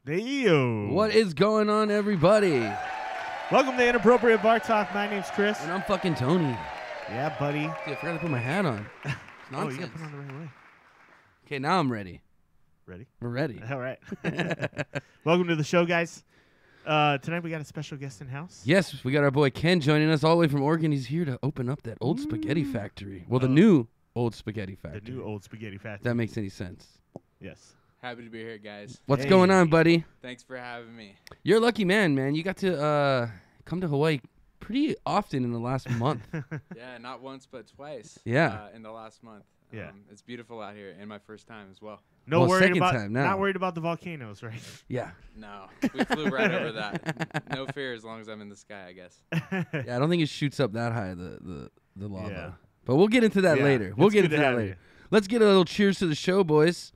What is going on, everybody? Welcome to Inappropriate Bar Talk. My name's Chris. And I'm fucking Tony. Yeah, buddy. Dude, I forgot to put my hat on. It's Oh, you nonsense. gotta put it on the right way. Okay, now I'm ready. Ready? We're ready. All right. Welcome to the show, guys. Tonight we got a special guest in house. Yes, we got our boy Ken joining us all the way from Oregon. He's here to open up that old spaghetti factory. Well, the new old spaghetti factory. The new old spaghetti factory. If that makes any sense. Yes. Happy to be here, guys. What's going on, buddy? Thanks for having me. You're a lucky man, man. You got to come to Hawaii pretty often in the last month. Yeah, not once, but twice. Yeah. In the last month. Yeah. It's beautiful out here, and my first time as well. Not worried about the volcanoes, right? Yeah. No, we flew right over that. No fear as long as I'm in the sky, I guess. Yeah, I don't think it shoots up that high, the lava. Yeah. But we'll get into that later. We'll get into that later. Let's get a little cheers to the show, boys.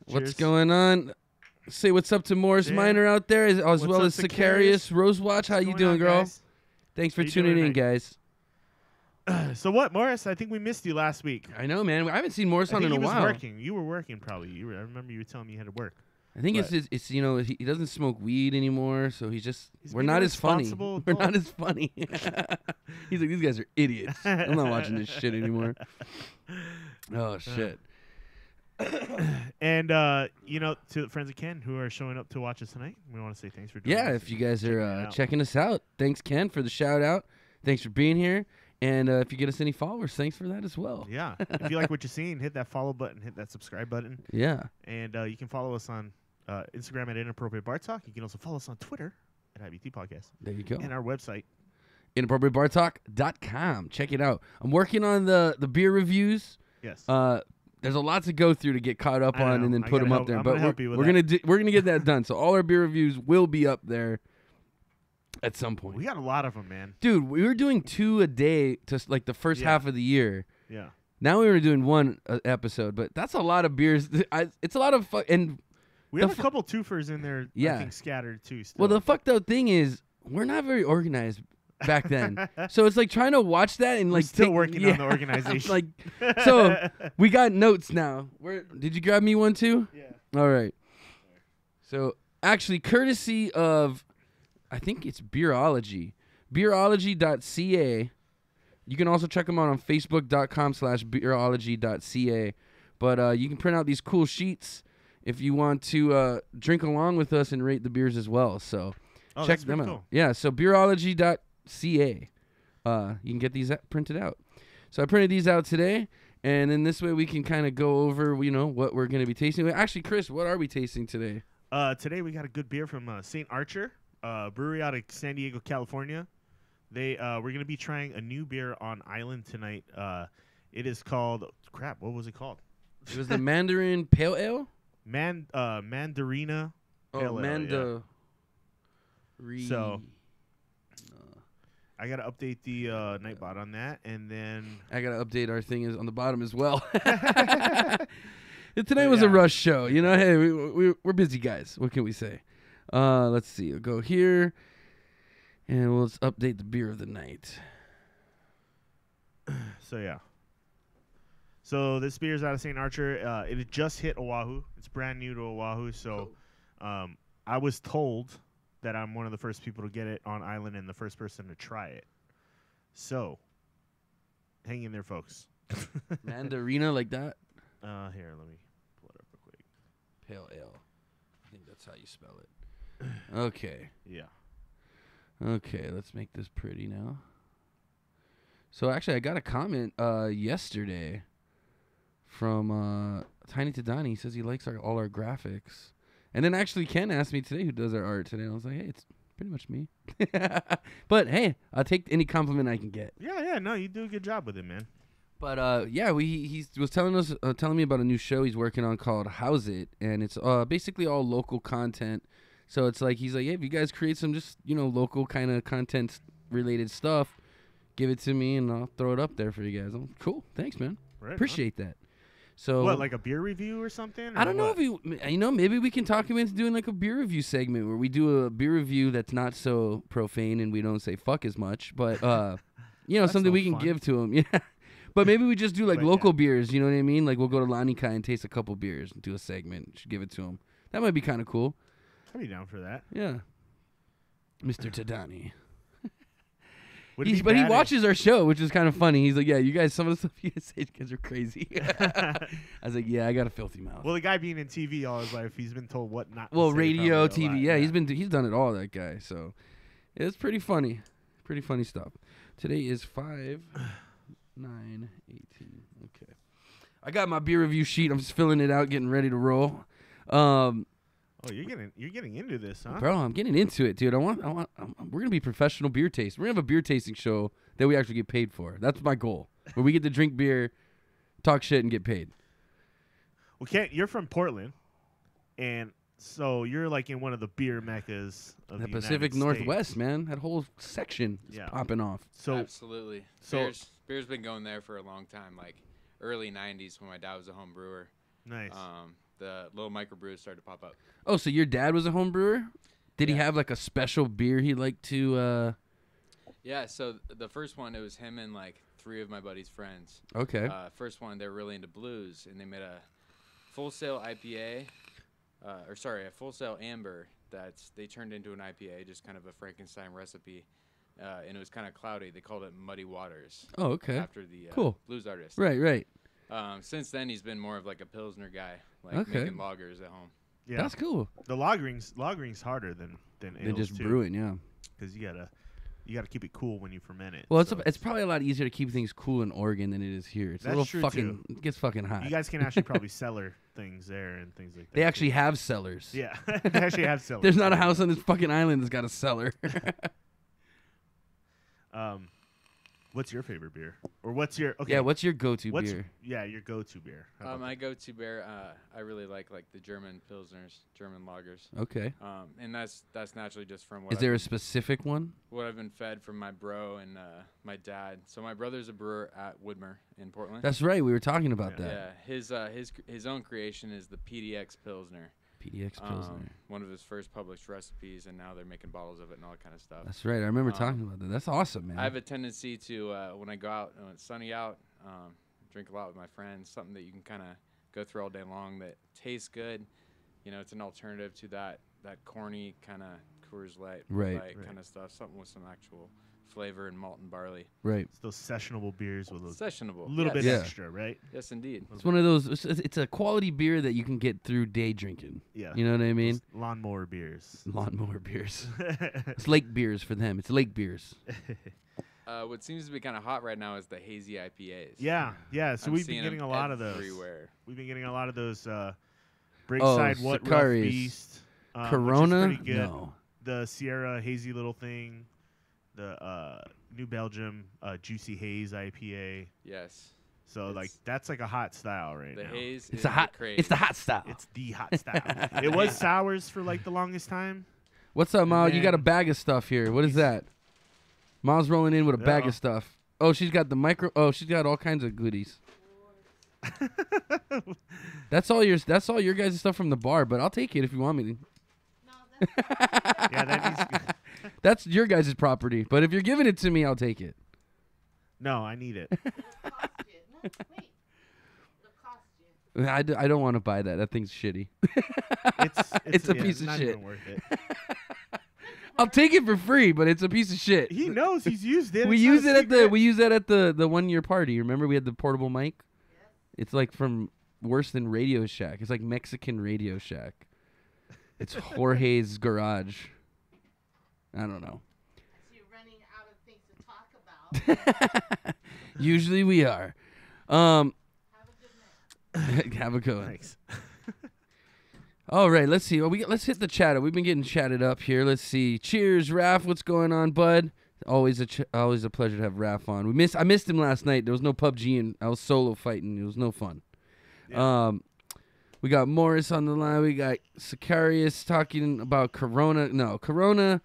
What's going on? Say what's up to Morris Minor out there, as well as Sicarius Rosewatch. How you doing, girl? Guys? Thanks for tuning in, guys. So what, Morris? I think we missed you last week. I know, man. I haven't seen Morris on in a while. He was working. You were working, probably. I remember you were telling me you had to work. I think it's you know, he doesn't smoke weed anymore, so he's we're not as funny. We're not as funny. He's like, these guys are idiots. I'm not watching this shit anymore. Oh shit. And to the friends of Ken who are showing up to watch us tonight, we want to say thanks for doing Yeah, if you guys are checking us out, thanks Ken for the shout out. Thanks for being here. And if you get us any followers, thanks for that as well. Yeah. If you like what you're seeing, hit that follow button, hit that subscribe button. Yeah. And you can follow us on Instagram at Inappropriate Bar Talk. You can also follow us on Twitter at IBT Podcast. There you go. And our website, inappropriatebartalk.com. Check it out. I'm working on the beer reviews. Yes. There's a lot to go through to get caught up on and then put them up there. But we're gonna get that done. So all our beer reviews will be up there at some point. We got a lot of them, man. Dude, we were doing 2 a day to like the first half of the year. Yeah. Now we were doing 1 episode, but that's a lot of beers. It's a lot of fun. And we have a couple twofers in there, I think, scattered too. Still. Well, the fucked up thing is we're not very organized back then. So it's like trying to watch that and like still working on the organization. Like, so we got notes now. Did you grab me one too? Yeah. All right. So actually, courtesy of, I think it's Beerology, beerology.ca. You can also check them out on facebook.com/beerology.ca. But you can print out these cool sheets if you want to drink along with us and rate the beers as well. So check them out. Cool. Yeah, so beerology.ca. You can get these printed out. So I printed these out today, and then this way we can kind of go over, what we're going to be tasting. Actually, Chris, what are we tasting today? Today we got a good beer from St. Archer Brewery out of San Diego, California. We're going to be trying a new beer on Island tonight. It is called what was it called? It was the Mandarin Pale Ale? Mandarina Pale Ale. So I got to update the Nightbot on that, and then I got to update our thing on the bottom as well. Today was a rush show. Hey, we're busy guys. What can we say? Let's see. We'll go here, and let's update the beer of the night. So, yeah. So, this beer is out of St. Archer. It just hit Oahu. It's brand new to Oahu. So, I was told that I'm one of the first people to get it on Island and the first person to try it. So, hang in there, folks. Mandarina like that? Here, let me pull it up real quick. Pale Ale. I think that's how you spell it. Okay. Yeah. Okay, let's make this pretty now. So, actually, I got a comment yesterday from Tiny to Donnie. He says he likes all our graphics. And then actually Ken asked me today who does our art today. And I was like, hey, it's pretty much me. But, hey, I'll take any compliment I can get. Yeah, no, you do a good job with it, man. But, he was telling me about a new show he's working on called How's It? And it's basically all local content. So it's like, he's like, hey, if you guys create some just, local kind of content-related stuff, give it to me and I'll throw it up there for you guys. I'm cool. Thanks, man. Right, appreciate that. So what, like a beer review or something? I don't know if maybe we can talk him into doing like a beer review segment where we do a beer review that's not so profane and we don't say fuck as much, but something we can give to him. Yeah. But maybe we just do like local beers, you know what I mean? Like we'll go to Lanika and taste a couple beers and do a segment. Should give it to him. That might be kind of cool. I'd be down for that. Yeah. Mr. Tadani. Would it be But he bad watches our show, which is kind of funny. He's like, yeah, you guys, some of the stuff you guys say, you guys are crazy. I was like, yeah, I got a filthy mouth. Well, the guy being in TV all his life, he's been told what not. Well, to say radio, probably a TV, lot. yeah, he's done it all, that guy. So it's pretty funny stuff. Today is 5/9/18. Okay, I got my beer review sheet. I'm just filling it out, getting ready to roll. Oh, you're getting into this, huh? Bro, I'm getting into it, dude. We're gonna be professional beer tasters. We're gonna have a beer tasting show that we actually get paid for. That's my goal. Where we get to drink beer, talk shit, and get paid. Well, you're from Portland, and so you're like in one of the beer meccas of The the Pacific United Northwest, States. man. That whole section is popping off. So Absolutely. so- Beer's been going there for a long time, like early 90s when my dad was a home brewer. nice. The little microbrews started to pop up. Oh, so your dad was a home brewer? Did he Yeah. have like a special beer he liked to? Yeah, so the first one, it was him and like 3 of my buddy's friends. Okay. First one, they were really into blues, and they made a Full Sail IPA, a Full Sail Amber they turned into an IPA, just kind of a Frankenstein recipe, and it was kind of cloudy. They called it Muddy Waters. Oh, okay. After the Cool. blues artist. Right. Since then, he's been more of like a Pilsner guy, like Okay. making lagers at home. Yeah, That's cool. the lagering's harder than Than ales just too, brewing, yeah. because you gotta keep it cool when you ferment it. Well, so it's probably a lot easier to keep things cool in Oregon than it is here. It's That's a little true, fucking. It gets fucking hot. you guys can actually probably cellar things there and things like that. They too. actually have cellars. Yeah, they actually have cellars. There's not a house on this fucking island that's got a cellar. What's your favorite beer, or what's your Yeah. What's your go-to what's beer? your go-to beer? How about My go-to beer, I really like the German Pilsners, German lagers. Okay. And that's naturally just from what Is there a specific one? what I've been fed from my bro and my dad. So my brother's a brewer at Woodmer in Portland. That's right. We were talking about Yeah. that. Yeah, his own creation is the PDX Pilsner. PDX Pilsner. One of his first published recipes, and now they're making bottles of it and all that kind of stuff. That's right. I remember talking about that. That's awesome, man. I have a tendency to, when I go out, when it's sunny out, drink a lot with my friends, something that you can kind of go through all day long that tastes good. You know, it's an alternative to that corny kind of Coors Light Right. kind of stuff, something with some actual flavor and malt and barley. Right. it's those sessionable beers with a Sessionable. little bit Yeah. extra, right? Yes, indeed. It's one of those. It's a quality beer that you can get through day drinking. Yeah, You know what I mean? Those lawnmower beers. Lawnmower beers. It's lake beers for them. It's lake beers. What seems to be kind of hot right now is the hazy IPAs. Yeah. So I'm we've seeing been getting them a lot of those. everywhere. We've been getting a lot of those Breakside What Rough Sicarius. Beast. Which is Corona? pretty good. No. The Sierra Hazy Little Thing. The New Belgium Juicy Haze IPA. Yes. So It's- like that's like a hot style right The now. haze It's is a hot. craze. It's the hot style. It's the hot style. It was sours for like the longest time. What's up, Miles? You got a then- bag of stuff here. What is that? Miles rolling in with a bag Uh-oh. of stuff. Oh, she's got the micro. Oh, she's got all kinds of goodies. That's all your guys' stuff from the bar, but I'll take it if you want me to. Yeah, that needs. That's your guys' property, but if you're giving it to me, I'll take it. No, I need it. I don't want to buy that. That thing's shitty. It's a piece of not shit. Even worth it. I'll take it for free, but it's a piece of shit. He knows he's used it. we It's not use a it at the secret. we use that at the 1 year party. Remember we had the portable mic? It's like from worse than Radio Shack. It's like Mexican Radio Shack. It's Jorge's garage. I don't know. You're running out of things to talk about. Usually we are. Have a good night. Have a good one. Thanks. All right, let's see. Let's hit the chat. We've been getting chatted up here. Let's see. Cheers, Raph. What's going on, bud? Always a pleasure to have Raph on. I missed him last night. There was no PUBG and I was solo fighting. It was no fun. Yeah. We got Morris on the line. We got Sicarius talking about Corona. No, Corona.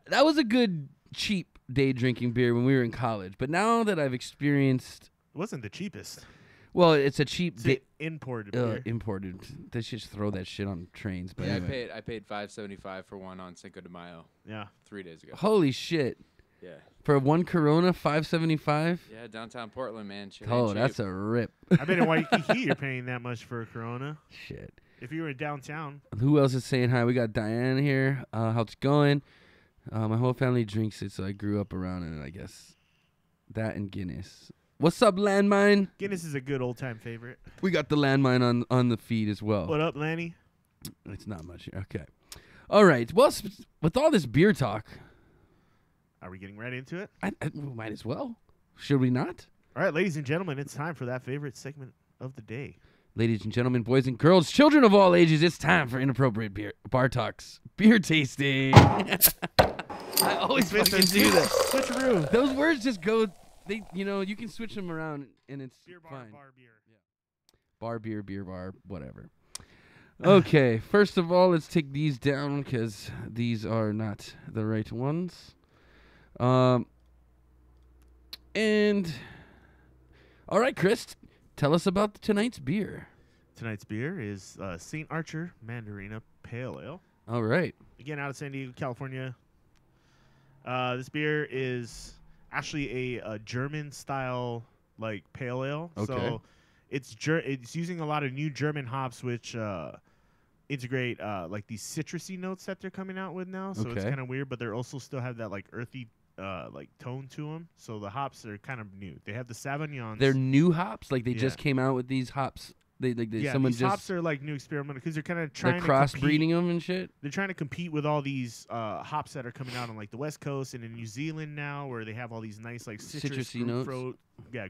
That was a good cheap day drinking beer when we were in college. But now that I've experienced, It wasn't the cheapest. well, it's a cheap It's an imported beer. imported. They should just throw that shit on trains. But Yeah, anyway. I paid $5.75 for one on Cinco de Mayo Yeah. 3 days ago. Holy shit. Yeah. For one Corona, $5.75. Yeah, downtown Portland, man. Shit ain't Oh, cheap. that's a rip. I bet in Waikiki you're paying that much for a Corona. Shit. If you were downtown. Who else is saying hi? We got Diane here. How's it going? My whole family drinks it, so I grew up around it, I guess. That and Guinness. What's up, Landmine? Guinness is a good old-time favorite. We got the Landmine on the feed as well. What up, Lanny? It's not much. Okay. All right. Well, with all this beer talk, Are we getting right into it? we might as well. Should we not? All right, ladies and gentlemen, it's time for that favorite segment of the day. Ladies and gentlemen, boys and girls, children of all ages, it's time for Inappropriate Bar Talks. Beer tasting. I always fucking do that. Switcheroo. Those words just go, you can switch them around and it's Beer bar, fine. bar, beer. Bar, beer bar, whatever. Okay, first of all, let's take these down because these are not the right ones. And, all right, Chris, tell us about tonight's beer. Tonight's beer is St. Archer Mandarina Pale Ale. All right. Again, out of San Diego, California. This beer is actually a German-style like pale ale. Okay. So it's using a lot of new German hops, which integrate like these citrusy notes that they're coming out with now. So it's Okay. kind of weird, but they also still have that like earthy like tone to them. So the hops are kind of new. They have the Sauvignons. They're new hops? Like they just Yeah. came out with these hops? Yeah, someone these just hops are like new experimental because they're kind of trying like to crossbreeding them and shit? They're trying to compete with all these hops that are coming out on like the West Coast and in New Zealand now, where they have all these nice like Citrusy notes?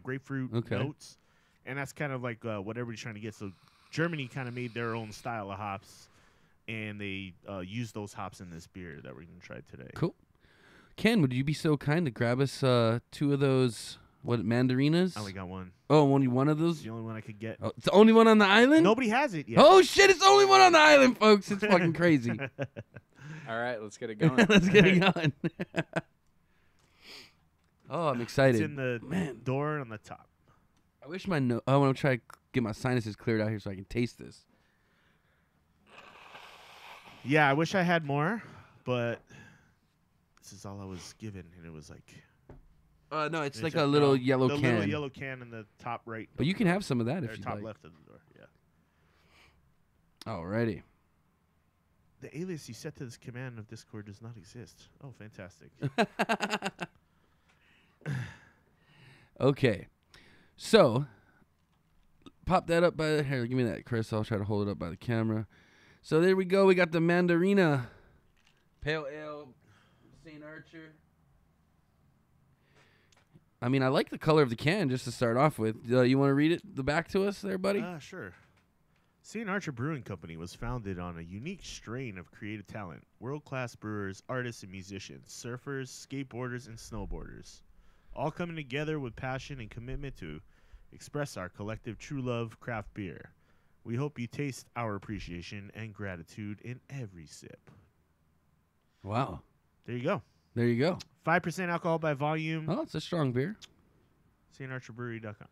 grapefruit Okay. notes, and that's kind of like what everybody's trying to get. So Germany kind of made their own style of hops, and they use those hops in this beer that we're gonna try today. Cool. Ken, would you be so kind to grab us two of those mandarinas? I only got one. Oh, only one of It's those? the only one I could get. Oh, it's the only one on the island? Nobody has it yet. Oh shit! It's the only one on the island, folks. It's fucking crazy. All right, let's get it going. Let's get it going. Oh, I'm excited. It's in the door on the top. I wish I want to try to get my sinuses cleared out here so I can taste this. Yeah, I wish I had more, but this is all I was given, and it was like. No, it's like a a little yellow the can. little yellow can in the top right. But you can have some of that or if you top like. left of the door. Yeah. Alrighty. The alias you set to this command of Discord does not exist. Oh, fantastic. Okay. So, pop that up by the hair. Give me that, Chris. I'll try to hold it up by the camera. So there we go. We got the Mandarina Pale Ale St. Archer. I mean, I like the color of the can just to start off with. You want to read the back to us there, buddy? Sure. St. Archer Brewing Company was founded on a unique strain of creative talent. World-class brewers, artists, and musicians, surfers, skateboarders, and snowboarders. All coming together with passion and commitment to express our collective true love craft beer. We hope you taste our appreciation and gratitude in every sip. Wow. There you go. There you go. 5% alcohol by volume. Oh, it's a strong beer. StArcherBrewery.com.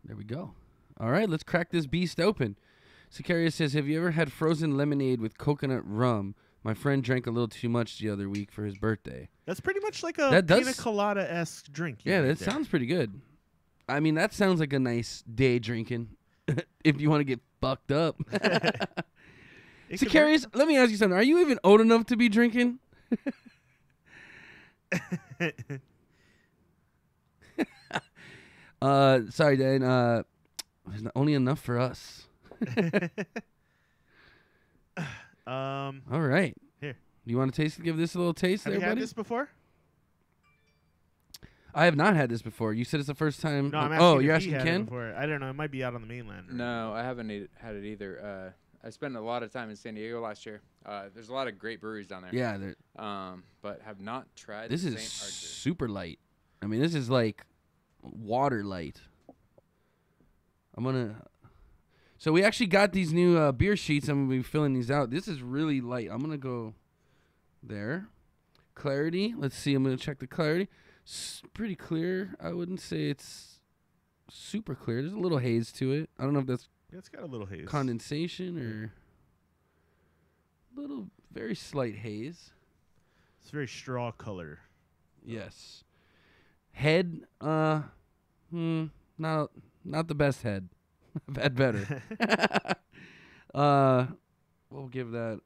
There we go. All right, let's crack this beast open. Sicarius says, have you ever had frozen lemonade with coconut rum? My friend drank a little too much the other week for his birthday. That's pretty much like a That does- pina colada-esque drink. Yeah, right that there. sounds pretty good. I mean, that sounds like a nice day drinking if you want to get fucked up. It could Sicarius, let me ask you something. Are you even old enough to be drinking? Sorry, Dan. There's not only enough for us. All right. Here. You want to taste? Give this a little taste, Have there, you had buddy. this before? I have not had this before. You said it's the first time. No, I'm asking. Oh, if you're he asking had it Ken? before. I don't know. It might be out on the mainland. or- No, I haven't had it either. I spent a lot of time in San Diego last year. There's a lot of great breweries down there. Yeah. But have not tried This St. is Archer. super light. I mean, this is like water light. So we actually got these new beer sheets. I'm gonna be filling these out. This is really light. I'm gonna go there. Clarity. Let's see. I'm gonna check the clarity. Pretty clear. I wouldn't say it's super clear. There's a little haze to it. I don't know if that's Yeah, it's got a little haze. condensation or little, very slight haze. It's very straw color. Yes. Head, not the best head. I've had better. We'll give that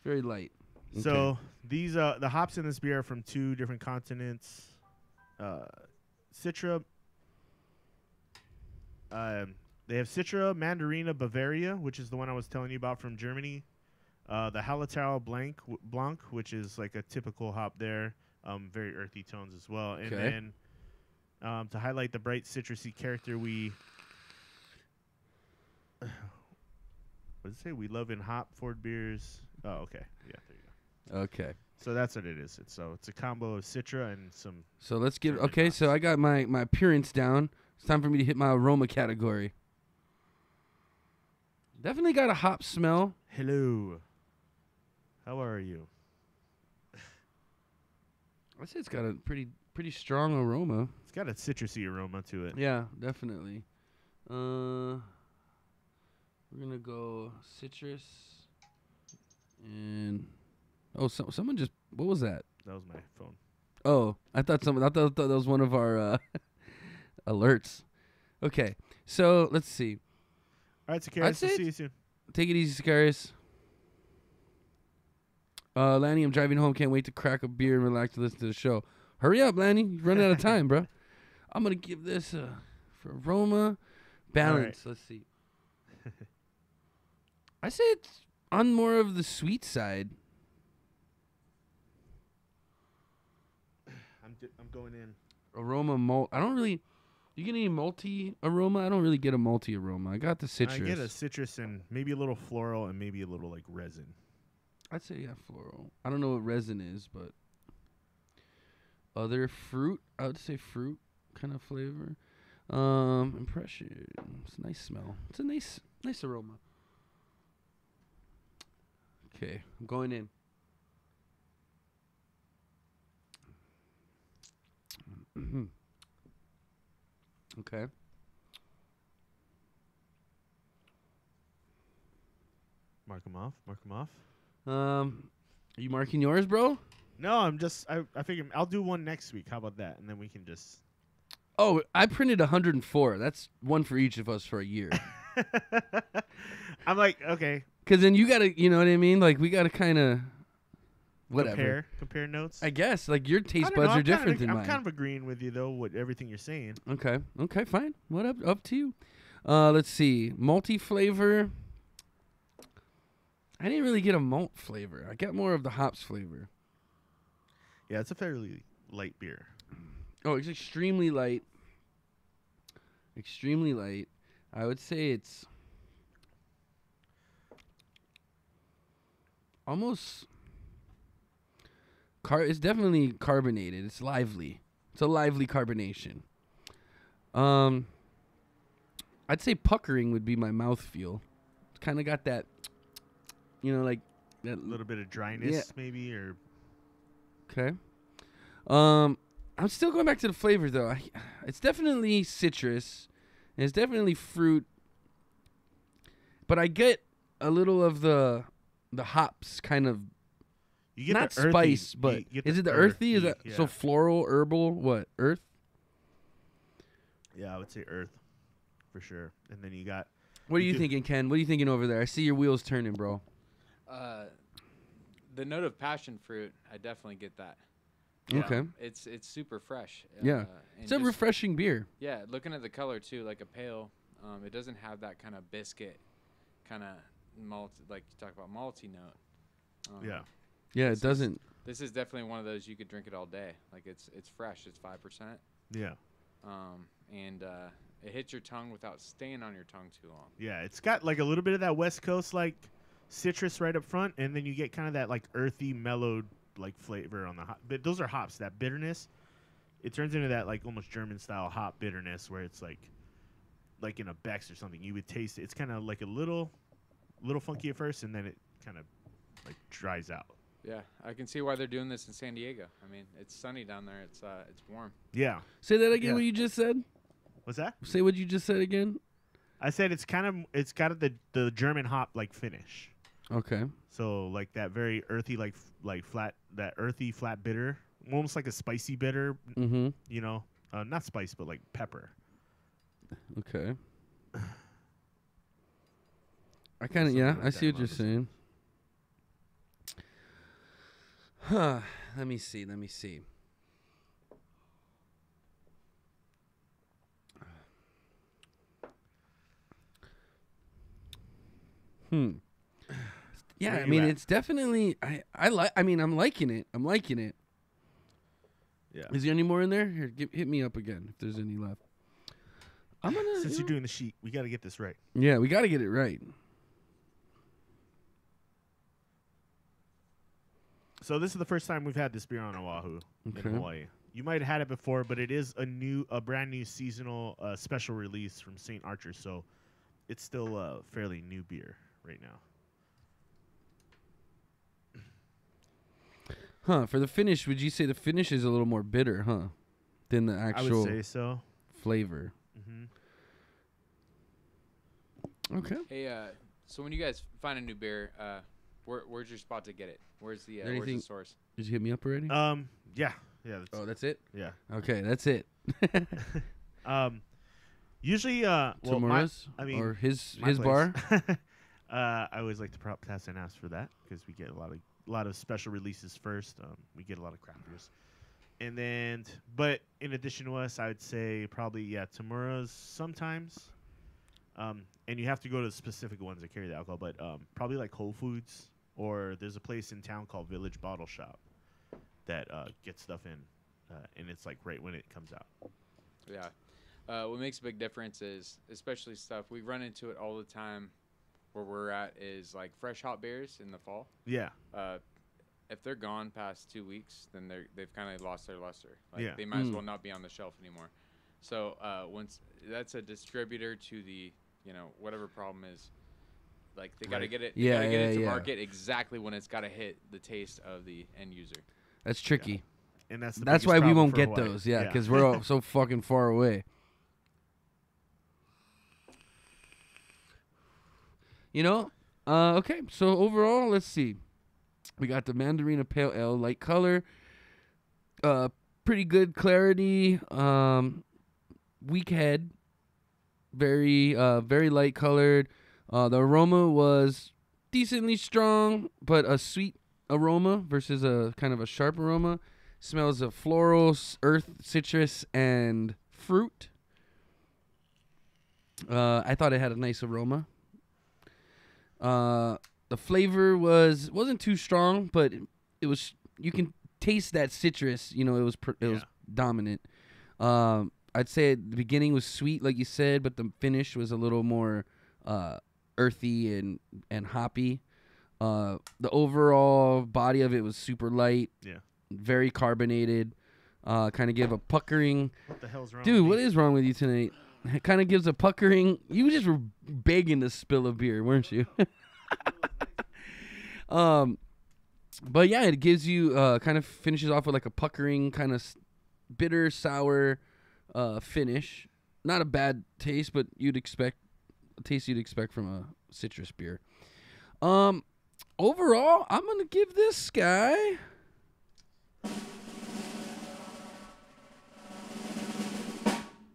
very light. So these the hops in this beer are from 2 different continents. Citra. They have Citra Mandarina Bavaria, which is the one I was telling you about from Germany. The Hallertau Blanc, which is like a typical hop there. Very earthy tones as well. And then to highlight the bright citrusy character, we what does it say? We love in hop Ford beers. Oh, okay. Yeah, there you go. Okay. So that's what it is. It's a combo of Citra and some. So let's give. German Okay, hops. so I got my appearance down. It's time for me to hit my aroma category. Definitely got a hop smell. Hello. How are you? I'd say it's got a pretty strong aroma. It's got a citrusy aroma to it. Yeah, definitely. We're gonna go citrus and someone just, what was that? That was my phone. Oh, I thought that was one of our alerts. Okay, so let's see. All right, I'd Sakarius, say we'll see you soon. Take it easy, Sakarius. Lanny, I'm driving home. Can't wait to crack a beer and relax to listen to the show. Hurry up, Lanny. You're running out of time, bro. I'm going to give this for aroma balance. Let's see. I say it's on more of the sweet side. I'm going in. Aroma malt. I don't really. You get any malty aroma? I don't really get a malty aroma. I got the citrus. I get a citrus and maybe a little floral and maybe a little like resin. I'd say yeah, floral. I don't know what resin is, but other fruit. I would say fruit kind of flavor. Impression. It's a nice smell. It's a nice aroma. Okay, I'm going in. Okay. Mark them off. Mark them off. Are you marking yours, bro? No, I'm just. I figured I'll do one next week. How about that? And then we can just. Oh, I printed 104. That's one for each of us for a year. I'm like, okay. Because then you gotta, you know what I mean? Like we gotta kind of, whatever. Compare notes. I guess like your I taste don't buds know, are I'm different kinda, than I'm mine. kind of agreeing with you though with everything you're saying. Okay, fine. What up to you? Let's see. Malty flavor. I didn't really get a malt flavor. I got more of the hops flavor. Yeah, it's a fairly light beer. Oh, it's extremely light. Extremely light. I would say it's almost it's definitely carbonated. It's lively. It's a lively carbonation. I'd say puckering would be my mouthfeel. It's kind of got that, you know, like that A little bit of dryness maybe or Okay. I'm still going back to the flavor though. It's definitely citrus, and it's definitely fruit. But I get a little of the hops kind of you get not the earthy, spice, but you get is it the earthy? Is that yeah. so floral, herbal? What earth? Yeah, I would say earth for sure. And then you got What are you thinking, Ken? What are you thinking over there? I see your wheels turning, bro. The note of passion fruit, I definitely get that. Yeah. Okay. It's super fresh. Yeah. and It's a just- refreshing beer. Yeah, looking at the color too, like a pale. It doesn't have that kind of biscuit, kind of malt, like you talk about malty note. yeah. Yeah, This it doesn't. This is definitely one of those you could drink it all day. Like it's fresh. It's 5%. Yeah. And it hits your tongue without staying on your tongue too long. Yeah, it's got like a little bit of that West Coast like citrus right up front, and then you get kind of that like earthy, mellowed like flavor on the hop. But those are hops. That bitterness, it turns into that like almost German style hop bitterness, where it's like in a Beck's or something. You would taste it. It's kind of like a little funky at first, and then it kind of like dries out. Yeah, I can see why they're doing this in San Diego. I mean, it's sunny down there. It's warm. Yeah. Say that again. Yeah. What you just said? What's that? Say what you just said again. I said it's got the German hop like finish. Okay. So like that very earthy like flat, that earthy flat bitter almost like a spicy bitter. Mm-hmm. You know, not spice, but like pepper. Okay. I kind of Something like I that see what in you're my saying. Huh. Let me see. Yeah, Where I you mean at? it's definitely I like. I mean I'm liking it. Yeah. Is there any more in there? Here, hit me up again if there's any left. I'm gonna. Since you you're know- doing the sheet, we got to get this right. Yeah, we got to get it right. So this is the first time we've had this beer on Oahu Okay. in Hawaii. You might have had it before, but it is a brand new seasonal special release from St. Archer. So it's still a fairly new beer right now. Huh? For the finish, would you say the finish is a little more bitter, huh, than the I actual would say so. flavor? Mm-hmm. Okay. Hey, so when you guys find a new beer, where's your spot to get it? Where's the Anything- source? Did you hit me up already? Yeah. That's, Oh, that's it. yeah. Okay, that's it. Usually, well, Tomorrow's I mean, or his my bar. place. I always like to pass and ask for that because we get a lot of special releases first. We get a lot of craft beers, and then, but in addition to us, I would say probably Tamura's sometimes. And you have to go to the specific ones that carry the alcohol, but probably like Whole Foods, or there's a place in town called Village Bottle Shop that gets stuff in, and it's like right when it comes out. Yeah. What makes a big difference is, especially stuff we run into it all the time where we're at, is like fresh hot beers in the fall. Yeah. If they're gone past 2 weeks, then they've kind of lost their luster. Like Yeah. they might as well not be on the shelf anymore. So once that's a distributor to the, whatever problem is, like they got to Right. get it. Yeah, They got to get it to yeah. market exactly when it's got to hit the taste of the end user. That's tricky. And that's the That's biggest why we problem won't for get Hawaii. those. Yeah, because we're all so fucking far away. Okay. So overall, let's see. We got the Mandarina Pale Ale, light color, pretty good clarity, weak head, very light colored. The aroma was decently strong, but a sweet aroma versus a kind of a sharp aroma. Smells of florals, earth, citrus, and fruit. I thought it had a nice aroma. The flavor wasn't too strong, but it was. You can taste that citrus. It was was dominant. I'd say at the beginning was sweet, like you said, but the finish was a little more earthy and hoppy. The overall body of it was super light. Yeah. Very carbonated. Kind of give a puckering. What the hell's wrong? Dude, with what me? is wrong with you tonight? It kind of gives a puckering. You just were begging to spill a beer, weren't you? But yeah, it gives you kind of finishes off with like a puckering kind of bitter sour finish. Not a bad taste, but you'd expect from a citrus beer. Overall, I'm gonna give this guy.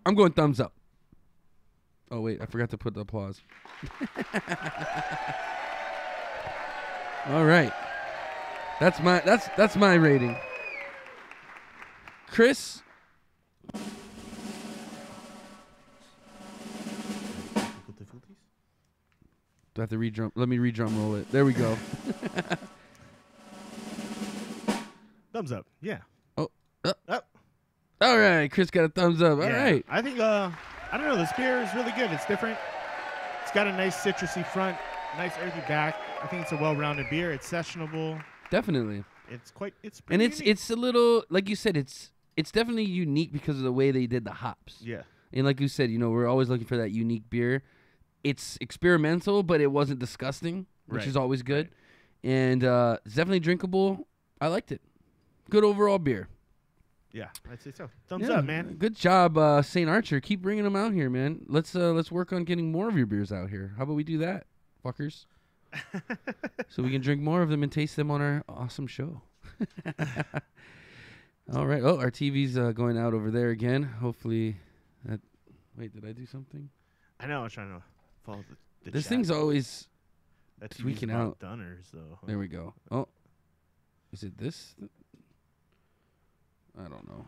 I'm going thumbs up. Oh wait, I forgot to put the applause. All right, that's my rating. Chris, Technical difficulties? do I have to re-drum? Let me re-drum roll it. There we go. Thumbs up. Yeah. Oh. Up. All right, Chris got a thumbs up. All Yeah. right. I think I don't know. This beer is really good. It's different. It's got a nice citrusy front, nice earthy back. I think it's a well-rounded beer. It's sessionable. Definitely. It's pretty And it's unique. a little, like you said, it's definitely unique because of the way they did the hops. Yeah. And like you said, we're always looking for that unique beer. It's experimental, but it wasn't disgusting, which Right. is always good. And it's definitely drinkable. I liked it. Good overall beer. Yeah, I'd say so. Thumbs Yeah, up, man. Good job, St. Archer. Keep bringing them out here, man. Let's work on getting more of your beers out here. How about we do that, fuckers? So we can drink more of them and taste them on our awesome show. All right. Oh, our TV's going out over there again. Hopefully that... Wait, did I do something? I know. I was trying to follow the This chat. thing's always That TV's tweaking about out. done so. There we go. Oh. Is it this? I don't know.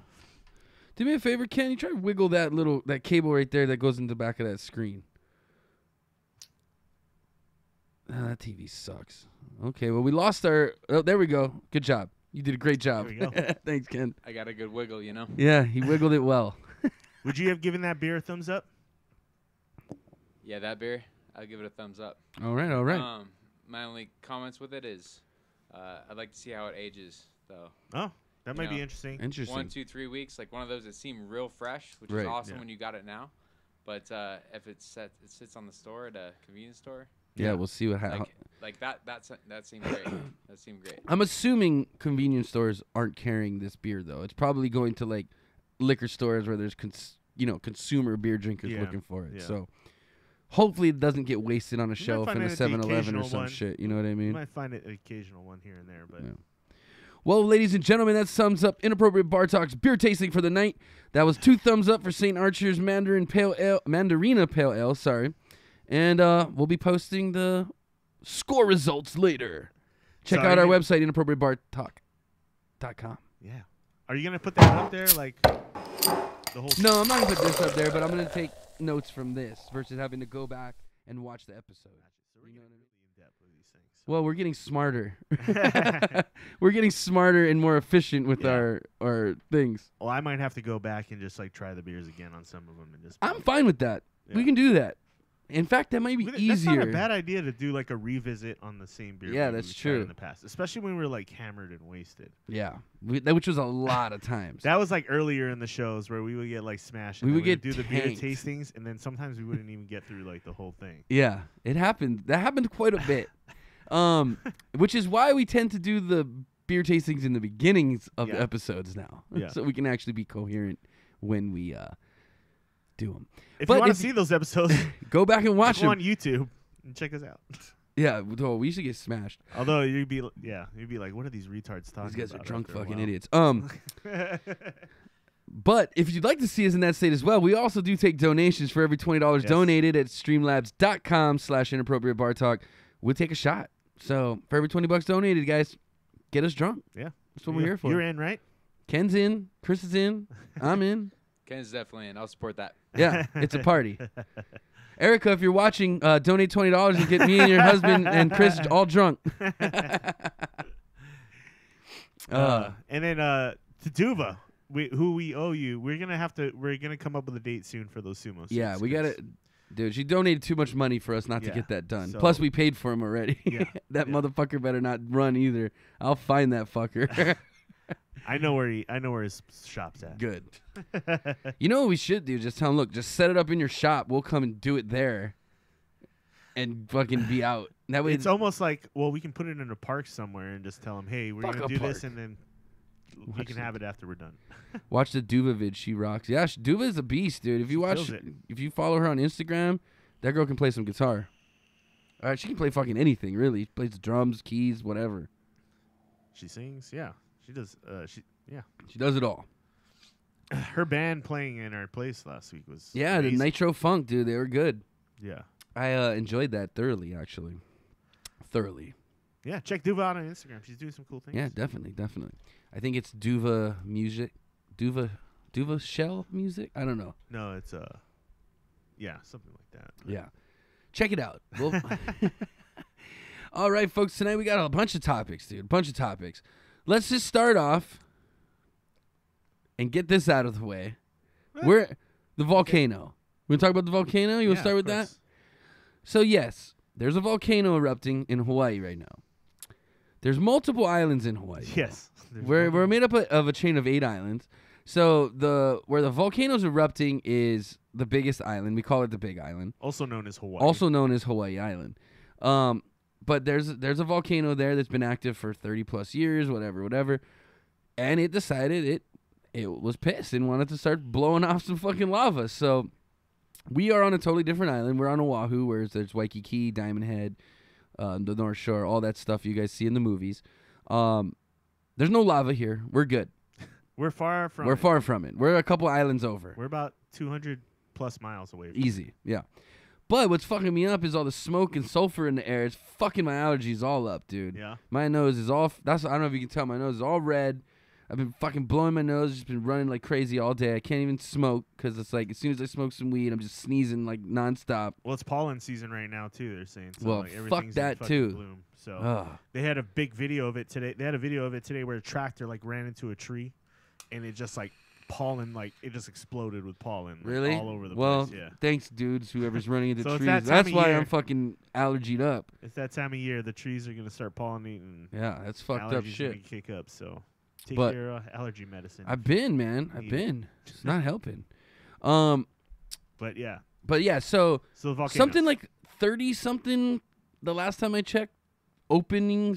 Do me a favor, Ken. You try to wiggle that cable right there that goes in the back of that screen. That TV sucks. Okay, well, we lost our... Oh, there we go. Good job. You did a great job. There we go. Thanks, Ken. I got a good wiggle, you know. Yeah, he wiggled it well. Would you have given that beer a thumbs up? Yeah, that beer, I'll give it a thumbs up. All right. My only comments with it is, I'd like to see how it ages, though. Oh, that might be know, interesting. Interesting. 1, 2, 3 weeks, like one of those that seem real fresh, which Right. is awesome Yeah. when you got it now. But if it sits on the store at a convenience store, Yeah, we'll see what happens. like that seemed great. That seemed great. I'm assuming convenience stores aren't carrying this beer, though. It's probably going to, like, liquor stores where there's, consumer beer drinkers Yeah. looking for it. Yeah. So hopefully it doesn't get wasted on a might shelf find in a it at the 7-Eleven or occasional some one. shit. You know what I You mean? might find it an occasional one here and there, but Yeah. Well, ladies and gentlemen, that sums up Inappropriate Bar Talk's beer tasting for the night. That was 2 thumbs up for St. Archer's Mandarina Pale Ale, sorry. And we'll be posting the score results later. Check So out are our you- website, inappropriatebartalk.com. yeah. Are you gonna put that up there, like the whole? No, I'm not going to put this up there, but I'm going to take notes from this versus having to go back and watch the episode. So we're You know getting what I mean? really in depth with these things. Well, we're getting smarter. We're getting smarter and more efficient with Yeah. our things. Well, I might have to go back and just like try the beers again on some of them and just. I'm fine with that. We Yeah. can do that. In fact, that might be That's easier. not a bad idea to do like a revisit on the same beer. Yeah, maybe that's we tried true. In the past, especially when we were like hammered and wasted. Yeah, which was a lot of times. That was like earlier in the shows where we would get like smashed. And We then would get do the beer tanked. tastings, and then sometimes we wouldn't even get through like the whole thing. Yeah, it happened. That happened quite a bit. Which is why we tend to do the beer tastings in the beginnings of the Yeah. episodes now, Yeah. so we can actually be coherent when we do them. If But you want if to see those episodes, Go back and watch go them. on YouTube and check us out. Yeah, well, we should get smashed. Although you'd be like, what are these retards talking about? These guys are drunk after a fucking while? idiots. But if you'd like to see us in that state as well, we also do take donations for every $20 Yes. donated at streamlabs.com/inappropriate bar talk. We'll take a shot. So for every $20 donated, guys, get us drunk. Yeah. That's what we're here for. You're in, right? Ken's in. Chris is in. I'm in. Ken's definitely in. I'll support that. Yeah, it's a party. Erica, if you're watching, donate $20 and get me and your husband and Chris all drunk. And then to Duva, who we owe you, we're gonna come up with a date soon for those sumo suits. Yeah, we got 'cause- to. Dude, she donated too much money for us not to Yeah, get that done. so- Plus, we paid for him already. Yeah, That yeah. motherfucker better not run either. I'll find that fucker. I know where his shop's at. Good. You know what we should do? Just tell him, look, just set it up in your shop. We'll come and do it there, and fucking be out. That way, It's almost like, well, we can put it in a park somewhere and just tell him, hey, we're Fuck gonna a do this, park. and then we Watch can it. have it after we're done. watch the Duva vid. She rocks. Yeah, Duva is a beast, dude. If you watch, kills it. if you follow her on Instagram, that girl can play some guitar. All right, she can play fucking anything, really. She plays drums, keys, whatever. She sings, yeah. She does. She does it all. Her band playing in our place last week was Yeah, the amazing. Nitro Funk, dude. They were good. Yeah, I enjoyed that thoroughly, actually. Thoroughly. yeah. Check Duva out on Instagram. She's doing some cool things. Yeah, definitely. I think it's Duva Music. Duva Shell Music? I don't know. No, it's yeah, something like that. Yeah. Check it out. We'll All right, folks. Tonight we got a bunch of topics, dude. A bunch of topics. Let's just start off and get this out of the way. We're the volcano. We want to talk about the volcano? You want to Yeah, start of with that? course. So, yes, there's a volcano erupting in Hawaii right now. There's multiple islands in Hawaii. Yes. There's We're one- made up of a chain of 8 islands. So where the volcano's erupting is the biggest island. We call it the Big Island, also known as Hawaii. also known as Hawaii Island. But there's a volcano there that's been active for 30 plus years, whatever, and it decided it was pissed and wanted to start blowing off some fucking lava. So we are on a totally different island. We're on Oahu, where there's Waikiki, Diamond Head, the North Shore, all that stuff you guys see in the movies. There's no lava here. We're good. We're far from. We're far from it. We're a couple islands over. We're about 200 plus miles away. From Easy, yeah. But what's fucking me up is all the smoke and sulfur in the air. It's fucking my allergies all up, dude. Yeah. My nose is all. I don't know if you can tell. My nose is all red. I've been fucking blowing my nose. Just been running like crazy all day. I can't even smoke because it's like as soon as I smoke some weed, I'm just sneezing like nonstop. Well, it's pollen season right now too. They're saying. So, Well, like, fuck everything's in that, fucking too. Bloom. So Ugh. they had a big video of it today. They had a video of it today where a tractor like ran into a tree, and it just like pollen it just exploded with pollen like, Really? all over the Well, place. Yeah. thanks, dudes. Whoever's running into So it's trees. that time That's of why year. I'm fucking allergied up. It's that time of year. The trees are gonna start pollinating. Yeah, that's fucked allergies up shit. Gonna kick up. So take But your allergy medicine. I've been, man. I've Need been. It's not helping. But yeah. But yeah. So So the volcanoes. something like 30 something. The last time I checked, open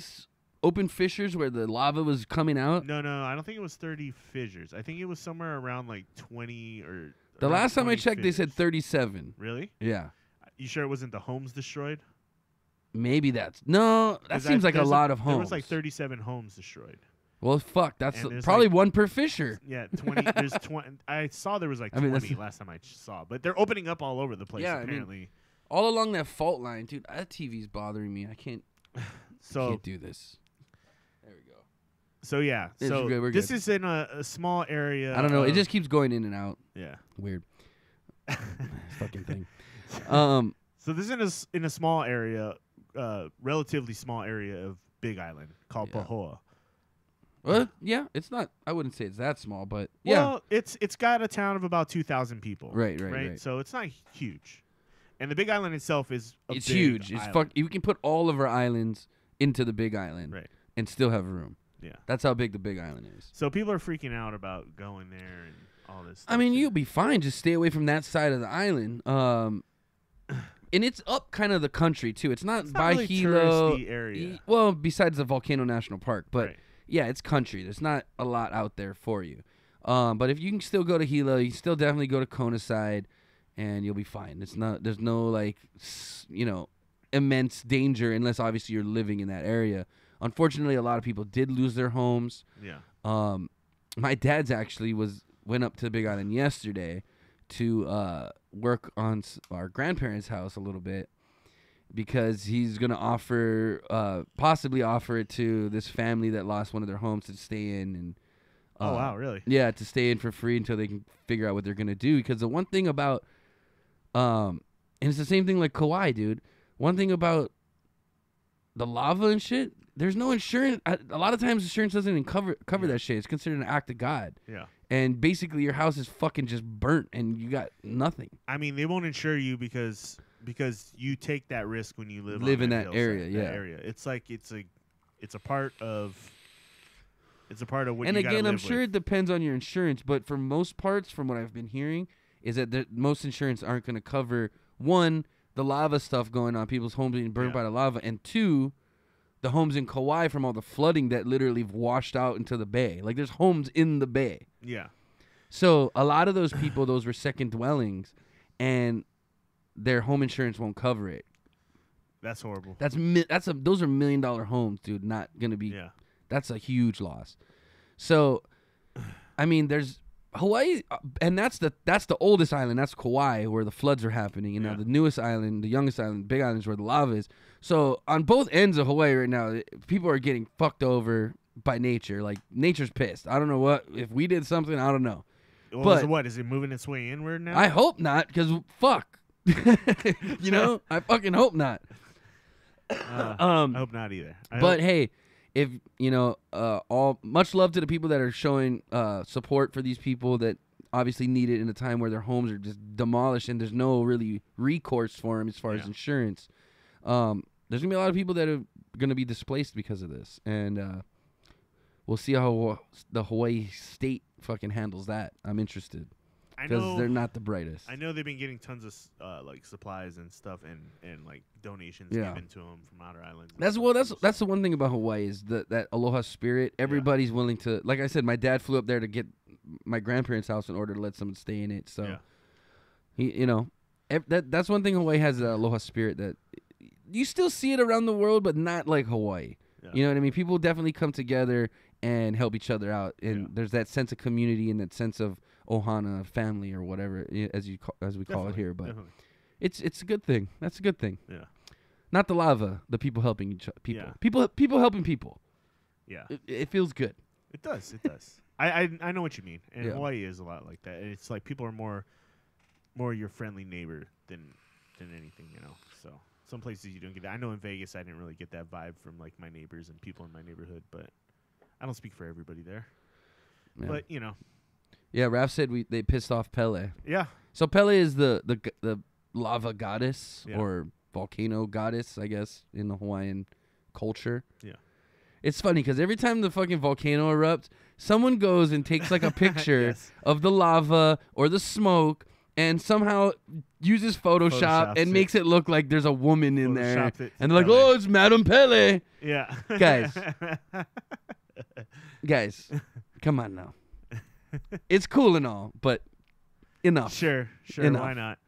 fissures where the lava was coming out. No, I don't think it was 30 fissures. I think it was somewhere around like 20 or. The around last time I 20 checked, they said fissures. 37. Really? Yeah. You sure it wasn't the homes destroyed? Maybe that's no. That 'Cause seems like a there's lot of There homes. was like 37 homes destroyed. Well, fuck. That's And there's probably like- one per fissure. Yeah, 20. There's 20. I saw there was like I mean, 20 that's- last time I saw, but they're opening up all over the place. Yeah, I mean, apparently. All along that fault line, dude. That TV's bothering me. I can't So do this. There we go. so yeah. It's So good, we're this good. is in a small area. I don't know. It of- just keeps going in and out. yeah. Weird. Fucking thing. So this is in a small area, relatively small area of Big Island called Yeah. Pahoa. Well, yeah. It's not. I wouldn't say it's that small, but yeah. Well, it's got a town of about 2,000 people. Right. So it's not huge, and the Big Island itself is It's big huge. It's island. You can put all of our islands into the Big Island, Right. and still have room. Yeah. That's how big the Big Island is. So people are freaking out about going there and all this stuff. I mean, too. you'll be fine. Just stay away from that side of the island. And it's up kind of the country too. It's not It's by not really Hilo. touristy area. Well, besides the Volcano National Park, but Right. yeah, it's country. There's not a lot out there for you. But if you can still go to Hilo, you can still definitely go to Kona side, and you'll be fine. It's not. There's no like, immense danger unless obviously you're living in that area. Unfortunately, a lot of people did lose their homes. Yeah. My dad's actually went up to the Big Island yesterday to work on our grandparents' house a little bit because he's gonna possibly offer it to this family that lost one of their homes to stay in and. Oh wow, really? Yeah, to stay in for free until they can figure out what they're gonna do. Because the one thing about, and it's the same thing like Kauai, dude. One thing about the lava and shit, there's no insurance. A lot of times, insurance doesn't even cover that shit. It's considered an act of God. Yeah. And basically, your house is fucking just burnt, and you got nothing. I mean, they won't insure you because you take that risk when you live In on that hillside, area. that Yeah. area. It's like it's a part of. It's a part of what. And you gotta again, I'm live sure with. it depends on your insurance, but for most parts, from what I've been hearing, is that most insurance aren't going to cover one, the lava stuff going on, people's homes being burned Yeah. by the lava, and two, the homes in Kauai from all the flooding that literally washed out into the bay. Like there's homes in the bay. Yeah. So a lot of those people, those were second dwellings, and their home insurance won't cover it. That's horrible. Those are $1 million homes, dude. Not gonna be. Yeah. That's a huge loss. So, I mean, there's Hawaii, and that's the oldest island. That's Kauai, where the floods are happening, and now Yeah. the newest island, the youngest island, Big Island, is where the lava is. So on both ends of Hawaii right now, people are getting fucked over by nature. Like nature's pissed. I don't know what if we did something. I don't know. Well, but- so what is it moving its way inward now? I hope not, because fuck. I fucking hope not. I hope not either. But hey, if all much love to the people that are showing support for these people that obviously need it in a time where their homes are just demolished and there's no really recourse for them as far as insurance. There's gonna be a lot of people that are gonna be displaced because of this, and we'll see how the Hawaii state fucking handles that. I'm interested because they're not the brightest. I know they've been getting tons of like supplies and stuff and like donations Yeah. given to them from outer islands. and That's stuff. that's the one thing about Hawaii is that aloha spirit. Everybody's willing to. Like I said, my dad flew up there to get my grandparents' house in order to let someone stay in it. So Yeah. that's one thing Hawaii has, the aloha spirit that you still see it around the world, but not like Hawaii. Yeah. You know what I mean? People definitely come together and help each other out. And there's that sense of community and that sense of Ohana family or whatever as we call it here. But it's a good thing. That's a good thing. Yeah. Not the lava, the people helping each other. Yeah. People helping people. Yeah. It feels good. It does. It does. I know what you mean. And Yeah. Hawaii is a lot like that. It's like people are more your friendly neighbor than anything, you know. So some places you don't get that. I know in Vegas I didn't really get that vibe from like my neighbors and people in my neighborhood, but I don't speak for everybody there. Yeah. But you know. Yeah, Raph said they pissed off Pele. Yeah. So Pele is the lava goddess Yeah. or volcano goddess, I guess, in the Hawaiian culture. Yeah. It's funny because every time the fucking volcano erupts, someone goes and takes like a picture Yes. of the lava or the smoke and somehow uses Photoshop Photoshops and it. makes it look like there's a woman in there. Photoshopped it to And they're like, Pele. oh, it's Madame Pele. Yeah. Guys. Guys, come on now. It's cool and all, but enough. Sure, Enough. why not?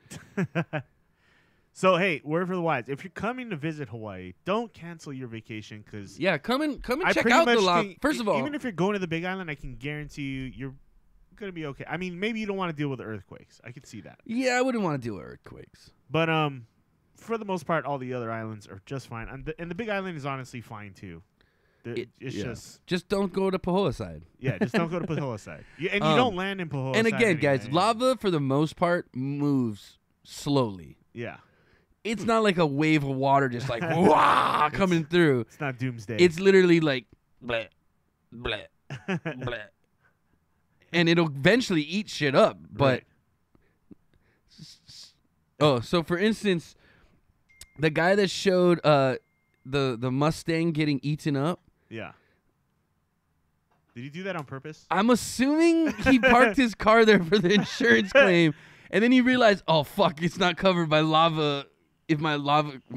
So, hey, word for the wise. If you're coming to visit Hawaii, don't cancel your vacation because Yeah, come and I check pretty out the much lava. think First of all, even if you're going to the Big Island, I can guarantee you're going to be okay. I mean, maybe you don't want to deal with the earthquakes. I could see that. yeah, I wouldn't want to deal with earthquakes. But for the most part, all the other islands are just fine. And the Big Island is honestly fine, too. It's Yeah. just don't go to Pahoa side. just don't go to Pahoa side. And you Um, don't land in Pahoa And side again, guys, anyway. lava for the most part moves slowly. Yeah. It's not like a wave of water just like wah coming through. It's not doomsday. It's literally like bleh, bleh, bleh. And it'll eventually eat shit up. But Right. so for instance, the guy that showed the Mustang getting eaten up, Yeah. Did he do that on purpose? I'm assuming he parked his car there for the insurance claim, and then he realized, oh fuck, it's not covered by lava. If my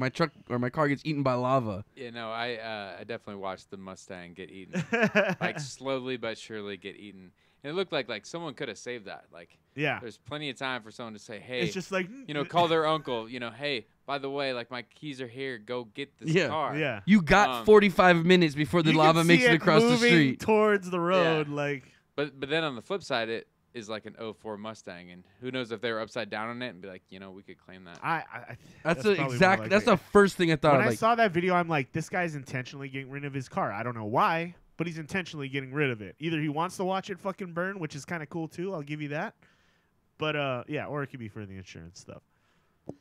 truck or my car gets eaten by lava. Yeah, no, I definitely watched the Mustang get eaten, like slowly but surely get eaten. And it looked like someone could have saved that. Like, Yeah. there's plenty of time for someone to say, hey, It's just like call their uncle. Hey, by the way, like my keys are here. Go get this Yeah. car. Yeah. You got 45 minutes before the You lava can makes see it across the moving street. towards the road, like But then on the flip side, it is like an 04 Mustang, and who knows if they were upside down on it and be like, we could claim that. That's probably the more exact. like That's it. the first thing I thought. When of, I like, saw that video, I'm like, this guy's intentionally getting rid of his car. I don't know why, but he's intentionally getting rid of it. Either he wants to watch it fucking burn, which is kind of cool too. I'll give you that. But or it could be for the insurance stuff.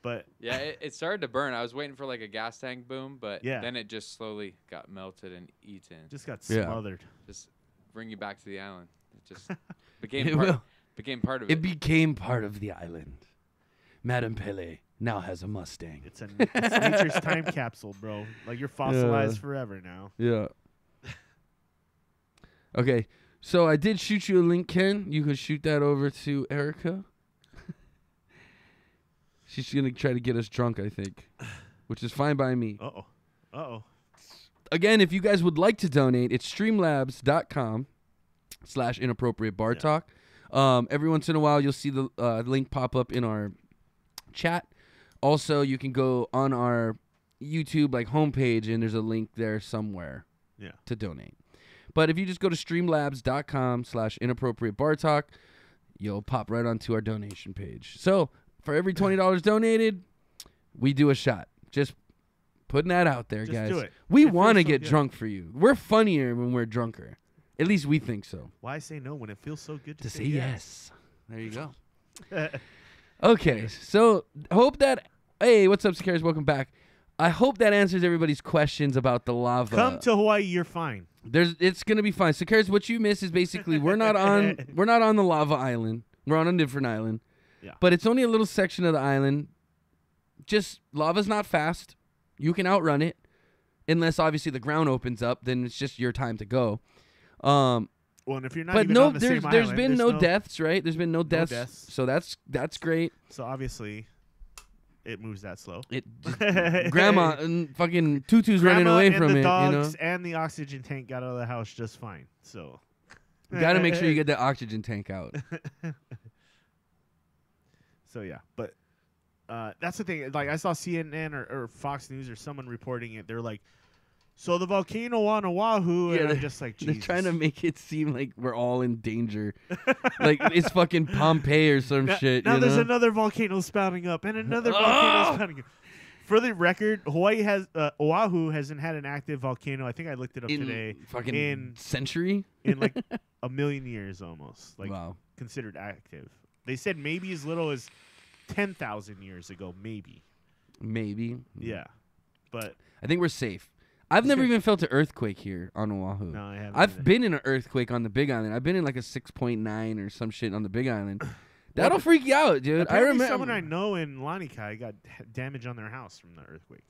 But Yeah, it started to burn. I was waiting for like a gas tank boom, but Yeah. then it just slowly got melted and eaten. just got Yeah. smothered. Just bring you back to the island. It just became It part, will. became part of It it. became part of the island. Madame Pele now has a Mustang. It's nature's time capsule, bro. Like you're fossilized forever now. Yeah. Okay, so I did shoot you a link, Ken. You could shoot that over to Erica. She's gonna try to get us drunk, I think, which is fine by me. Uh-oh. Again, if you guys would like to donate, it's streamlabs.com/inappropriate bar talk. Every once in a while, you'll see the link pop up in our chat. Also, you can go on our YouTube homepage, and there's a link there somewhere to donate. But if you just go to streamlabs.com/inappropriate bar talk, you'll pop right onto our donation page. So for every $20 donated, we do a shot. Just putting that out there, Just guys. do it. We It feels want to so get good. drunk for you. We're funnier when we're drunker. At least we think so. Why say no when it feels so good To say yes. There you go. yes? Okay, so hope that. Hey, what's up, Sakaris? Welcome back. I hope that answers everybody's questions about the lava. Come to Hawaii, you're fine. It's gonna be fine. Sakaris, what you miss is basically we're not on the lava island. We're on a different island. Yeah. But it's only a little section of the island. Just lava's not fast. You can outrun it, unless obviously the ground opens up. Then it's just your time to go. Well, and if you're not But even no, on the there's same there's island, been there's no deaths, right? There's been no deaths. deaths. So that's great. So obviously, it moves that slow. It grandma and fucking Tutu's Grandma running away and from the it. dogs and the oxygen tank got out of the house just fine. So You got to make sure you get the oxygen tank out. So yeah, but that's the thing. Like I saw CNN or Fox News or someone reporting it. They're like, So the volcano on Oahu, and they're- I'm just like, They're Jesus. trying to make it seem like we're all in danger. Like it's fucking Pompeii or some shit. Now you there's know? another volcano spouting up, and another Oh! volcano spouting up. For the record, Oahu hasn't had an active volcano. I think I looked it up in today. fucking in- century. In like a million years almost. Like Wow. considered active. They said maybe as little as 10,000 years ago, maybe. Maybe. Yeah. But I think we're safe. I've never even felt an earthquake here on Oahu. no, I haven't. I've either. been in an earthquake on the Big Island. I've been in like a 6.9 or some shit on the Big Island. That'll freak you out, dude. I Apparently remember someone I know in Lanikai got damage on their house from the earthquake.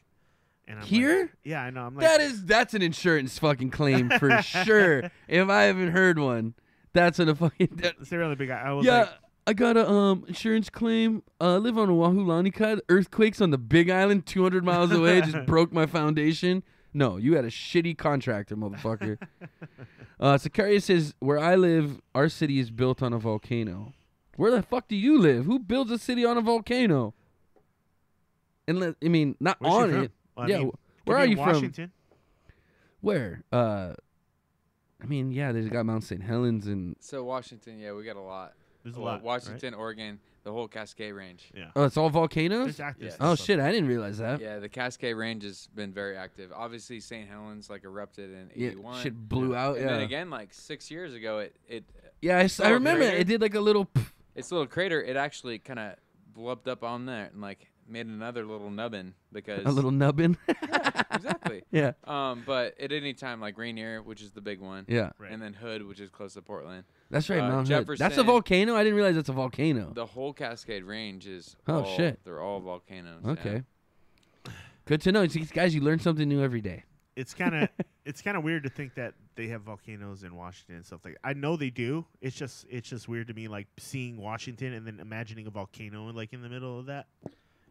And I'm Here? Like, yeah, I know. I'm like, that's an insurance fucking claim for sure. If I haven't heard one, that's what a fucking They're really big. I was yeah. like, I got a insurance claim. I live on Oahu, Lanikai. Earthquakes on the Big Island, 200 miles away, just broke my foundation. No, you had a shitty contractor, motherfucker. Sicaria says, where I live, our city is built on a volcano. Where the fuck do you live? Who builds a city on a volcano? And I mean, not where's she on from? it. Well, I Yeah, mean, where could are be you in from? Washington? Where? I mean, yeah, there's got Mount St. Helens and So Washington, yeah, we got a lot. There's a Well, lot. Washington, Oregon, the whole Cascade Range. Right? Yeah. oh, it's all volcanoes. There's active Yeah. Oh stuff. shit, I didn't realize that. Yeah, the Cascade Range has been very active. Obviously, St. Helens like erupted in Yeah, '81. shit blew out. And Yeah, then again, like 6 years ago, it yeah, I Oh, remember crater? it did like a little. its little crater. It actually kind of blubbed up on there and like made another little nubbin because A little nubbin. exactly. Yeah, But at any time, like Rainier, which is the big one, yeah, Right. and then Hood, which is close to Portland. that's right. Mount Hood. That's a Jefferson- volcano. I didn't realize that's a volcano. The whole Cascade Range is Oh, all, shit. They're all volcanoes. yeah. Okay, good to know. See, guys, you learn something new every day. It's kind of weird to think that they have volcanoes in Washington and stuff like that. I know they do. It's just weird to me, like seeing Washington and then imagining a volcano like in the middle of that.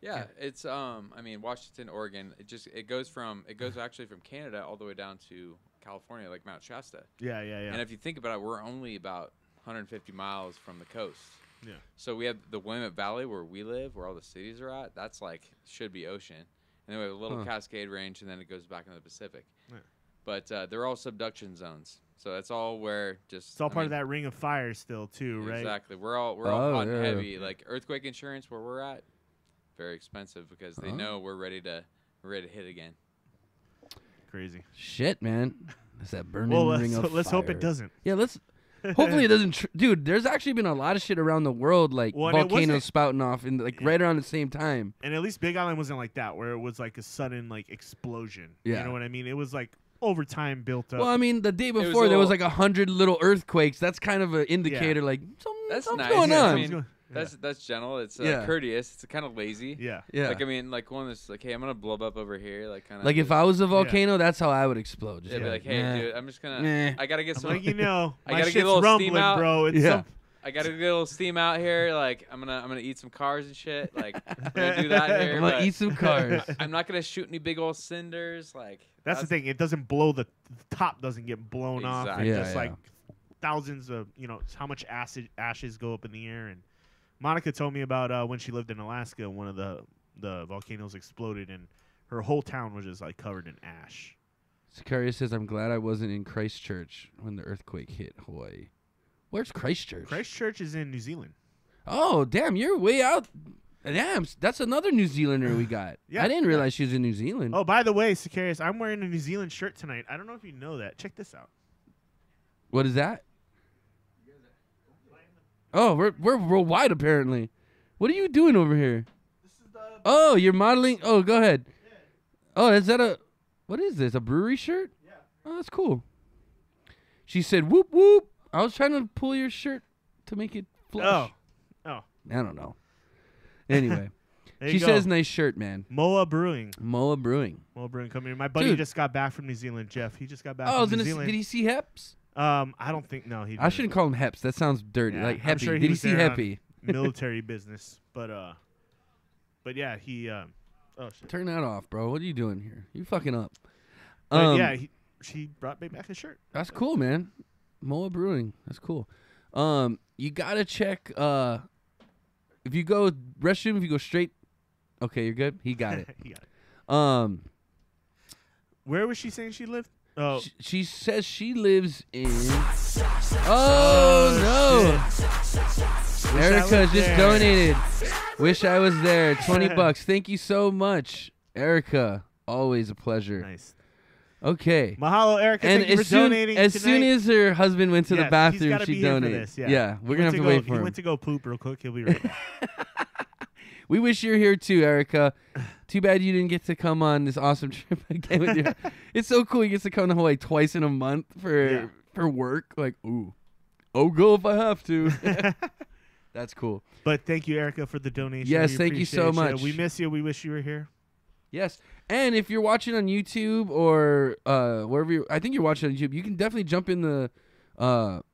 Yeah, it's I mean Washington, Oregon. It goes actually from Canada all the way down to California, like Mount Shasta. Yeah. And if you think about it, we're only about 150 miles from the coast. Yeah. So we have the Willamette Valley where we live, where all the cities are at. That's like should be ocean. And then we have a little Huh. Cascade Range, and then it goes back into the Pacific. Yeah. But they're all subduction zones. So that's all where just It's all part of that ring of fire still too, right? Exactly. We're all Oh, hot and yeah. heavy. Like earthquake insurance where we're at, very expensive because they Oh. know we're ready to hit again. Crazy. Shit, man. That's that burning Well, ring of let's hope fire. it doesn't. Yeah, let's. Hopefully it doesn't. Dude, there's actually been a lot of shit around the world, like Well, and it volcanoes wasn't- spouting off, and like right around the same time. And at least Big Island wasn't like that, where it was like a sudden like explosion. Yeah. You know what I mean? It was like over time built up. Well, I mean, the day was before there was all- like 100 little earthquakes. That's kind of an indicator, like That's something's nice. going Yeah, I on. mean, That's gentle. It's Yeah. courteous. It's kind of lazy. yeah. yeah. Like I mean, like one that's like, hey, I'm gonna blow up over here, like kind of. Like if I was a volcano, that's how I would explode. Just yeah, be like, hey, nah. dude, I'm just gonna. Nah. I gotta get I'm some. like, you know, I my gotta get a shit's little steam rumbling, out. bro. It's Yeah. I gotta get a little steam out here. Like I'm gonna eat some cars and shit. Like I'm gonna do that here. I'm gonna but eat some cars. I'm not gonna shoot any big old cinders. Like That's the thing. It doesn't blow the top doesn't get blown off. Exactly. And Yeah, just like thousands of how much ashes go up in the air. And Monica told me about when she lived in Alaska. One of the volcanoes exploded and her whole town was just like covered in ash. Sicaria says, "I'm glad I wasn't in Christchurch when the earthquake hit Hawaii." Where's Christchurch? Christchurch is in New Zealand. Oh, damn, you're way out. Damn, that's another New Zealander we got. Yeah. I didn't realize she was in New Zealand. Oh, by the way, Sicarius, I'm wearing a New Zealand shirt tonight. I don't know if you know that. Check this out. What is that? Oh, we're worldwide apparently. What are you doing over here? Oh, you're modeling. Oh, go ahead. Oh, is that a? What is this? A brewery shirt? Yeah. Oh, that's cool. She said, "Whoop whoop." I was trying to pull your shirt to make it flush. Oh. I don't know. Anyway, There she you go. says, "Nice shirt, man." Moa Brewing. Moa Brewing. Moa Brewing coming here. My buddy Dude. just got back from New Zealand, Jeff. He just got back Oh, I was from New gonna. Zealand. Did he see Heps? I don't think no. He I shouldn't call him Heps. That sounds dirty. Yeah, Like I'm Heppy. sure he Did he was see there on- Heppy? military business, but yeah, he. Oh shit. Turn that off, bro. What are you doing here? You fucking up. But yeah, she brought me back a shirt. That's cool, man. Moa Brewing. That's cool. You gotta check. If you go restroom, if you go straight. Okay, you're good. He got it. He got it. Where was she saying she lived? Oh, She says she lives in. Oh no! Erica just donated. Wish I was there. $20. Thank you so much, Erica. Always a pleasure. nice. Okay. Mahalo, Erica. And Thank you for donating as tonight. soon as her husband went to the Yes, he's bathroom, gotta she be here for donated. this, yeah. We're gonna have to wait for He him. went to go poop real quick. He'll be right back. We wish you were here too, Erica. Too bad you didn't get to come on this awesome trip again with you. It's so cool. He gets to come to Hawaii twice in a month for work. Like, ooh, I'll go if I have to. That's cool. But thank you, Erica, for the donation. Yes, We thank you so appreciate much. We miss you. We wish you were here. Yes, and if you're watching on YouTube or wherever I think you're watching on YouTube, you can definitely jump in the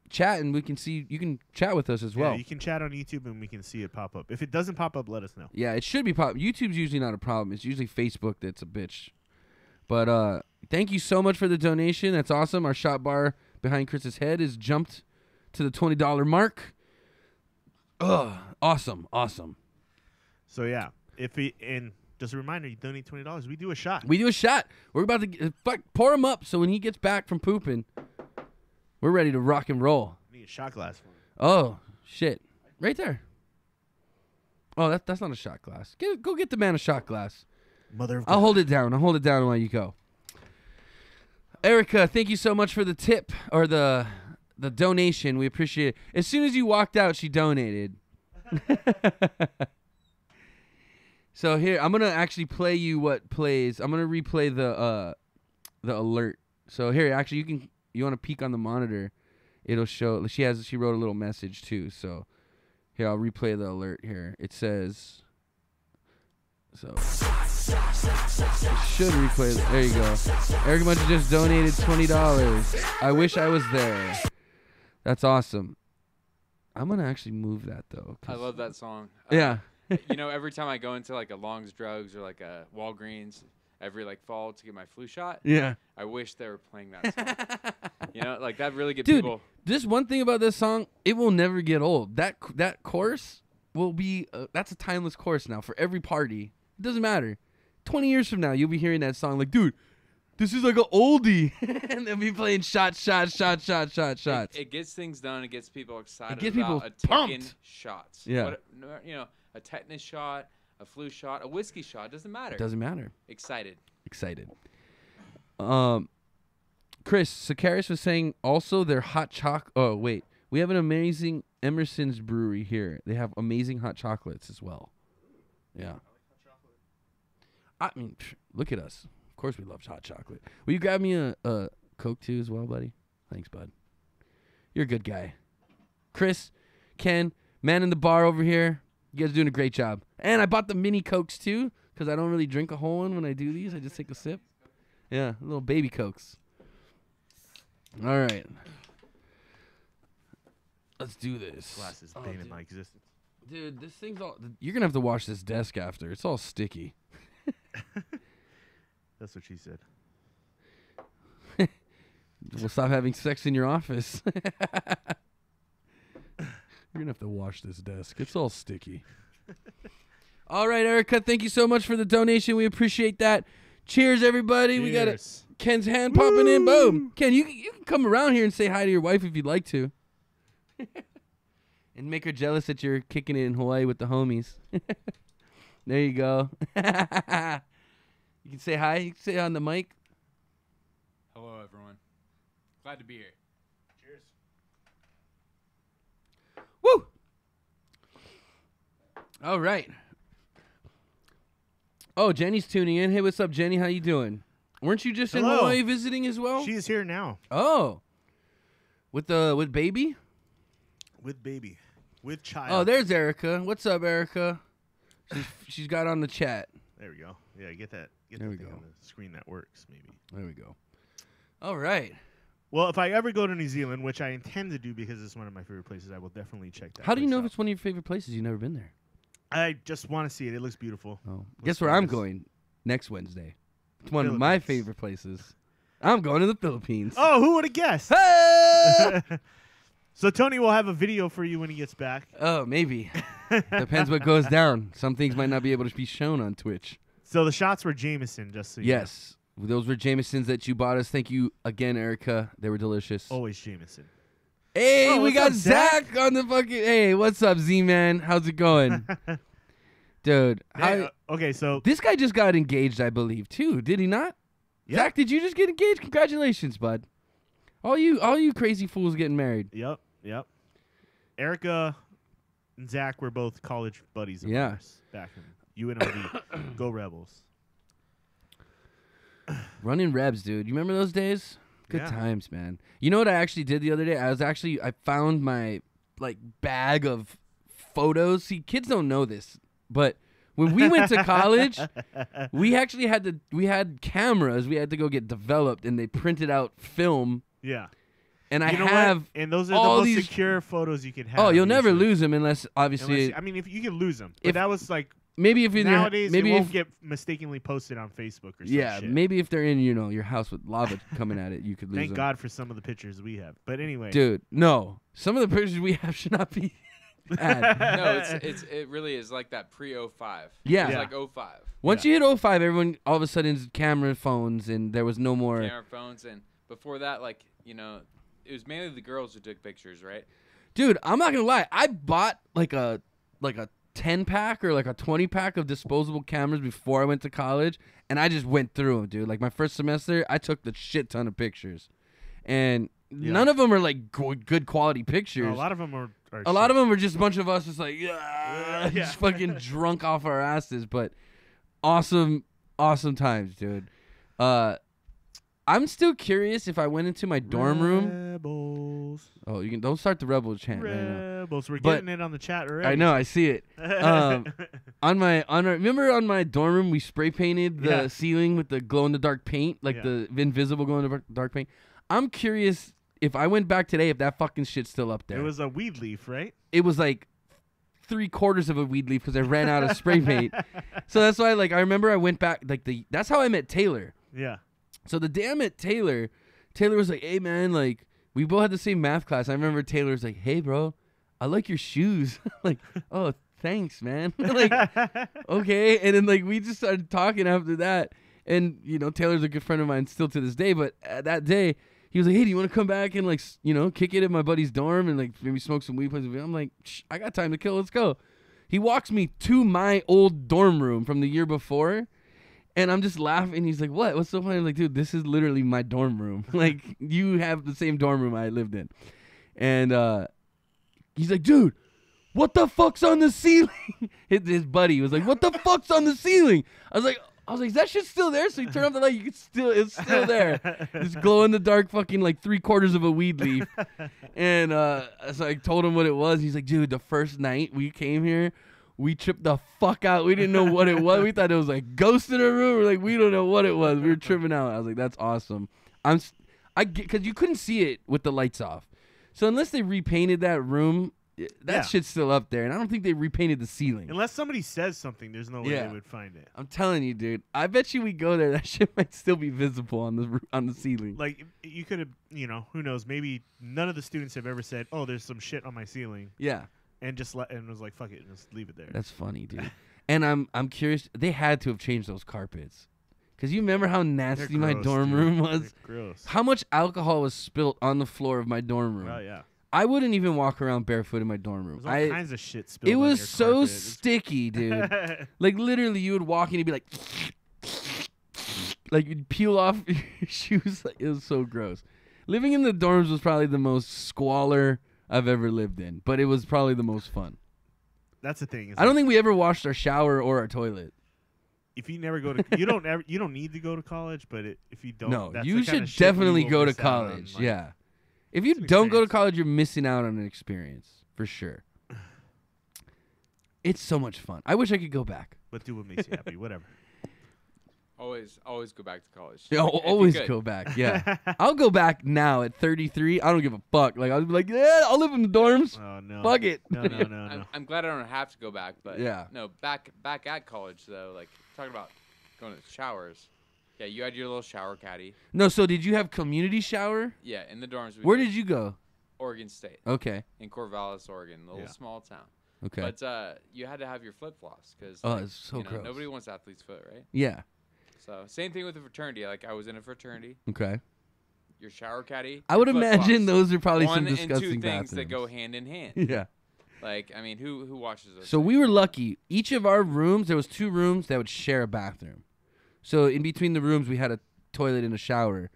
chat and we can see. You can chat with us as well. Yeah, you can chat on YouTube and we can see it pop up. If it doesn't pop up, let us know. Yeah, it should be pop. YouTube's usually not a problem. It's usually Facebook that's a bitch. But thank you so much for the donation. That's awesome. Our shot bar behind Chris's head is jumped to the $20 mark. Awesome. So yeah, and just a reminder, you donate $20, we do a shot. We do a shot. We're about to pour him up so when he gets back from pooping, we're ready to rock and roll. We need a shot glass for him. Oh, shit. Right there. Oh, that's not a shot glass. Go get the man a shot glass. Mother of I'll God. hold it down. While you go. Erica, thank you so much for the tip or the donation. We appreciate it. As soon as you walked out, she donated. So here, I'm gonna actually play you what plays. I'm gonna replay the alert. So here, actually, you want to peek on the monitor? It'll show. She wrote a little message too. So here, I'll replay the alert. Here, it says. So it should replay. There you go. Eric Munch just donated $20. I wish I was there. That's awesome. I'm gonna actually move that though. I love that song. Yeah. Every time I go into like a Long's Drugs or like a Walgreens every like fall to get my flu shot, Yeah. I wish they were playing that song. Like that really get Dude, people. this one thing about this song, it will never get old. That chorus will be that's a timeless chorus now for every party. It doesn't matter. 20 years from now, you'll be hearing that song like, dude, this is like an oldie. And they'll be playing shots. It gets things done. It gets people excited. It gets about people taking pumped. shots. Yeah. A tetanus shot, a flu shot, a whiskey shot. Doesn't matter. It doesn't matter. Excited. Chris, Sakaris was saying also their hot chocolate. Oh, wait. We have an amazing Emerson's brewery here. They have amazing hot chocolates as well. Yeah. I mean, look at us. Of course we love hot chocolate. Will you grab me a Coke too as well, buddy? Thanks, bud. You're a good guy. Chris, Ken, man in the bar over here. You guys are doing a great job. And I bought the mini Cokes too because I don't really drink a whole one when I do these. I just take a sip. Yeah, little baby Cokes. All right. Let's do this. Glasses bane my existence. Dude, this thing's all... You're going to have to wash this desk after. It's all sticky. That's what she said. We'll stop having sex in your office. You're going to have to wash this desk. It's all sticky. All right, Erica, thank you so much for the donation. We appreciate that. Cheers, everybody. We got Ken's hand popping in. Boom. Ken, you can come around here and say hi to your wife if you'd like to. And make her jealous that you're kicking it in Hawaii with the homies. There you go. You can say hi. You can say on the mic. Hello, everyone. Glad to be here. Cheers. Woo! All right. Oh, Jenny's tuning in. Hey, what's up, Jenny? How you doing? Weren't you just in Hello. Hawaii visiting as well? She is here now. Oh. With baby? With baby. With child. Oh, there's Erica. What's up, Erica? She's got on the chat. There we go. Yeah, get that. Get There that we thing go. on the screen that works, maybe. There we go. All right. Well, if I ever go to New Zealand, which I intend to do because it's one of my favorite places, I will definitely check that. How do you place know out. if it's one of your favorite places? You've never been there. I just want to see it. It looks beautiful. Oh. Looks Guess where I'm gorgeous. going next Wednesday. It's one of my Philippines. favorite places. I'm going to the Philippines. Oh, who would have guessed? Hey! So Tony will have a video for you when he gets back. Oh, maybe. Depends what goes down. Some things might not be able to be shown on Twitch. So the shots were Jameson, just so you know. Yes. Those were Jamesons that you bought us. Thank you again, Erica. They were delicious. Always Jameson. Hey, Oh, we what's got up, Zach? Zach on the fucking. Hey, what's up, Z-Man? How's it going? Dude, Okay, so this guy just got engaged, I believe, too. Did he not? Yep. Zach, did you just get engaged? Congratulations, bud. All you crazy fools getting married. Yep. Erica and Zach were both college buddies of Yeah. ours back in UNLV. Go Rebels. Running Rebs, dude. You remember those days? Good Yeah. times, man. You know what I actually did the other day? I found my bag of photos. See, kids don't know this, but when we went to college, we actually had cameras we had to go get developed, and they printed out film. Yeah. And You know what? have And those are all the most these- secure photos you can have. Oh, you'll never usually. lose them unless obviously I mean, if you can lose them, but if- that was like maybe if in nowadays maybe it won't if, get mistakenly posted on Facebook or some yeah, shit. maybe if they're in your house with lava coming at it, you could lose Thank them. God for some of the pictures we have. But anyway, Dude, no. Some of the pictures we have should not be bad. No, it really is like that pre-05. Yeah. It's Yeah. like 05. Once you hit 05, everyone all of a sudden is camera phones, and there was no more. Camera phones, and before that, like, it was mainly the girls who took pictures, right? Dude, I'm not gonna lie. I bought like a 10-pack or like a 20-pack of disposable cameras before I went to college, and I just went through them, dude. Like my first semester, I took the shit ton of pictures, and none of them are like good quality pictures. No, a lot of them are A lot of them are just a bunch of us just like, yeah, Yeah. just fucking drunk off our asses, but awesome times, dude. I'm still curious if I went into my dorm room. Rebels. Oh, don't start the rebel chant right now. Rebels. We're But- getting it on the chat already. I know, I see it. Remember on my dorm room we spray painted the Yeah. ceiling with the glow in the dark paint, like Yeah. the invisible glow in the dark paint. I'm curious if I went back today if that fucking shit's still up there. It was a weed leaf, right? It was like 3/4 of a weed leaf because I ran out of spray paint. So that's why, I remember I went back, that's how I met Taylor. Yeah. So the day I met Taylor was like, hey, man, we both had the same math class. I remember Taylor was like, hey, bro, I like your shoes. Like, oh, thanks, man. Okay. And then, we just started talking after that. And, Taylor's a good friend of mine still to this day. But that day, he was like, hey, do you want to come back and, kick it at my buddy's dorm and, maybe smoke some weed? I'm like, I got time to kill. Let's go. He walks me to my old dorm room from the year before. And I'm just laughing. He's like, what? What's so funny? I'm like, dude, this is literally my dorm room. You have the same dorm room I lived in. And he's like, dude, what the fuck's on the ceiling? His buddy was like, what the fuck's on the ceiling? I was like, is that shit still there? So he turned off the light. It's still there. It's glow in the dark fucking 3/4 of a weed leaf. And so I told him what it was. He's like, dude, the first night we came here, we tripped the fuck out. We didn't know what it was. We thought it was ghosts in our room. We're like, we don't know what it was. We were tripping out. I was like, that's awesome. Because you couldn't see it with the lights off. So unless they repainted that room, that shit's still up there. And I don't think they repainted the ceiling. Unless somebody says something, there's no way they would find it. I'm telling you, dude. I bet you we go there, that shit might still be visible on the ceiling. You could have, who knows? Maybe none of the students have ever said, "Oh, there's some shit on my ceiling," Yeah. and and was like, "Fuck it, just leave it there." That's funny, dude. And I'm curious. They had to have changed those carpets. Because you remember how They're nasty my gross, dorm dude. room was? They're gross. How much alcohol was spilt on the floor of my dorm room? Oh yeah. I wouldn't even walk around barefoot in my dorm room. There's all kinds of shit spilled. It on was your so carpet. sticky, dude. Literally, you would walk in and be you'd peel off your shoes. It was so gross. Living in the dorms was probably the most squalor I've ever lived in, but it was probably the most fun. That's the thing. I don't think we ever washed our shower or our toilet. If you never go to, you don't need to go to college, but if you don't, No, that's you the kind should of shit you definitely will go to miss out on, college. Yeah. If you it's an don't go to experience. college, you're missing out on an experience for sure. It's so much fun. I wish I could go back. But do what makes you happy. Whatever. Always go back to college. Yeah, I'll If you always could. go back. Yeah. I'll go back now at 33. I don't give a fuck. I'll be like, yeah, I'll live in the dorms. Oh no. Fuck it. No. I'm glad I don't have to go back, but Yeah. no, back at college though, talking about going to the showers. Yeah, you had your little shower caddy. No, so did you have community shower? Yeah, in the dorms. Where did you go? Oregon State Okay. in Corvallis, Oregon, a little Yeah. small town. Okay. But you had to have your flip flops because Oh, it's so gross. nobody wants athlete's foot, right? Yeah. So same thing with the fraternity. Like I was in a fraternity. Okay. Your shower caddy. I would your imagine flip-flops. those are probably One some and disgusting two things bathrooms. that go hand in hand. Yeah. Like I mean, who washes those? So things? we were lucky. Each of our rooms, there was 2 rooms that would share a bathroom. So in between the rooms, we had a toilet and a shower.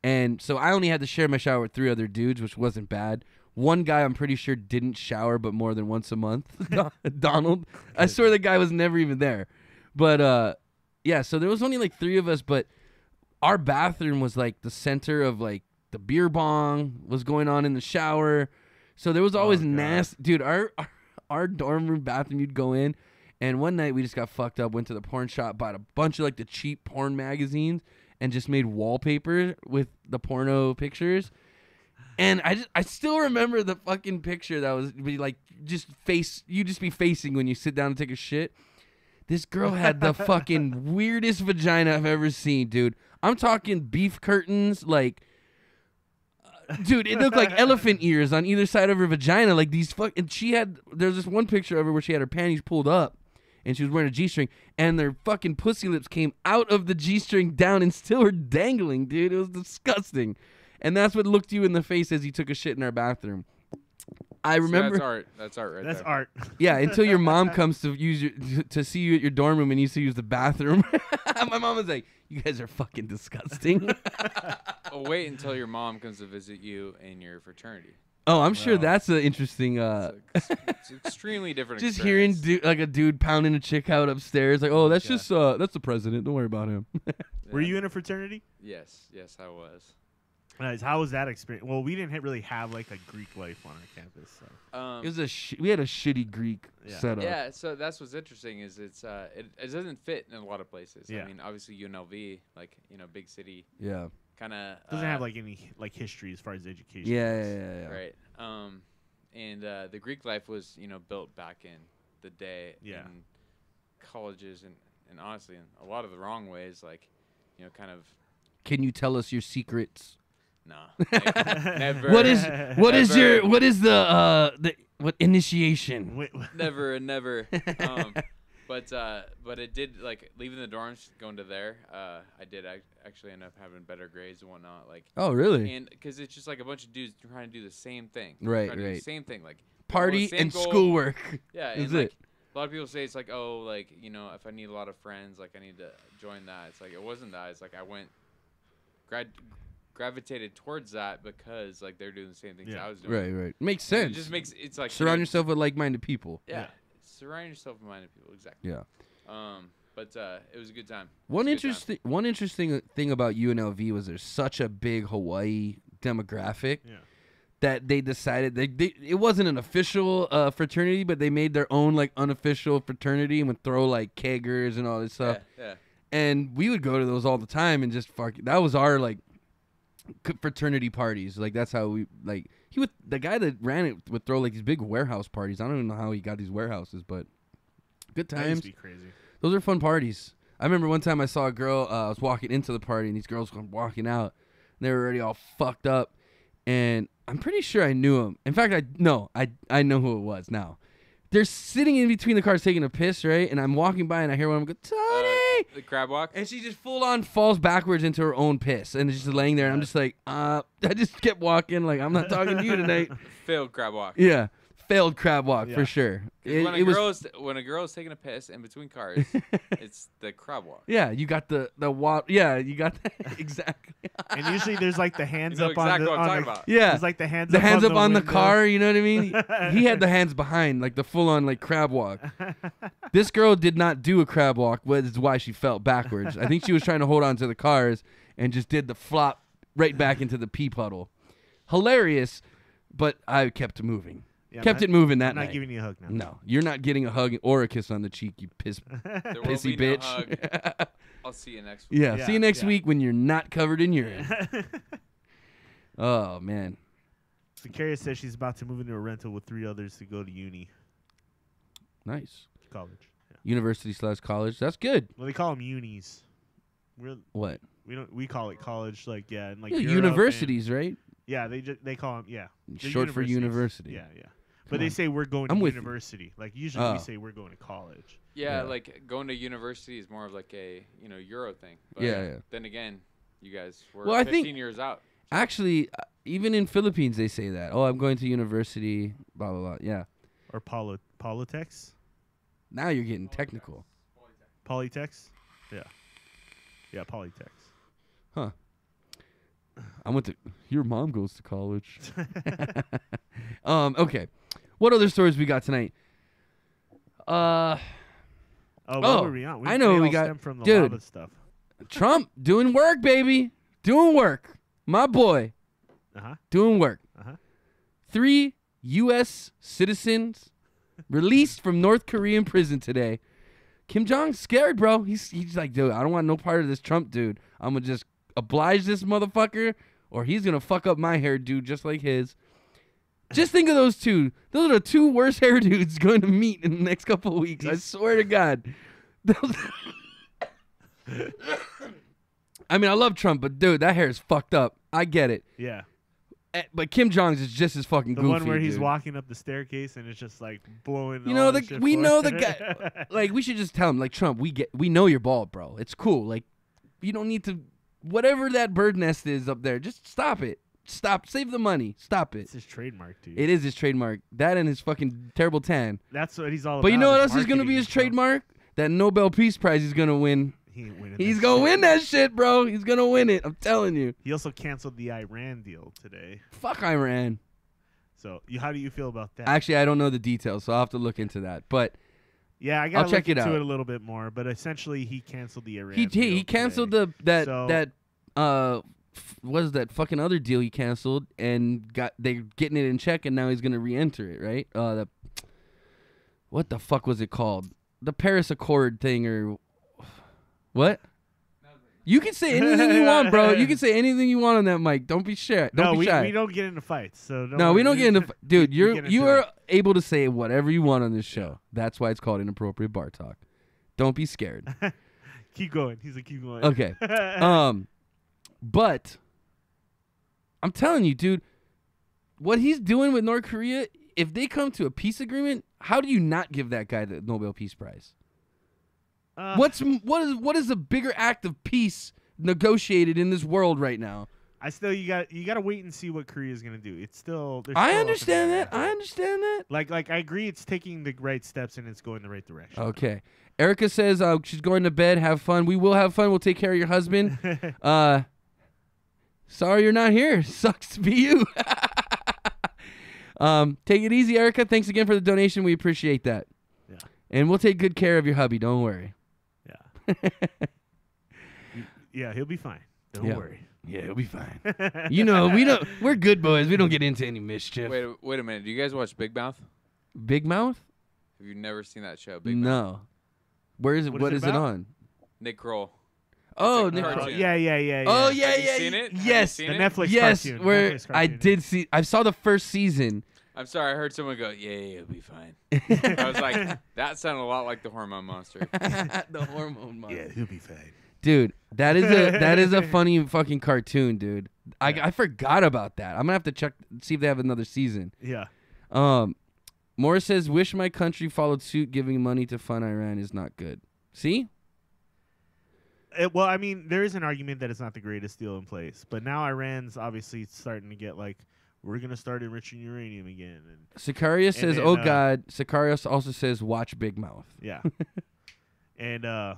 And so I only had to share my shower with 3 other dudes, which wasn't bad. One guy I'm pretty sure didn't shower but more than once a month. Donald. I swear the guy was never even there. But yeah, so there was only like 3 of us, but our bathroom was like the center of like the beer bong was going on in the shower. So there was always nasty. Dude, our dorm room bathroom, you'd go in, and one night we just got fucked up, went to the porn shop, bought a bunch of like the cheap porn magazines, and just made wallpaper with the porno pictures. And I still remember the fucking picture that was be like you just be facing when you sit down and take a shit. This girl had the fucking weirdest vagina I've ever seen, dude. I'm talking beef curtains, like, dude, it looked like elephant ears on either side of her vagina, like these and there's this one picture of her where she had her panties pulled up, and she was wearing a G-string, and their fucking pussy lips came out of the G-string down and still were dangling, dude. It was disgusting. And that's what looked you in the face as you took a shit in our bathroom. I remember. That's art. That's art right That's there. art. Yeah, until your mom comes to see you at your dorm room and you to use the bathroom. My mom was like, "You guys are fucking disgusting." Oh, wait until your mom comes to visit you in your fraternity. Oh, I'm sure Wow. that's an interesting. It's extremely different. Just hearing experience. like a dude pounding a chick out upstairs, like, "Oh, that's Yeah. just that's the president. Don't worry about him." Were Yeah. you in a fraternity? Yes, I was. Nice. How was that experience? Well, we didn't really have like a Greek life on our campus. So. It was we had a shitty Greek Yeah. setup. Yeah, so that's what's interesting is it doesn't fit in a lot of places. Yeah. I mean, obviously UNLV, like big city, Yeah. kind of Doesn't have like any like history as far as education. Yeah. goes. Yeah. right. And the Greek life was built back in the day Yeah. in colleges and honestly in a lot of the wrong ways, like kind of Can you tell us your secrets? nah. Never. What is Never. the initiation? Wait, Never and never. But it did, like, leaving the dorms, going to there, I did actually end up having better grades and whatnot. Like, Oh, really? and because it's just like a bunch of dudes trying to do the same thing. Right, Trying to do the right. same thing, like Party same and goal. schoolwork. Yeah, Is and like it? a lot of people say it's like, oh, like if I need a lot of friends, like I need to join that. It's like it wasn't that. It's like I went gravitated towards that because like they're doing the same things Yeah. I was doing. Right. Makes And sense. It just makes it's like Surround yourself with like-minded people. Yeah. Yeah. Surround yourself with minded people. Exactly. Yeah. But it was a good time. One It was a good time. interesting thing about UNLV was there's such a big Hawaii demographic Yeah. that they decided it wasn't an official fraternity, but they made their own like unofficial fraternity and would throw like keggers and all this stuff. Yeah. And we would go to those all the time and just that was our like fraternity parties. Like that's how we like the guy that ran it would throw like these big warehouse parties. I don't even know how he got these warehouses, but good That used times. to be crazy. Those are fun parties. I remember one time I saw a girl. I was walking into the party, and these girls were walking out. And they were already all fucked up, and I'm pretty sure I knew them. In fact, I know who it was now. They're sitting in between the cars taking a piss, right? And I'm walking by, and I hear one of them go, "Tony!" The crab walk. And she just full on falls backwards into her own piss, and is just laying there. And I'm just like, I just kept walking, like I'm not talking to you tonight. Failed crab walk. Yeah, failed crab walk Yeah. for sure. When It was. a girl is taking a piss in between cars, it's the crab walk. Yeah, you got the Yeah, you got that exactly. And usually there's like the hands You know up on exactly the what I'm on talking the, about. Yeah, There's like the hands the up hands on up on the window. car. You know what I mean? He had the hands behind, like the full on like crab walk. This girl did not do a crab walk, which is why she fell backwards. I think she was trying to hold on to the cars and just did the flop right back into the pee puddle. Hilarious, but I kept moving. Yeah, Kept I'm it moving that I'm not night. giving you a hug now. No, you're not getting a hug or a kiss on the cheek, you There will pissy be no bitch. hug. I'll see you next week. Yeah, Yeah, see you next yeah. week when you're not covered in urine. Oh, man. So Carrie says she's about to move into a rental with 3 others to go to uni, Nice. college. Yeah. University/college. That's good. Well, they call them unis. What? We call it college, like and like Yeah, Europe universities, right? and, yeah, they call them they're Short for universities. university. Yeah. But they say we're going I'm to with you. university. Like usually Oh. we say we're going to college. Yeah, Yeah. like going to university is more of like a Euro thing. But Yeah. Then again, you guys were Well, I 15 think- years out. Actually, even in Philippines, they say that. Oh, I'm going to university, blah, blah, blah. Yeah. Or Polytex? Now you're getting technical. Polytex? Yeah. Yeah, Polytex. Huh. I went to... Your mom goes to college. Okay. What other stories we got tonight? What were we on? I know they we all got- stem from the dude. lava stuff. Trump doing work, baby. Doing work. My boy. Uh-huh. Doing work. Uh-huh. 3 U.S. citizens released from North Korean prison today. Kim Jong's scared, bro. He's like, dude, I don't want no part of this Trump dude. I'm going to just oblige this motherfucker, or he's going to fuck up my hairdo just like his. Just think of those two. Those are the 2 worst hairdos going to meet in the next couple of weeks. I swear to God. I mean, I love Trump, but dude, that hair is fucked up. I get it. Yeah. But Kim Jong's is just as fucking The goofy. one where he's dude. walking up the staircase and it's just like blowing. You know, all the shit we forward. know the guy. Like, we should just tell him, like, Trump, we know you're bald, bro. It's cool. Like, you don't need to, whatever that bird nest is up there, just stop it. Stop. Save the money. Stop it. It's his trademark, dude. It is his trademark. That and his fucking terrible tan. That's what he's all about. But you know what else is is going to be marketing his himself. trademark? That Nobel Peace Prize he's going to win. He ain't winning He's that going to shit. win that shit, bro. He's going to win it. I'm telling you. He also canceled the Iran deal today. Fuck Iran. So, how do you feel about that? Actually, I don't know the details, so I'll have to look into that. But yeah, I gotta I'll check look it into out. it a little bit more. But essentially, he canceled the Iran. he deal canceled today. what is that fucking other deal he canceled and they're getting it in check, and now he's gonna re-enter it, right? What the fuck was it called? The Paris Accord thing, or what? You can say anything you want, bro. You can say anything you want on that mic. Don't be shy. Don't be shy. we don't get into fights. So No, we don't get into dude. we get You into are it. able to say whatever you want on this show. That's why it's called Inappropriate Bar Talk. Don't be scared. Keep going. He's like, keep going. Okay. But I'm telling you, dude, what he's doing with North Korea, if they come to a peace agreement, how do you not give that guy the Nobel Peace Prize? What is a bigger act of peace negotiated in this world right now? you gotta wait and see what Korea's gonna do. It's still. I understand that. I understand that. Like I agree, it's taking the right steps and it's going the right direction. Okay. Erica says she's going to bed. Have fun. We will have fun. We'll take care of your husband. Sorry you're not here. Sucks to be you. Take it easy, Erica. Thanks again for the donation. We appreciate that. Yeah. And we'll take good care of your hubby. Don't worry. Yeah. Yeah, he'll be fine. Don't Yeah. worry. Yeah, he'll be fine. We're good boys. We don't get into any mischief. Wait a minute. Do you guys watch Big Mouth? Big Mouth? Have you never seen that show? Big Mouth. No. Where is it? What What is is it it about? on? Nick Kroll. Oh, It's a Nick. cartoon. Yeah. Oh yeah, Have you yeah. seen it? Have you Yes, seen The it? Netflix yes. cartoon. Where Netflix I cartoon, did see. I saw the first season. I'm sorry. I heard someone go, "Yeah, it'll be fine." I was like, that sounded a lot like the Hormone Monster. The hormone monster. Yeah, he'll be fine. Dude, that is a funny fucking cartoon, dude. I forgot about that. I'm gonna have to check, see if they have another season. Yeah. Morris says, "Wish my country followed suit. Giving money to fund Iran is not good." See? Well, I mean, there is an argument that it's not the greatest deal in place, but now Iran's obviously starting to get like, we're gonna start enriching uranium again, and Sicaria says, then, "Oh God." Sicaria also says, "Watch Big Mouth." yeah, and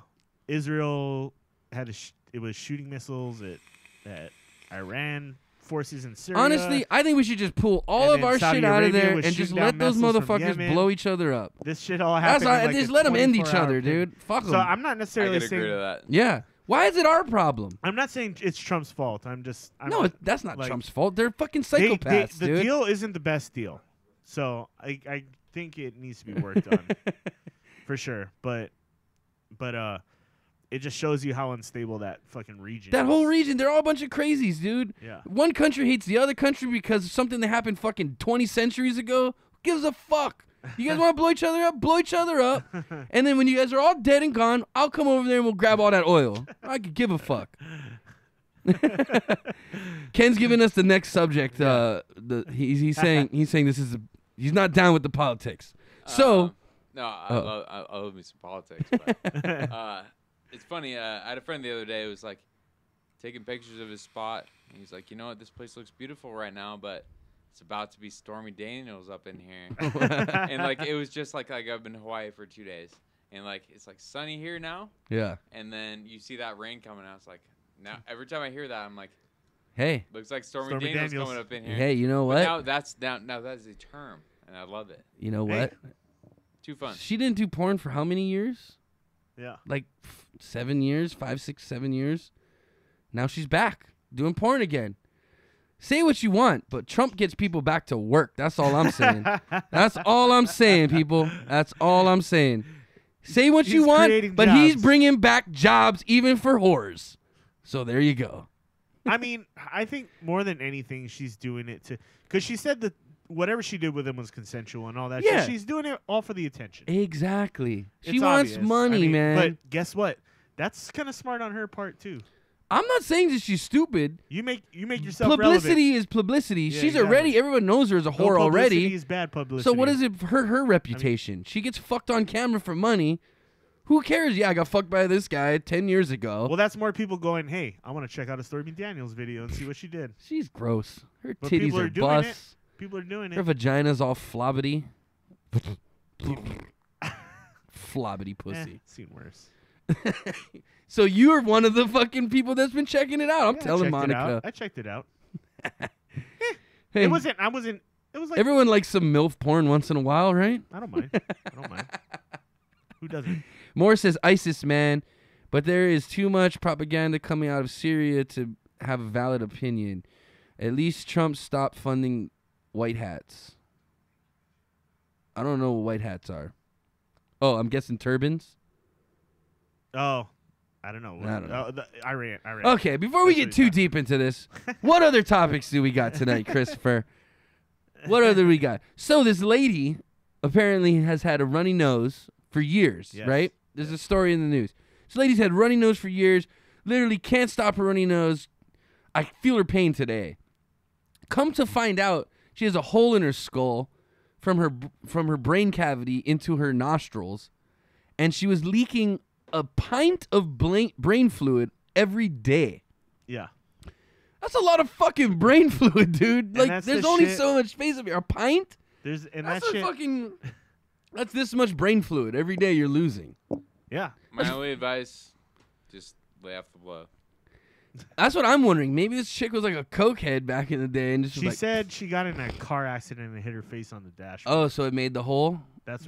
Israel had it was shooting missiles at Iran forces in Syria. Honestly, I think we should just pull all And of then our Saudi shit out of Arabia there was and just shooting let down those missiles from motherfuckers Yemen. blow each other up. This shit all That's happened. all, in like just a let them end each 24-hour other, period. dude. Fuck them. So I'm not I necessarily could agree to saying that. Yeah. Why is it our problem? I'm not saying it's Trump's fault. I'm No, that's not like, Trump's fault. They're fucking they- psychopaths, the dude. deal isn't the best deal, so I think it needs to be worked on for sure. But it just shows you how unstable that fucking region. That is. whole region, they're all a bunch of crazies, dude. Yeah. One country hates the other country because of something that happened fucking 20 centuries ago. Who gives a fuck? You guys want to blow each other up? Blow each other up. And then when you guys are all dead and gone, I'll come over there and we'll grab all that oil. I could give a fuck. Ken's giving us the next subject. He's saying this is He's not down with the politics. So no, I love me some politics. But, it's funny. I had a friend the other day who was like taking pictures of his spot. And he's like, you know what? This place looks beautiful right now, but it's about to be Stormy Daniels up in here. And like it was just like I've been in Hawaii for 2 days, and like it's like sunny here now. Yeah. And then you see that rain coming out. It's like now every time I hear that, I'm like, hey, looks like Stormy Daniels coming up in here. Hey, you know what? But now that is a term, and I love it. You know what? Too fun. She didn't do porn for how many years? Yeah. Like 7 years, 5, 6, 7 years. Now she's back doing porn again. Say what you want, but Trump gets people back to work. That's all I'm saying. That's all I'm saying, people. That's all I'm saying. Say what you want, but he's bringing back jobs even for whores. So there you go. I mean, I think more than anything, she's doing it because she said that whatever she did with him was consensual and all that. Yeah. So she's doing it all for the attention. Exactly. She It's wants obvious. money, man. But guess what? That's kind of smart on her part too. I'm not saying that she's stupid. You make yourself publicity relevant. is publicity. Yeah, she's exactly. already. Everyone knows her as a whore Publicity already. is bad publicity. So what is it for her reputation? She gets fucked on camera for money. Who cares? Yeah, I got fucked by this guy 10 years ago. Well, that's more people going, hey, I want to check out a Stormy Daniels video and see what she did. She's gross. Her But titties people are are doing bust. People are doing Her it. vagina's all flobbity. Flobbity pussy. Seen worse. So you're one of the fucking people that's been checking it out. I'm Yeah, telling I checked it out. Monica. I checked it out. Hey, It wasn't. It was like everyone likes some MILF porn once in a while, right? I don't mind. I don't mind. Who doesn't? Moore says ISIS, man, but there is too much propaganda coming out of Syria to have a valid opinion. At least Trump stopped funding white hats. I don't know what white hats are. Oh, I'm guessing turbans. Oh, I don't know. I don't know. Iran. Okay, before we That's get what too he's deep into this, what other topics do we got tonight, Christopher? What other we got? So this lady apparently has had a runny nose for years, Yes. right? There's a story in the news. This lady's had runny nose for years, literally can't stop her runny nose. I feel her pain today. Come to find out, she has a hole in her skull from her brain cavity into her nostrils, and she was leaking a pint of brain fluid every day. Yeah. That's a lot of fucking brain fluid, dude. Like, that's there's the only shit- so much space up here. A pint? There's and That's that a shit. fucking. That's this much brain fluid every day you're losing. Yeah. My only advice, just lay off the blow. That's what I'm wondering. Maybe this chick was like a cokehead back in the day and just was She like, said she got in a car accident and hit her face on the dash. oh, so it made the hole? That's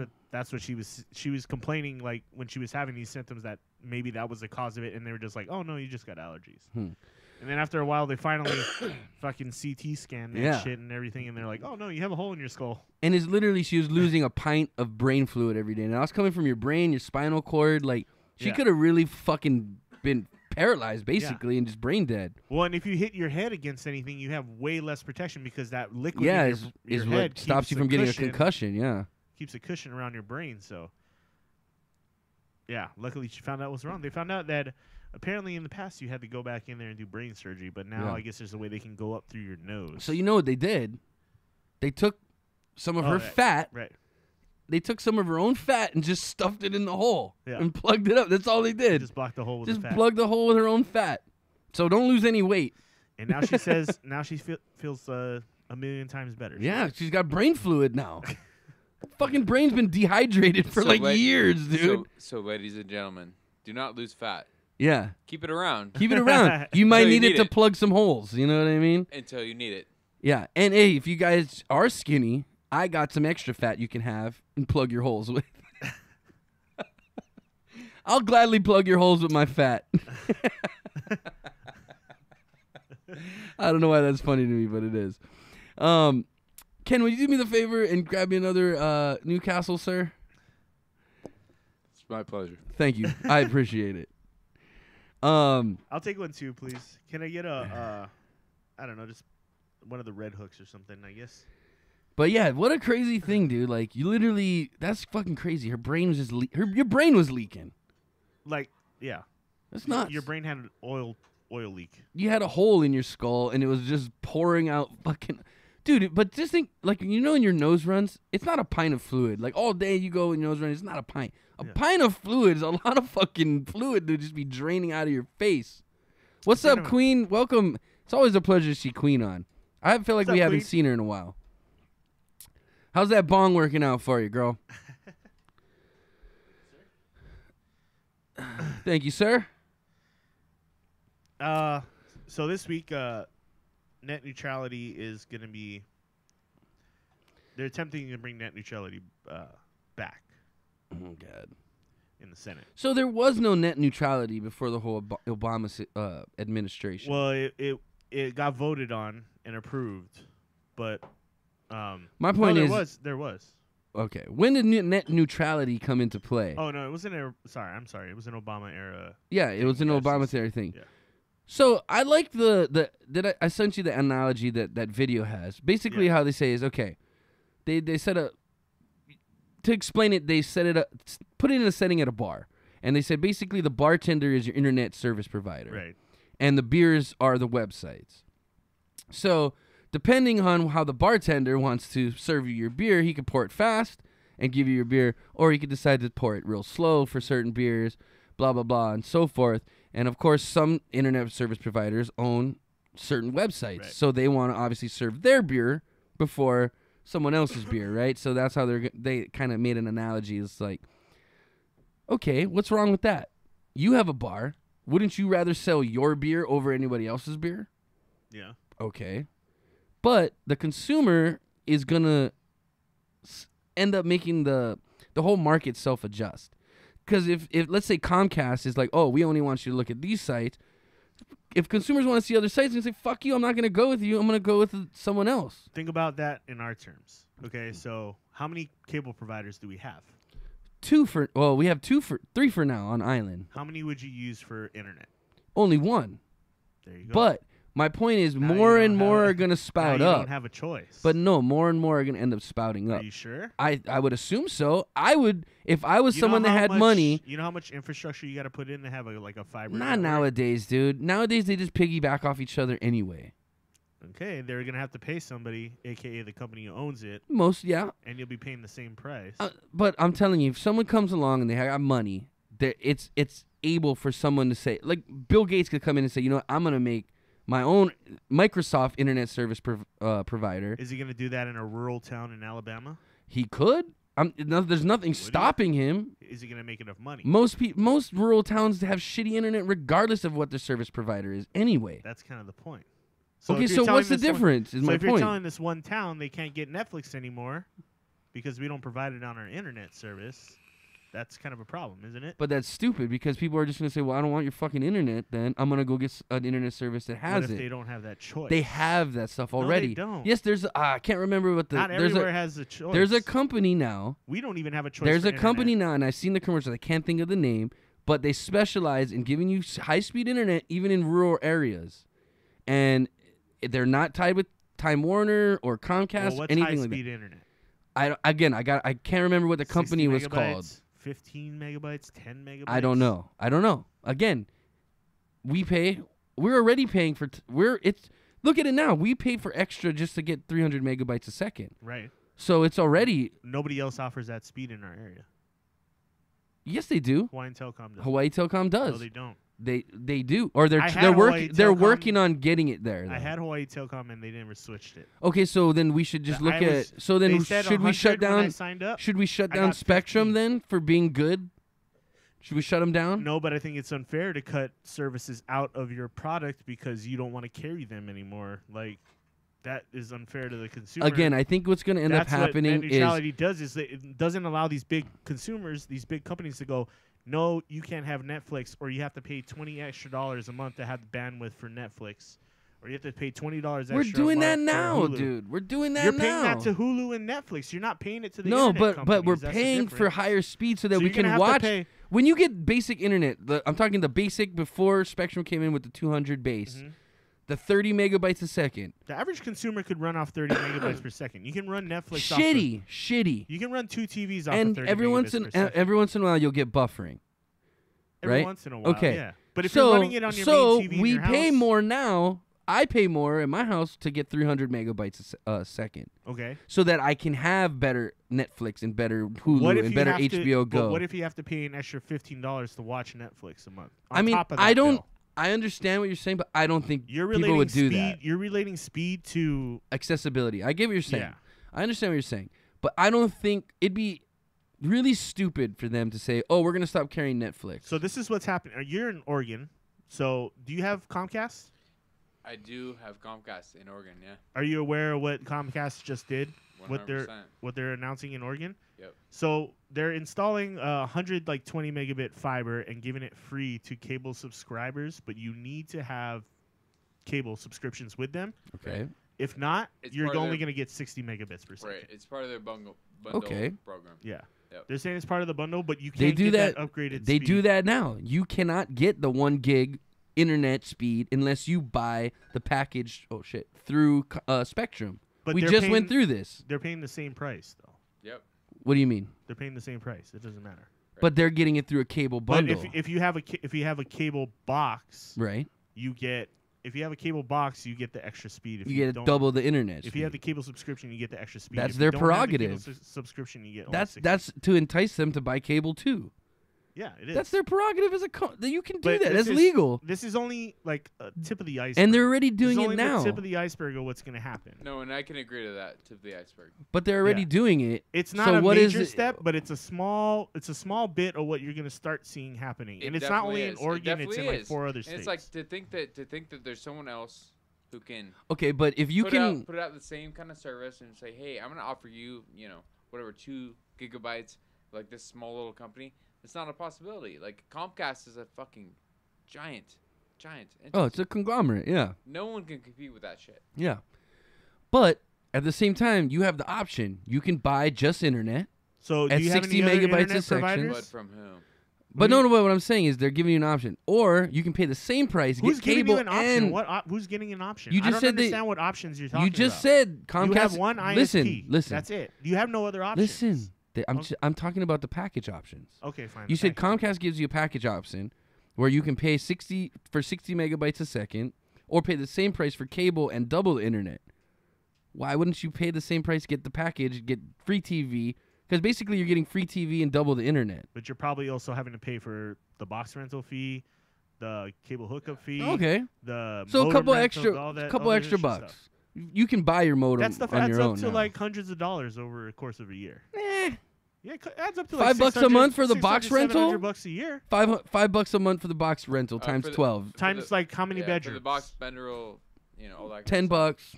what she was complaining, like when she was having these symptoms, that maybe that was the cause of it, and they were just like, oh no, you just got allergies. And then after a while they finally fucking CT scanned that shit and everything, and they're like, oh no, you have a hole in your skull. And it's literally, she was losing a pint of brain fluid every day. Now it's coming from your brain, your spinal cord. Like, she Yeah. could have really fucking been paralyzed basically and just brain dead. Well, and if you hit your head against anything, you have way less protection because that liquid Yeah, in is your what head stops keeps you from getting a cushion- concussion. Yeah. Keeps a cushion around your brain. So, yeah, luckily she found out it was wrong. They found out that apparently in the past you had to go back in there and do brain surgery, but now Yeah. I guess there's a way they can go up through your nose. So you know what they did? They took some of her right, fat. Right. They took some of her own fat and just stuffed it in the hole Yeah. and plugged it up. That's all they did. Just block the hole with Just the fat. plug the hole with her own fat. So don't lose any weight. And now she says, now she feels a million times better. Yeah, she's got brain fluid now. Fucking brain's been dehydrated for So like la- years, dude. So, ladies and gentlemen, do not lose fat. Yeah. Keep it around Keep it around. You might Until you need it need to it. plug some holes. You know what I mean? until you need it. Yeah. And hey, if you guys are skinny, I got some extra fat you can have and plug your holes with. I'll gladly plug your holes with my fat. I don't know why that's funny to me, but it is. Ken, would you do me the favor and grab me another Newcastle, sir? It's my pleasure. Thank you. I appreciate it. I'll take one too, please. Can I get a, I don't know, just one of the red hooks or something, I guess. But yeah, what a crazy thing, dude. Like, you literally, that's fucking crazy. Her brain was just, your brain was leaking. Like, yeah. That's nuts. Your brain had an oil leak. You had a hole in your skull and it was just pouring out fucking. Dude, but just think, like, you know, in your nose runs, it's not a pint of fluid. Like, all day you go in your nose run, it's not a pint. A pint of fluid is a lot of fucking fluid to just be draining out of your face. What's up, Queen? Welcome. It's always a pleasure to see Queen on. I feel like we haven't seen her in a while. How's that bong working out for you, girl? Thank you, sir. So this week, net neutrality is going to be... They're attempting to bring net neutrality back. Oh, God. In the Senate. So there was no net neutrality before the whole Obama administration. Well, it got voted on and approved, but... my point is... There was. Okay. When did net neutrality come into play? Oh, no, it wasn't... I'm sorry. It was an Obama era. Yeah, it was an Obama era thing. Yeah. So I like I sent you the analogy that video has. Basically, how they say is, okay, they set a... To explain it, they set it up, put it in a setting at a bar. And they said, basically, the bartender is your internet service provider. Right. And the beers are the websites. So... depending on how the bartender wants to serve you your beer, he could pour it fast and give you your beer, or he could decide to pour it real slow for certain beers, blah, blah, blah, and so forth. And, of course, some internet service providers own certain websites, so they want to obviously serve their beer before someone else's beer, right? So that's how they kind of made an analogy. It's like, okay, what's wrong with that? You have a bar. Wouldn't you rather sell your beer over anybody else's beer? Yeah. Okay. But the consumer is going to end up making the whole market self-adjust. Because if let's say Comcast is like, oh, we only want you to look at these sites. If consumers want to see other sites, they say, fuck you, I'm not going to go with you. I'm going to go with someone else. Think about that in our terms. Okay, so how many cable providers do we have? We have three for now on Island. How many would you use for internet? Only one. There you go. But... my point is, now more and more are going to spout up. You don't have a choice. But no, more and more are going to end up spouting up. Are you sure? I would assume so. I would, if I was someone that had money. You know how much infrastructure you got to put in to have a fiber? Not nowadays, dude. Nowadays, they just piggyback off each other anyway. Okay, they're going to have to pay somebody, a.k.a. the company who owns it. Yeah. And you'll be paying the same price. But I'm telling you, if someone comes along and they have money, it's able for someone to say, like Bill Gates could come in and say, you know what, I'm going to make my own Microsoft internet service provider. Is he going to do that in a rural town in Alabama? He could. There's nothing stopping him. Is he going to make enough money? Most rural towns have shitty internet regardless of what their service provider is anyway. That's kind of the point. So okay, so what's the difference? So if you're telling this one town they can't get Netflix anymore because we don't provide it on our internet service, that's kind of a problem, isn't it? But that's stupid because people are just going to say, well, I don't want your fucking internet then. I'm going to go get an internet service that has What if they don't have that choice? They have that stuff already. No, they don't. Yes, there's I can't remember what the... Not everywhere has a choice. There's a company now. We don't even have a choice There's for a company internet. now, and I've seen the commercials. I can't think of the name, but they specialize in giving you high-speed internet even in rural areas. And they're not tied with Time Warner or Comcast or anything like that. High-speed internet? I can't remember what the company was called. 15 megabytes, 10 megabytes? I don't know. Again, we're already paying for look at it now. We pay for extra just to get 300 megabytes a second. Right. So it's already... Nobody else offers that speed in our area. Yes, they do. Hawaii Telecom does. Hawaii Telecom does. No, they don't. They do, or they're Telecom. working on getting it there. Though. I had Hawaii Telecom and they never switched it. Okay, so then we should just look at. So then should we shut down? Should we shut down Spectrum 15. then for being good? Should we shut them down? No, but I think it's unfair to cut services out of your product because you don't want to carry them anymore. Like that is unfair to the consumer. Again, I think what's going to end up happening what net neutrality does is it doesn't allow these big consumers, these big companies to go, no, you can't have Netflix, or you have to pay $20 extra a month to have the bandwidth for Netflix, or you have to pay $20 extra. We're doing that now, Hulu. dude. We're doing that You're now. paying that to Hulu and Netflix. You're not paying it to the no, internet but we're companies. paying for higher speed so that So we you're gonna can have to watch. pay- When you get basic internet, I'm talking the basic before Spectrum came in with the 200 base, Mhm. the 30 megabytes a second. The average consumer could run off 30 megabytes per second. You can run Netflix Shitty. You can run 2 TVs off And of 30 every megabits once per second. every once in a while you'll get buffering. Every right? once in a while, Okay. yeah. But if you're running it on your main TV in we your pay house, more now. I pay more in my house to get 300 megabytes a second, Okay. so that I can have better Netflix and better Hulu and better HBO Go. But what if you have to pay an extra $15 to watch Netflix a month? I mean, top of that I don't. bill? I understand what you're saying, but I don't think You're people relating would do speed. that. You're relating speed to Accessibility. I get what you're saying. Yeah. I understand what you're saying, but I don't think it'd be really stupid for them to say, "Oh, we're gonna stop carrying Netflix." So this is what's happening. You're in Oregon. So do you have Comcast? I do have Comcast in Oregon. Yeah. Are you aware of what Comcast just did? 100%. What they're announcing in Oregon? Yep. So they're installing 120 megabit fiber and giving it free to cable subscribers, but you need to have cable subscriptions with them. Okay. If not, It's you're part of only their- going to get 60 megabits per second. Right. It's part of their bundle Okay. program. Yeah. Yep. They're saying it's part of the bundle, but you They can't do get that. upgraded They speed. do that now. You cannot get the 1 gig internet speed unless you buy the package. Oh shit! Through Spectrum. But We they're just paying- went through this. They're paying the same price, though. Yep. What do you mean? They're paying the same price. It doesn't matter. But they're getting it through a cable bundle, But if you have a cable box, right? you get the extra speed. If You get don't- double the internet. If you have the cable subscription, you get the extra speed. That's If their you don't have the cable prerogative. subscription, you get only that's 60. that's to entice them to buy cable too. Yeah, it is. That's their prerogative as a that you can do But that. this That's is- legal, This is only like a tip of the iceberg. and they're already This doing is it only now. The tip of the iceberg of what's going to happen. No, and I can agree to that. Tip of the iceberg. But they're already Yeah. doing it. It's not So a what is major it- step, but it's a small bit of what you're going to start seeing happening. It And it's not definitely only in is. It Oregon; it's in definitely like is. 4 other And states. it's like to think that there's someone else who can Okay, but if you can, put out the same kind of service and say, hey, I'm gonna offer you, whatever 2 gigabytes, like this small little company. It's not a possibility. Like Comcast is a fucking giant. oh, it's a conglomerate. Yeah, No one can compete with that shit. yeah. But at the same time, you have the option. You can buy just internet. so, do at you have 60 any other megabytes a internet section. providers? But from whom? But no, what I'm saying is they're giving you an option, or you can pay the same price, Who's get giving cable you an option? and Who's getting an option? You I just don't said they- understand what options you're talking you just about. said Comcast. You have one ISP. Listen. That's it. You have no other options. Listen. I'm Okay. I'm talking about the package options. Okay, fine. You said Thank Comcast gives you a package option where you can pay 60 megabytes a second, or pay the same price for cable and double the internet. Why wouldn't you pay the same price, get the package, get free TV? Because basically you're getting free TV and double the internet. But you're probably also having to pay for the box rental fee, the cable hookup fee. Okay, The so a modem couple rental, extra, all that, couple all that extra extra bucks. stuff. You can buy your modem That stuff on adds your up own to now. like hundreds of dollars over the course of a year. Eh, Yeah, it adds up to like $5 a 600 month for the box 600, rental? $700 a year. $5 a month for the box rental times for the- 12. Times like how many For bedrooms? the box bendero, all that. $10. It's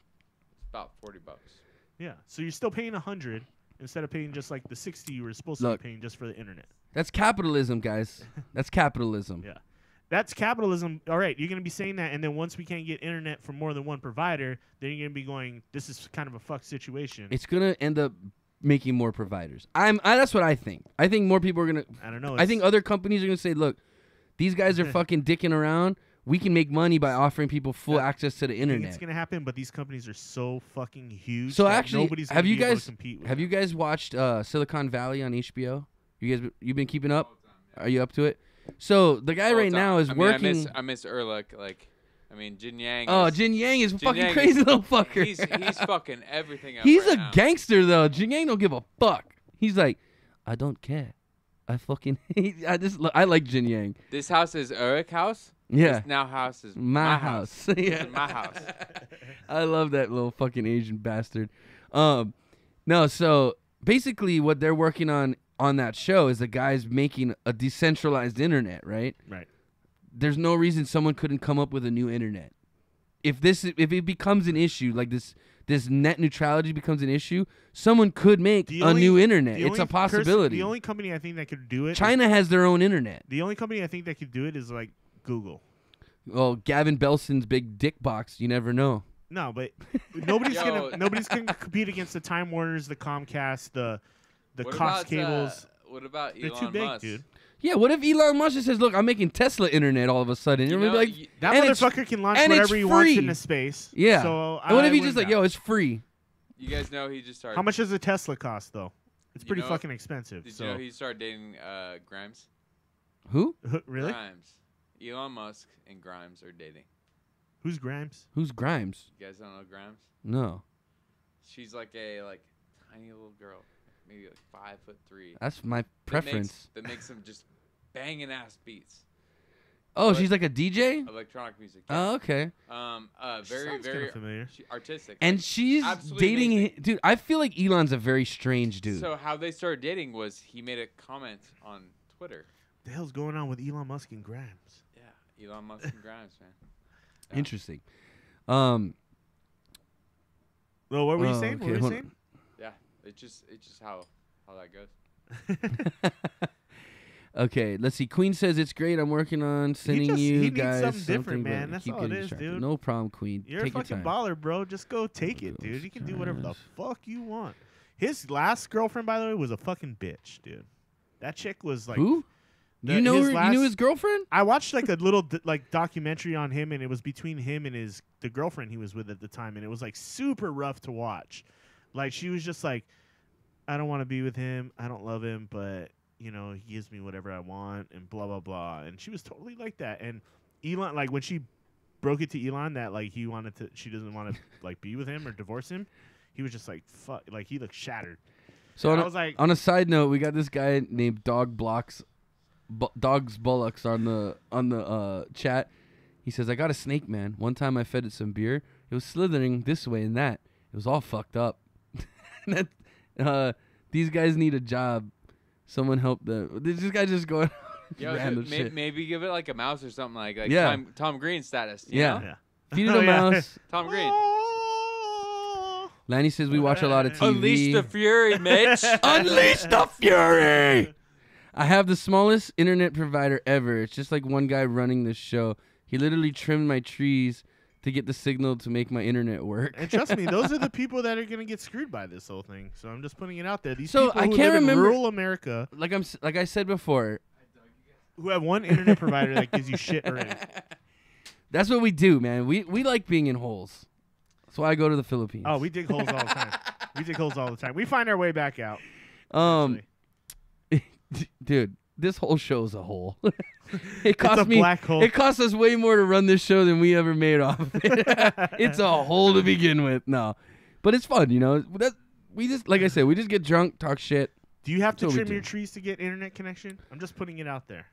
about $40. Yeah, so you're still paying 100 instead of paying just like the 60 you were supposed to Look. be paying just for the internet. That's capitalism, guys. That's capitalism. Yeah. That's capitalism. All right, you're going to be saying that, and then once we can't get internet from more than one provider, then you're going to be going, this is kind of a fuck situation. It's gonna end up making more providers. That's what I think. I think more people are gonna. I don't know. I think other companies are gonna say, look, these guys are fucking dicking around. We can make money by offering people full access to the I think internet. it's going to happen, but these companies are so fucking huge. So that actually, nobody's have gonna you be able to guys compete with have them. you guys watched Silicon Valley on HBO? You been keeping up? Are you up to it? So the guy All the right time. now is I mean, working. I miss Erlich. Jin Yang. Oh, is- Jin Yang is a Jin fucking Yang crazy is- little fucker. He's fucking everything up. He's right a now. gangster though. Jin Yang don't give a fuck. He's like, I don't care. I fucking I like Jin Yang. This house is Erich house. Yeah. This now house is My house. This Yeah. is my house. I love that little fucking Asian bastard. No, so basically what they're working on that show is the guys making a decentralized internet, right? Right. There's no reason someone couldn't come up with a new internet. If it becomes an issue, like this net neutrality becomes an issue, someone could make a new internet. It's a possibility. The only company I think that could do it. China has their own internet. The only company I think that could do it is like Google. Well, Gavin Belson's big dick box, you never know. No, but nobody's Yo. nobody's gonna compete against the Time Warners, the Comcast, the What Cox about, cables. What about They're Elon too big, Musk? dude. Yeah, what if Elon Musk just says, "Look, I'm making Tesla internet all of a sudden"? You're gonna be like, That and it's- motherfucker can launch and it's whatever he wants free. into space. Yeah. So and what if I he just win like, that. "Yo, it's free"? You guys know he just started. How much does a Tesla cost though? It's You pretty know- fucking expensive. Did So you know he started dating Who? really? Grimes. Elon Musk and Grimes are dating. Who's Grimes? Who's Grimes? You guys don't know Grimes? No. She's like a tiny little girl, maybe like 5'3". That's my preference. That makes some just banging ass beats. Oh, she's like a DJ? Electronic music. Oh, okay. Very kinda familiar. artistic. And like, she's absolutely dating amazing. dude, I feel like Elon's a very strange dude. So how they started dating was he made a comment on Twitter. The hell's going on with Elon Musk and Grimes? Yeah, Elon Musk and Grimes, man. Yeah. Interesting. Well, what were you saying? okay, What were you hold saying? Yeah, it's just how that goes. Okay, let's see. Queen says it's great. I'm working on sending he you needs guys something different, but man. That's keep all it getting is, distracted. dude. No problem, Queen. You're Take a fucking your time. baller, bro. Just go take it, dude. You can do whatever the Ghost fuck you want. His last girlfriend, by the way, was a fucking bitch, dude. That chick was like Who? the- You know his her? last- You knew his girlfriend? I watched like a little documentary on him, and it was between him and the girlfriend he was with at the time, and it was like super rough to watch. Like she was just like, I don't want to be with him. I don't love him, but you know he gives me whatever I want, and blah blah blah. And she was totally like that. And Elon, like when she broke it to Elon that like she doesn't want to like be with him or divorce him, he was just like fuck. Like he looked shattered. So And on I was like, on a side note, we got this guy named Dogs Bullocks on the chat. He says, I got a snake, man. One time I fed it some beer. It was slithering this way and that. It was all fucked up. These guys need a job. Someone help them. This guy just going Yo, random so shit. maybe give it like a mouse or something like Yeah. Tom Green status. You Yeah. know? yeah. Feed it Oh, a yeah. mouse. Tom Green. Lanny says we watch a lot of TV. Unleash the fury, Mitch. Unleash the fury. I have the smallest internet provider ever. It's just like one guy running this show. He literally trimmed my trees to get the signal to make my internet work. And trust me, those are the people that are going to get screwed by this whole thing. So I'm just putting it out there. These So, people I who can't live remember- in rural America Like I said before, who have one internet provider that gives you shit already. that's what we do, man. We like being in holes. That's why I go to the Philippines. Oh, we dig holes all the time. We dig holes all the time. We find our way back out. Dude, this whole show's a hole. It It's a cost me. black hole. It cost us way more to run this show than we ever made off of it. It's a hole to begin with. No, but it's fun, you know. We just, like I said, we just get drunk, talk shit. Do you have to That's what we trim your do. trees to get internet connection? I'm just putting it out there.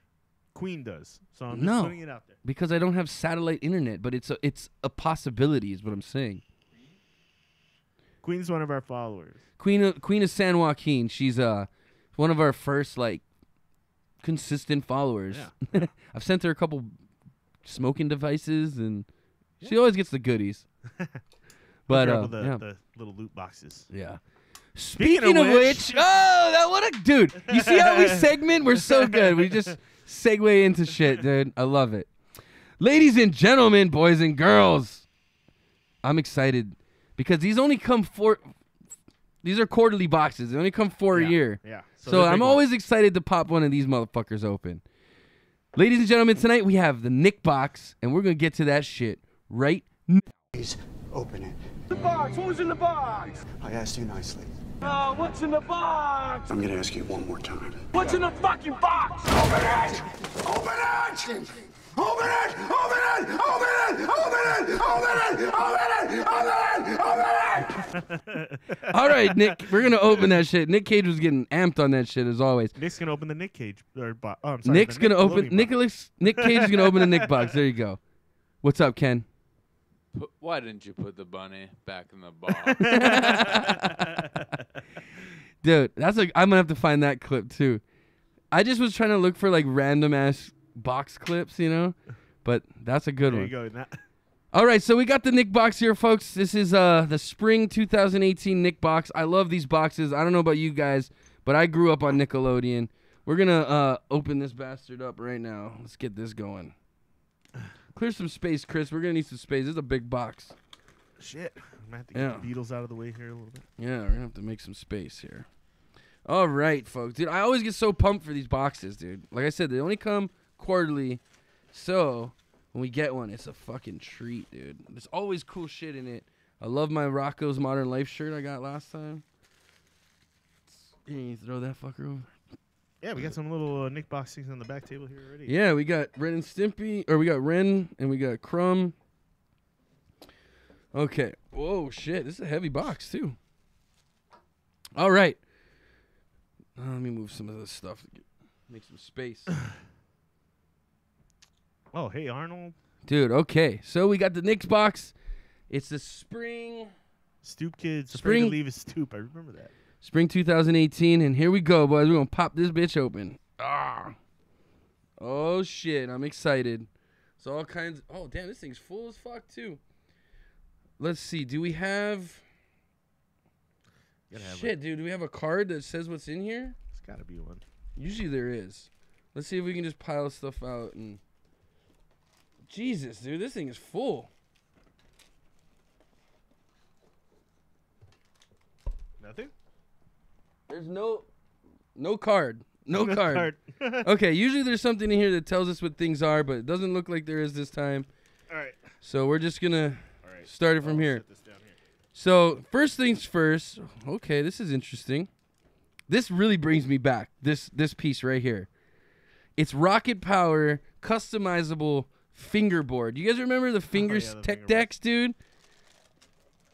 Queen does. So I'm just No. putting it out there. Because I don't have satellite internet, but it's a possibility, is what I'm saying. Queen's one of our followers. Queen of San Joaquin. She's one of our first like consistent followers. Yeah. I've sent her a couple smoking devices, and she always gets the goodies. But Hook her up with yeah. the little loot boxes. Yeah. Speaking Speaking of of which, what a dude! You see how we segment? We're so good. We just segue into shit, dude. I love it. Ladies and gentlemen, boys and girls, I'm excited because these only come these are quarterly boxes. They only come four a year. Yeah. So they're I'm big always excited to pop one of these motherfuckers open. Ladies and gentlemen, tonight we have the Nick box, and we're gonna get to that shit right now. Please open it. The box? What was in the box? I asked you nicely. What's in the box? I'm gonna ask you one more time. What's in the fucking box? Open it! Open it! Open it! Open it! Open it! Open it! Open it! Open it! Open it! All right, Nick, we're gonna open that shit. Nick Cage was getting amped on that shit as always. Nick's gonna open the Nick Cage. I'm sorry. Nick's the gonna open Nickelodeon box. Nick Cage is gonna open the Nick box. There you go. What's up, Ken? Why didn't you put the bunny back in the box? Dude, I'm gonna have to find that clip too. I just was trying to look for like random ass box clips, you know, but that's a good There one. you go. All right, so we got the Nick box here, folks. This is the spring 2018 Nick box. I love these boxes. I don't know about you guys, but I grew up on Nickelodeon. We're gonna open this bastard up right now. Let's get this going. Clear some space, Chris. We're gonna need some space. This is a big box. Shit. I'm gonna have to get the Yeah. Beatles out of the way here a little bit. Yeah, we're gonna have to make some space here. All right, folks. Dude, I always get so pumped for these boxes, dude. Like I said, they only come quarterly, so when we get one, it's a fucking treat, dude. There's always cool shit in it. I love my Rocco's Modern Life shirt I got last time. You throw that fucker over. Yeah, we got some little Nick box things on the back table here already. Yeah, we got Ren and Stimpy, or we got Ren and we got Crumb. Okay. Whoa, shit. This is a heavy box, too. All right. Let me move some of this stuff. Make some space. Oh, hey, Arnold. Dude, okay. So we got the Knicks box. It's the spring Stoop Kid's afraid Spring- to leave his stoop. I remember that. 2018. And here we go, boys. We're going to pop this bitch open. Ah. Oh, shit. I'm excited. It's all kinds. Oh, damn. This thing's full as fuck, too. Let's see. Do we have... Gotta have Shit, dude. Do we have a card that says what's in here? It's got to be one. Usually there is. Let's see if we can just pile stuff out and... Jesus, dude. This thing is full. Nothing? There's no card. No card. All Okay, usually there's something in here that tells us what things are, but it doesn't look like there is this time. right. So we're just going to All right. start it from I'll here. set this down here. So first things first. Okay, this is interesting. This really brings me back. This piece right here. It's Rocket Power customizable fingerboard. You guys remember the fingers the tech fingerboard. decks, dude?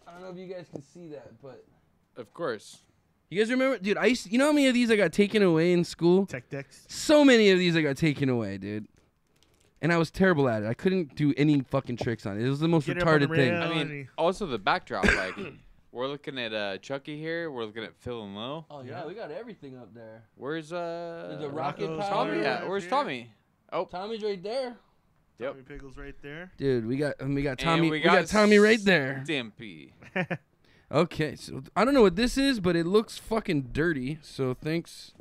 I don't know if you guys can see that, but Of course. you guys remember, dude? You know how many of these I got taken away in school? Tech decks. So many of these I got taken away, dude. And I was terrible at it. I couldn't do any fucking tricks on it. It was the most Get it up on the retarded thing. rail. I Oh, mean, and also the backdrop. Like, we're looking at Chucky here. We're looking at Phil and Low. Oh yeah, we got everything up there. Where's the Rocket Rocco's Power. Tommy at? Right Where's here. Tommy? Oh, Tommy's right there. Yep. Tommy Pickles right there. Dude, we got Tommy. And We got Tommy right there. Stimpy. Okay, so I don't know what this is, but it looks fucking dirty. So thanks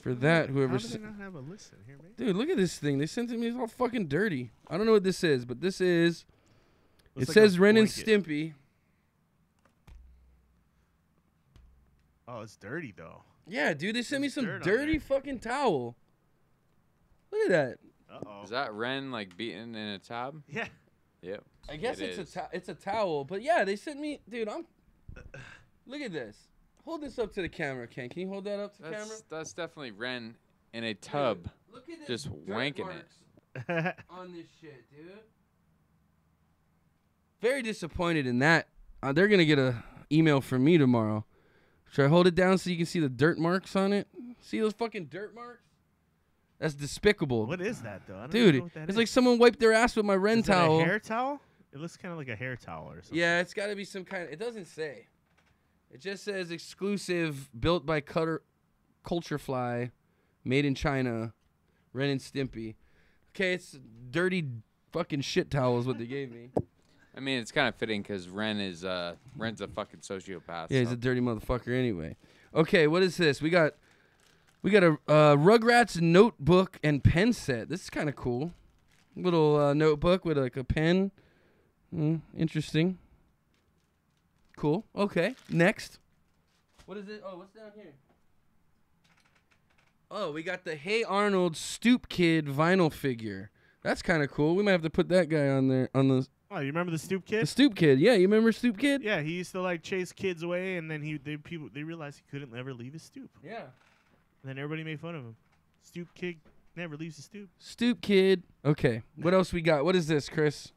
for that, whoever. How do they not have a list in here, man? Dude, look at this thing. They sent it to me. It's all fucking dirty. I don't know what this is, but this is. Looks It like says a Ren and blanket. Stimpy. Oh, it's dirty though. Yeah, dude, they sent me There's some dirt on dirty there. fucking towel. Look at that. Uh-oh. Is that Ren like beaten in a tub? Yeah. Yep. I guess It it's is. it's a towel, but yeah, they sent me, dude. Look at this. Hold this up to the camera, Ken. Can you hold that up to the camera? That's definitely Ren in a tub. Dude, look at this just dirt wanking it. marks on this shit, dude. Very disappointed in that. They're gonna get a email from me tomorrow. Should I hold it down so you can see the dirt marks on it? See those fucking dirt marks? That's despicable. What is that though? I don't Dude, know what that it's is. like someone wiped their ass with my Ren Is it towel. a hair towel? It looks kind of like a hair towel or something. Yeah, it's got to be some kind of. It doesn't say. It just says exclusive, built by Culture Fly, made in China, Ren and Stimpy. Okay, it's dirty fucking shit towel is what they gave me. I mean, it's kind of fitting because Ren's a fucking sociopath. Yeah, he's so. a dirty motherfucker anyway. Okay, what is this? We got a Rugrats notebook and pen set. This is kind of cool. Little notebook with like a pen. Interesting. Cool. Okay. Next. What is it? Oh, what's down here? Oh, we got the Hey Arnold Stoop Kid vinyl figure. That's kind of cool. We might have to put that guy on there on the Oh, you remember the Stoop Kid? Stoop Kid. Yeah, you remember Stoop Kid? Yeah, he used to like chase kids away, and then they realized he couldn't ever leave his stoop. Yeah. And then everybody made fun of him. Stoop Kid never leaves his stoop. Stoop Kid. Okay. What else we got? What is this, Chris?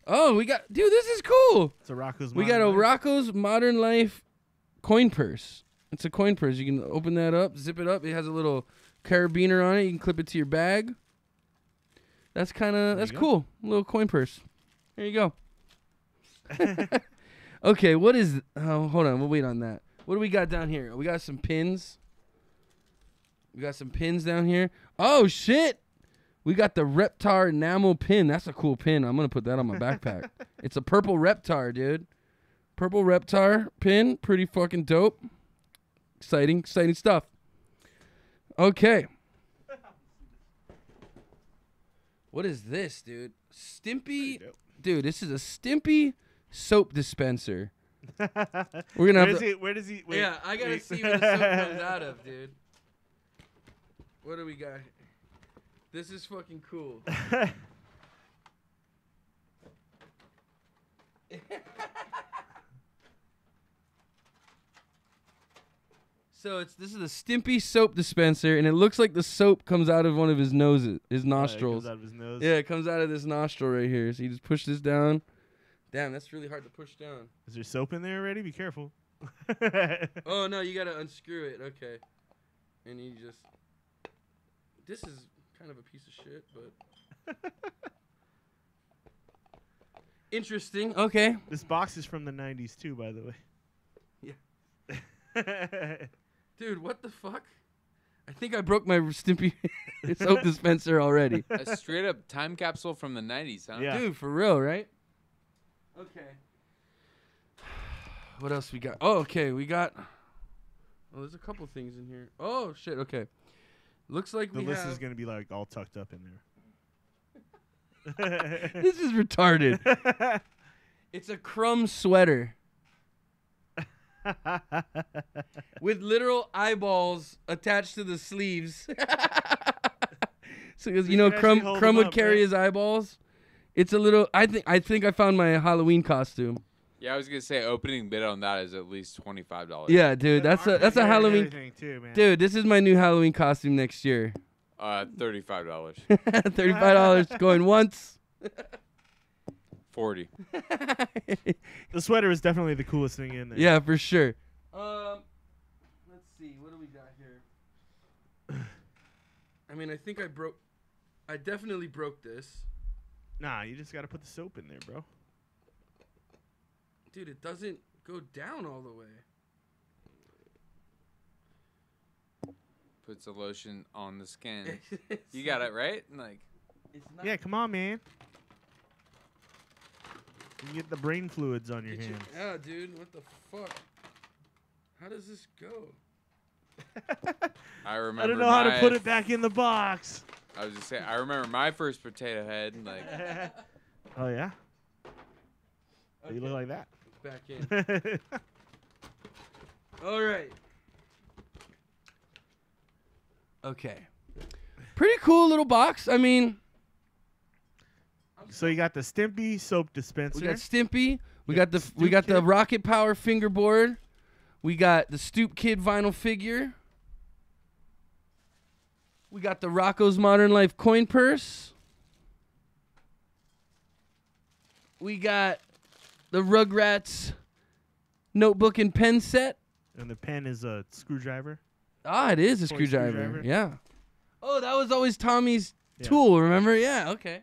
Oh, we got, dude, this is cool. It's a Rocco's. We got a Rocco's Modern Life coin purse. It's a coin purse. You can open that up, zip it up. It has a little carabiner on it. You can clip it to your bag. That's you go. cool. A little coin purse. There you go. Okay, what is, oh, hold on. We'll wait on that. What do we got down here? We got some pins. We got some pins down here. Oh, shit. We got the Reptar enamel pin. That's a cool pin. I'm going to put that on my backpack. It's a purple Reptar, dude. Purple Reptar pin. Pretty fucking dope. Exciting stuff. Okay. What is this, dude? Stimpy. Dude, this is a Stimpy soap dispenser. We're going to have to. Where does he? Wait, Yeah, I got to wait. see where the soap comes out of, dude. What do we got? This is fucking cool. So this is a Stimpy soap dispenser, and it looks like the soap comes out of one of his noses, his It nostrils. comes out of his nose. Yeah, it comes out of this nostril right here. So you just push this down, Damn, that's really hard to push down. Is there soap in there already? Be careful. Oh, no, you got to unscrew it. Okay. And you just... This is kind of a piece of shit, but... Interesting. Okay. This box is from the 90s, too, by the way. Yeah. Dude, what the fuck? I think I broke my Stimpy soap dispenser already. A straight up time capsule from the 90s, huh? Yeah. Dude, for real, right? Okay. What else we got? Oh, okay. We got... Oh, there's a couple things in here. Oh, shit. Okay. Looks like The we list have... is going to be like all tucked up in there. This is retarded. It's a crumb sweater. With literal eyeballs attached to the sleeves. So, you know, can actually hold Crumb them would up, carry right? his eyeballs. It's a little... I think I found my Halloween costume. Yeah, I was gonna say opening bid on that is at least $25. Yeah, dude. That's a Halloween... Too, man. Dude, this is my new Halloween costume next year. $35. $35 going once. 40. The sweater is definitely the coolest thing in there. Yeah, for sure. Let's see. What do we got here? I mean, I definitely broke this. Nah, you just got to put the soap in there, bro. Dude, it doesn't go down all the way. Puts the lotion on the skin. You got it, right? Like, It's not. Yeah, come on, man. You can get the brain fluids on your hands. Yeah, dude. What the fuck? How does this go? I remember I don't know how to my- put it back in the box. I was just saying, I remember my first potato head. Like, Oh, yeah? You look like that. Back in. All right. Okay. Pretty cool little box. I mean, So you got the Stimpy soap dispenser. we got Stimpy. We Yeah, got the Stoop the Kid. Rocket Power fingerboard. We got the Stoop Kid vinyl figure. We got the Rocco's Modern Life coin purse. We got the Rugrats notebook and pen set. And the pen is a screwdriver. Ah, it is a Toy screwdriver. screwdriver. Yeah. Oh, that was always Tommy's Yeah. tool, remember? Yeah, okay.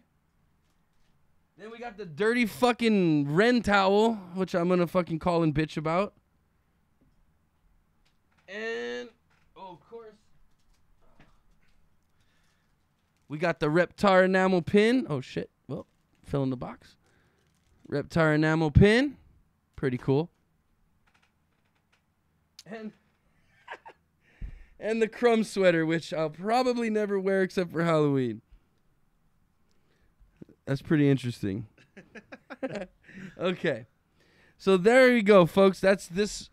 Then we got the dirty fucking Ren towel, which I'm going to fucking call and bitch about. And, oh, of course, we got the Reptar enamel pin. Oh, shit. Well, fill in the box. Reptar enamel pin. Pretty cool. And the crumb sweater, which I'll probably never wear except for Halloween. That's pretty interesting. Okay. So there you go, folks. That's this,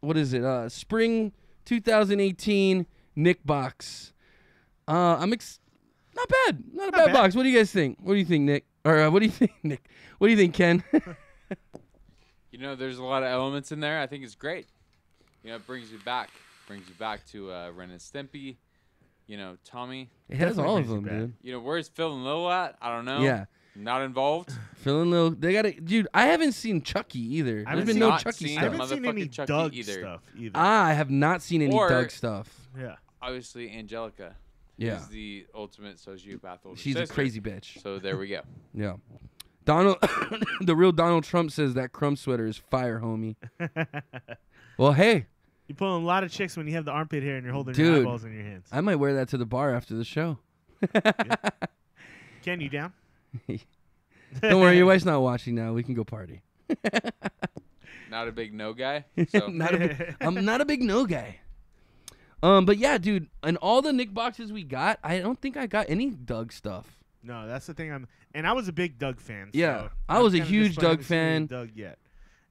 what is it? Spring 2018 Nick box. Not bad. Not a bad bad. box. What do you guys think? What do you think, Nick? Or what do you think, Nick? What do you think, Ken? you know, there's a lot of elements in there. I think it's great. You know, it brings you back to Ren and Stimpy. You know, Tommy. It has Definitely all of brings you them, back. dude. You know, where's Phil and Lil at? I don't know. Yeah. Not involved. Phil and Lil, they got it. Dude, I haven't seen Chucky either. I There's haven't been seen- no not Chucky seen I stuff. haven't seen any Motherfucking Chucky Doug either. stuff either. I have not seen any Or- Doug stuff. Yeah. Obviously, Angelica Yeah. is the ultimate sociopath older She's a sister. crazy bitch. So there we go. Yeah. Donald, the real Donald Trump says that crumb sweater is fire, homie. Well, hey, You pull a lot of chicks when you have the armpit hair and you're holding Dude. your eyeballs in your hands. I might wear that to the bar after the show. Ken, you down? Don't worry, your wife's not watching now. We can go party. Not a big no guy. So I'm not a big no guy. But yeah, dude, and all the Nick boxes we got, I don't think I got any Doug stuff. No, that's the thing. And I was a big Doug fan. Yeah, so I was a I'm kinda huge disappointed I Doug haven't seen any fan. Doug yet,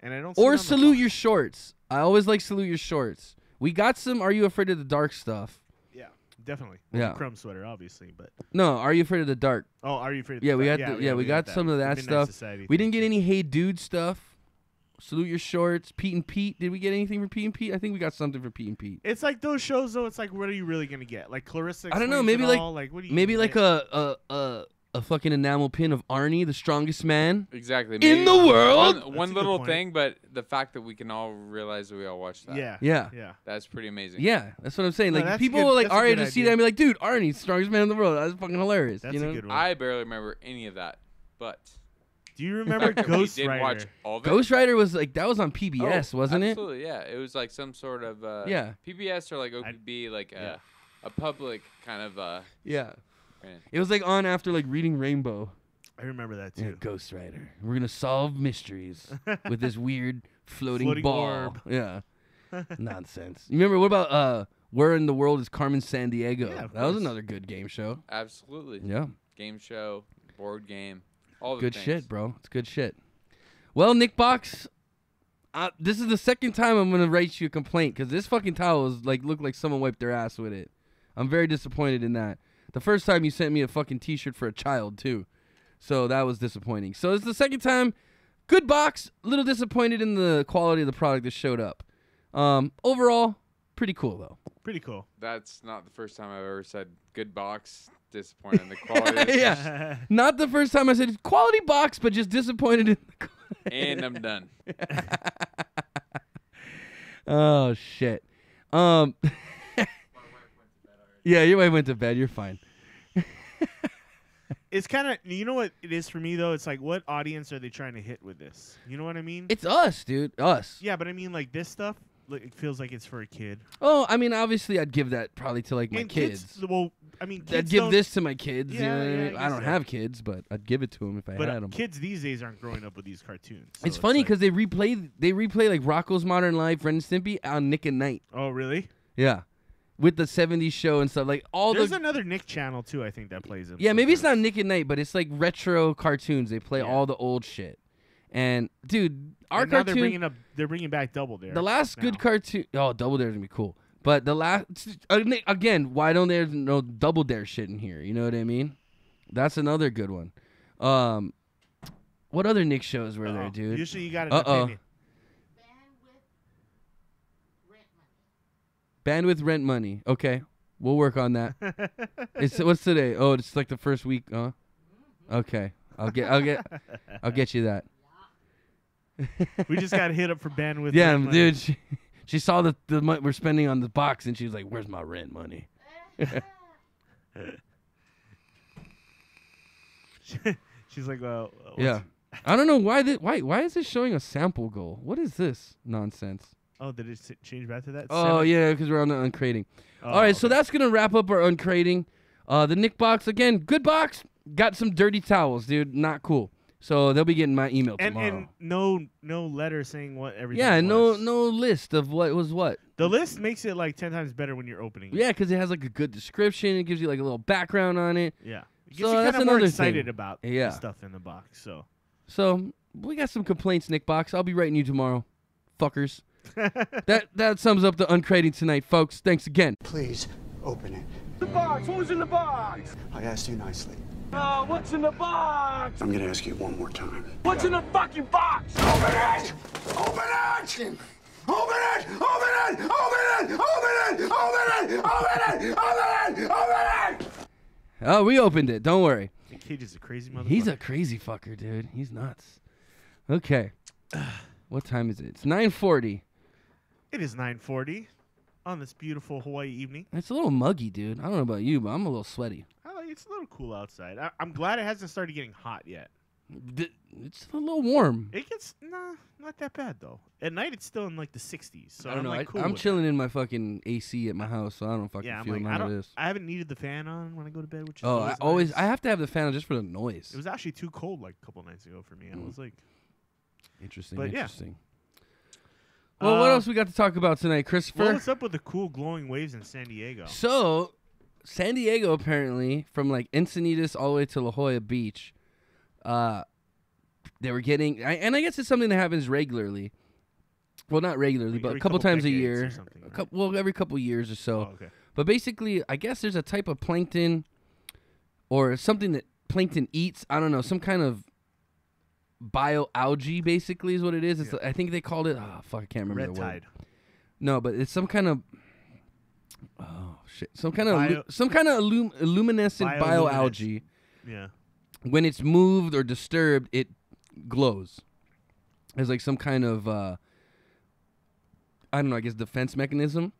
and I don't. See it Or on the Salute box. Your Shorts. I always like Salute Your Shorts. We got some Are You Afraid of the Dark stuff. Yeah, definitely. Well, Yeah. the crumb sweater, obviously, but No, Are You Afraid of the Dark? oh, are you afraid? Of Yeah, the we dark? got we got some of The that Midnight stuff. Society We thing, didn't get too. any Hey Dude stuff. Salute Your Shorts. Pete and Pete. Did we get anything for Pete and Pete? I think we got something for Pete and Pete. It's like those shows, though. It's like, what are you really gonna get? Like Clarissa. I don't know, Explains maybe It like- All, what do you Maybe get? like a a fucking enamel pin of Arnie, the strongest man Exactly. in the world. One a little good point. thing, but the fact that we can all realize that we all watched that. Yeah. Yeah. Yeah. That's pretty amazing. Yeah, that's what I'm saying. No, Like that's people good- will like that's a Arya good just see idea. that and be like, dude, Arnie's the strongest man in the world. That's fucking hilarious. That's you know? a good one. I barely remember any of that, but Do you remember the fact that we Ghost did watch Rider? all of it. Ghost Rider was like that was on PBS, Oh, wasn't absolutely, yeah. It was like some sort of Yeah. PBS or like OPB, like yeah. a public kind of it? Yeah. man. It was like on after like Reading Rainbow. I remember that Yeah, too. Ghost Rider. We're gonna solve mysteries with this weird floating, Floating ball. orb. Yeah. Nonsense. You remember what about Where in the World is Carmen San Diego? Yeah, of that was course. another good game show. Absolutely. Yeah. Game show, board game, all the Good things. shit, bro. It's good shit. Well, Nick Box, this is the second time I'm gonna write you a complaint because this fucking towel is like looked like someone wiped their ass with it. I'm very disappointed in that. The first time you sent me a fucking T-shirt for a child too, so that was disappointing. So it's the second time. Good box. A little disappointed in the quality of the product that showed up. Overall, pretty cool though. Pretty cool. That's not the first time I've ever said good box. Disappointed in the quality. Yeah. Not the first time I said quality box, but just disappointed in the And I'm done. Oh shit. Yeah, your wife went to bed. You're fine. It's kind of, you know what it is for me though? It's like, what audience are they trying to hit with this? You know what I mean? It's us, dude. Us. Yeah, but I mean, like this stuff, like, it feels like it's for a kid. Oh, I mean, obviously, I'd give that probably to like my And kids. Well, I mean, I'd kids give don't- this to my kids. you Yeah, know what I yeah, mean? I I guess don't so. have kids, but I'd give it to them if I But had them. kids these days aren't growing up with these cartoons. so It's funny like- because they replay like Rocko's Modern Life, Ren and Stimpy on Nick at Night. Oh, really? Yeah, with the '70s show and stuff. Like all There's the another Nick channel too. I think that plays them. yeah, maybe it's not sometimes. Nick at Night, but it's like retro cartoons. They play Yeah. all the old shit. And dude, our And now cartoon. they're bringing back Double Dare. The last good now. cartoon. Oh, Double Dare's gonna be cool. But the last again, why don't there no Double Dare shit in here? You know what I mean? That's another good one. What other Nick shows were there, Uh-oh. dude? Usually you got an Uh-oh. opinion. Bandwidth rent money. Okay, we'll work on that. What's today? Oh, it's like the first week. Okay, I'll get you that. We just got hit up for bandwidth. Yeah, rent money. dude. She saw the money we're spending on the box, and she was like, "Where's my rent money?" She's like, well, Yeah. I don't know why is this showing a sample goal? What is this nonsense? Oh, did it change back to that? Oh yeah, because we're on the uncrating. Oh, All right, so okay. that's gonna wrap up our uncrating. The Nick box again, good box. Got some dirty towels, dude. Not cool. So they'll be getting my email tomorrow. And no letter saying what everything. Yeah, was. no list of what was what. The list makes it like 10 times better when you're opening. it. Yeah, because it has like a good description. It gives you like a little background on it. Yeah. It So gets you that's kind of more another excited thing. about Yeah. the stuff in the box. So So we got some complaints, Nick box. I'll be writing you tomorrow, fuckers. that sums up the uncrating tonight, folks. Thanks again. Please open it. The box. What was in the box? I asked you nicely. What's in the box? I'm gonna ask you one more time. What's in the fucking box? Open it! Open it! Open it! Open it! Open it! Open it! Open it! Open it! Open it! Open it! Oh, we opened it. Don't worry. the Cage is a crazy motherfucker. He's a crazy fucker, dude. He's nuts. Okay. What time is it? It's 9:40. It is 9:40 on this beautiful Hawaii evening. It's a little muggy, dude. I don't know about you, but I'm a little sweaty. It's a little cool outside. I'm glad it hasn't started getting hot yet. It's a little warm. It gets not that bad though. At night it's still in like the 60s. So I don't know. Like, cool I'm with chilling in my fucking AC at my house, so I don't that. fucking Yeah, I'm feel like none of this. I haven't needed the fan on when I go to bed, which is Oh, always nice. I have to have the fan on just for the noise. It was actually too cold like a couple nights ago for me. I was like, Interesting. But yeah. Interesting. Well, what else we got to talk about tonight, Christopher? what's up with the cool glowing waves in San Diego? So, San Diego apparently, from like Encinitas all the way to La Jolla Beach, they were getting, and I guess it's something that happens regularly. Well, not regularly, but a Every couple times a decades year. or something, right? Well, every couple years or so. Oh, okay. But basically, I guess there's a type of plankton or something that plankton eats. I don't know, some kind of bioalgae, basically, is what it is. It's I think they called it. Oh fuck, I can't remember Red the word. tide. No, but it's some kind of. Oh shit! Some kind of Bio- luminescent Bioluminescent. bioalgae. Yeah. when it's moved or disturbed, it glows. There's like some kind of, I don't know, I guess defense mechanism.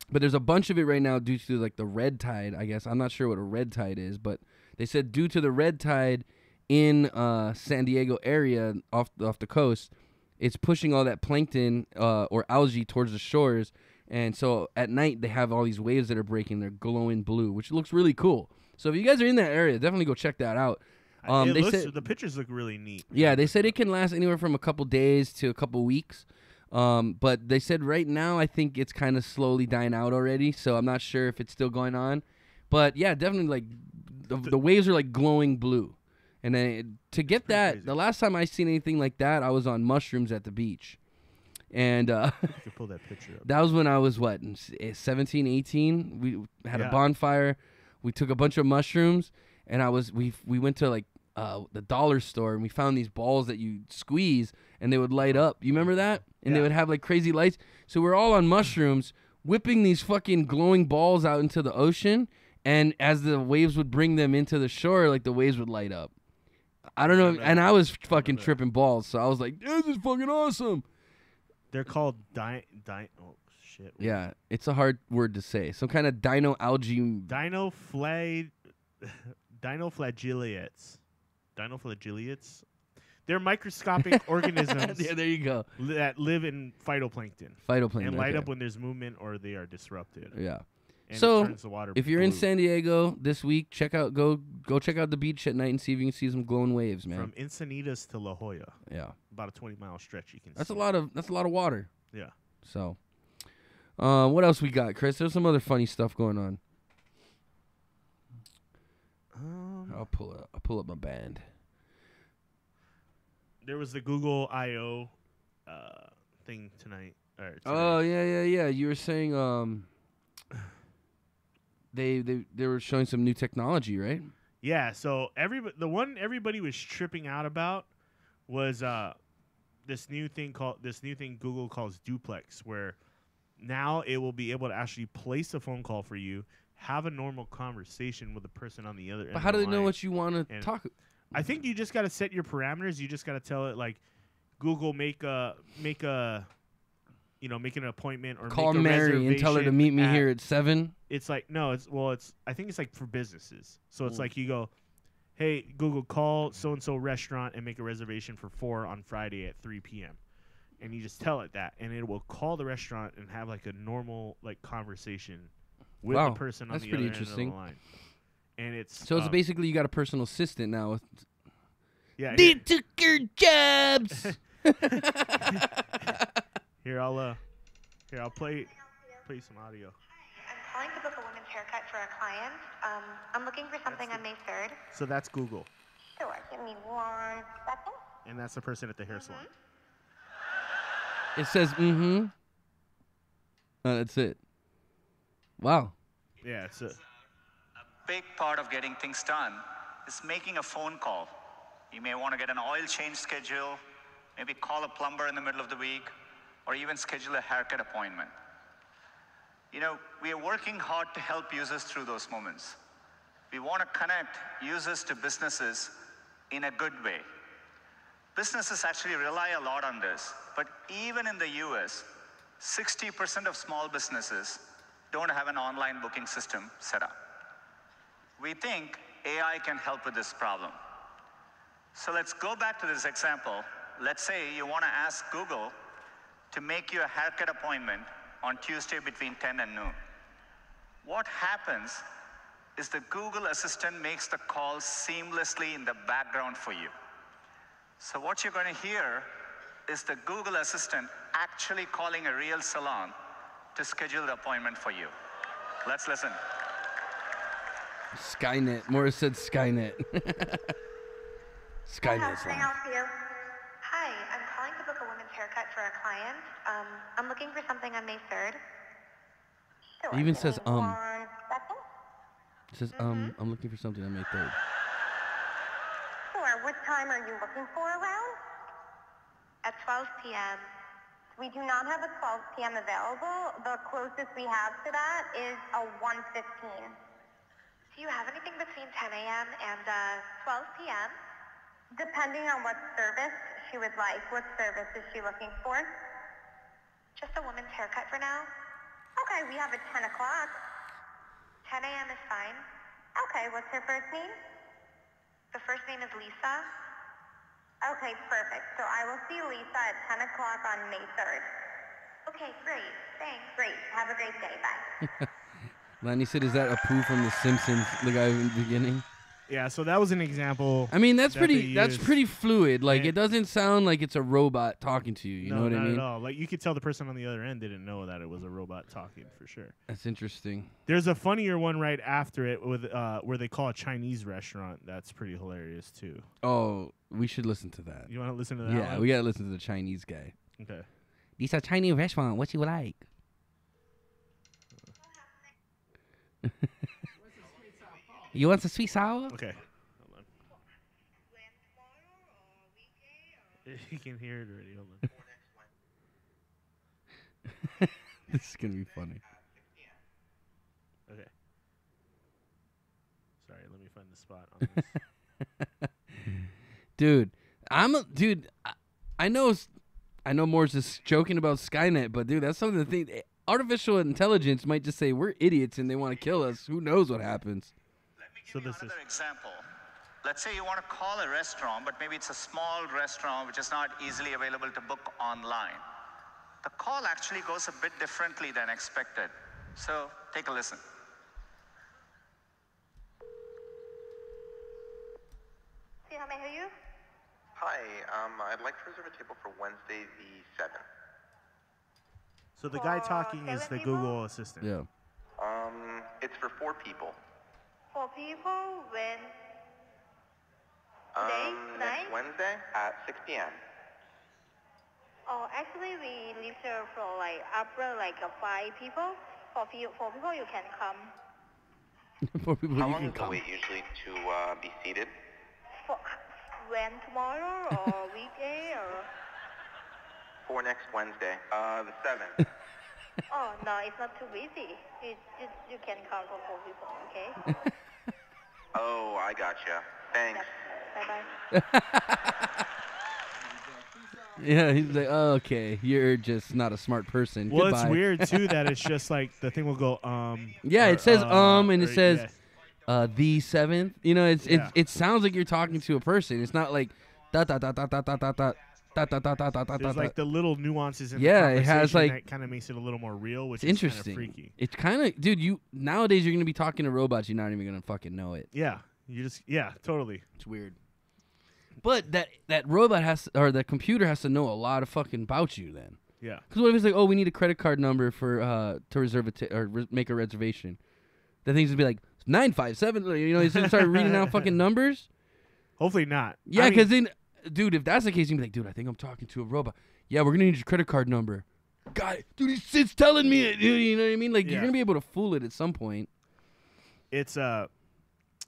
But there's a bunch of it right now due to like the red tide, I guess. I'm not sure what a red tide is, but they said due to the red tide in San Diego area off the coast, it's pushing all that plankton or algae towards the shores. And so at night they have all these waves that are breaking. They're glowing blue, which looks really cool. So if you guys are in that area, definitely go check that out. The pictures look really neat. Yeah, they said it can last anywhere from a couple days to a couple weeks. But they said right now I think it's kind of slowly dying out already. So I'm not sure if it's still going on. But yeah, definitely like the waves are like glowing blue. And then to get that, crazy. the last time I seen anything like that, I was on mushrooms at the beach. And You can pull that picture up. that was when I was, 17, 18? We had a bonfire. We took a bunch of mushrooms, and we went to, like, the dollar store, and we found these balls that you squeeze, and they would light up. You remember that? And they would have, like, crazy lights. So we're all on mushrooms, whipping these fucking glowing balls out into the ocean, and as the waves would bring them into the shore, like, the waves would light up. I don't know, and I was fucking tripping balls, so I was like, this is fucking awesome. They're called oh shit. Yeah, it's a hard word to say. Some kind of dino algae. Dinoflagellates. They're microscopic organisms Yeah, there you go. that live in phytoplankton Phytoplankton. and light okay. up when there's movement or they are disrupted. Yeah. And So, it turns the water if you're in blue. San Diego this week, go check out the beach at night and see if you can see some glowing waves, man. From Encinitas to La Jolla, Yeah. about a 20-mile stretch, you can That's see. a lot of water. Yeah. So, what else we got, Chris? There's some other funny stuff going on. I'll pull up my band. There was the Google I/O thing tonight. Oh yeah. You were saying they were showing some new technology, right? Yeah, so the one everybody was tripping out about was this new thing Google calls duplex, where now it will be able to actually place a phone call for you, have a normal conversation with the person on the other end. But how do of they the know line. what you want to And talk? I think you just got to set your parameters. You just got to tell it like, Google make an appointment or Call make a Mary and tell her to reservation meet me at- here at 7. It's like I think it's like for businesses. So it's like you go, hey Google, call so and so restaurant and make a reservation for 4 on Friday at 3 p.m. And you just tell it that, and it will call the restaurant and have like a normal like conversation with Wow, the person on that's the pretty other end of interesting. the line. And it's So it's basically you got a personal assistant now. With yeah. they took your jobs. Here I'll play some audio. I'm calling to book a women's haircut for a client. I'm looking for something on May 3rd. So that's Google, Sure, give me 1 second. and that's the person at the hair salon. It says that's it. Wow. Yeah, so Big part of getting things done is making a phone call. You may want to get an oil change schedule, maybe call a plumber in the middle of the week, or even schedule a haircut appointment. You know, we are working hard to help users through those moments. We want to connect users to businesses in a good way. Businesses actually rely a lot on this, but even in the US, 60% of small businesses don't have an online booking system set up. We think AI can help with this problem. So let's go back to this example. Let's say you want to ask Google to make you a haircut appointment on Tuesday between 10 and noon. What happens is the Google Assistant makes the call seamlessly in the background for you. So what you're going to hear is the Google Assistant actually calling a real salon to schedule the appointment for you. Let's listen. Skynet. Morris said Skynet. Skynet's Can I on. help you? Hi, I'm calling to book a women's haircut for a client. I'm looking for something on May 3rd. Sure, It even give says, me 1 second. It says I'm looking for something on May 3rd. Sure, what time are you looking for around? At 12 p.m. We do not have a 12 p.m. available. The closest we have to that is a 1:15. Do you have anything between 10 a.m. and 12 p.m.? Depending on what service she would like. What service is she looking for? Just a woman's haircut for now. Okay, we have at 10 o'clock. 10 a.m. is fine. Okay, what's her first name? The first name is Lisa. Okay, perfect. So I will see Lisa at 10 o'clock on May 3rd. Okay, great. Thanks. Great. Have a great day. Bye. Lanny said, "Is that Apu from The Simpsons?" The guy in the beginning. Yeah, so that was an example. I mean, that's that pretty. they That's used. pretty fluid. Like, And- it doesn't sound like it's a robot talking to you. You know what I not mean? at all. Like you could tell the person on the other end didn't know that it was a robot talking for sure. That's interesting. There's a funnier one right after it with where they call a Chinese restaurant. That's pretty hilarious too. Oh, we should listen to that. You want to listen to that? Yeah, one? we gotta listen to the Chinese guy. Okay. This a Chinese restaurant. What you like? You want some sweet sour? Okay. Hold on. You can hear it already. Hold on. This is gonna be funny. Okay. Sorry, let me find the spot on this. Dude, I know Moore's just joking about Skynet, but dude, that's something to think. Artificial intelligence might just say we're idiots and they want to kill us. Who knows what happens? Let me give you another example. Let's say you want to call a restaurant, but maybe it's a small restaurant which is not easily available to book online. The call actually goes a bit differently than expected. So take a listen. See, how may I help you? Hi, I'd like to reserve a table for Wednesday the 7th. So the guy talking is the Google Assistant. Yeah. It's for 4 people. 4 people when? Today? Next Wednesday at 6 p.m. Oh, actually, we leave here for like upper 5 people. For people, you can come. For people How you long can is the come. wait usually to be seated? For when tomorrow or weekday or? For next Wednesday, the 7th. Oh no, it's not too busy. You can come for 4 people, okay? Oh, I gotcha. Thanks. Bye bye. Yeah, he's like, oh, okay, you're just not a smart person. Well, Goodbye. it's weird too that it's just like the thing will go Yeah, or, it says and it or- says yeah. the 7th. You know, Yeah. it sounds like you're talking to a person. It's not like da da da da da da da da da da da da da da. There's like the little nuances in Yeah, the it has, conversation like- that kind of makes it a little more real, which It's is kind interesting. of freaky. It's kind of, dude. You nowadays you're gonna be talking to robots. You're not even gonna fucking know it. Yeah, totally. It's weird. But that robot or that computer has to know a lot of fucking about you then. Yeah. Because what if it's like, oh, we need a credit card number for to reserve make a reservation? The thing's gonna be like 957. You know, he's gonna start reading out fucking numbers. Hopefully not. Yeah, I mean, because then, dude, if that's the case, you'd be like, dude, I think I'm talking to a robot. Yeah, we're gonna need your credit card number. God, dude, it's telling me it. Dude, you know what I mean? Like, Yeah. you're gonna be able to fool it at some point. it's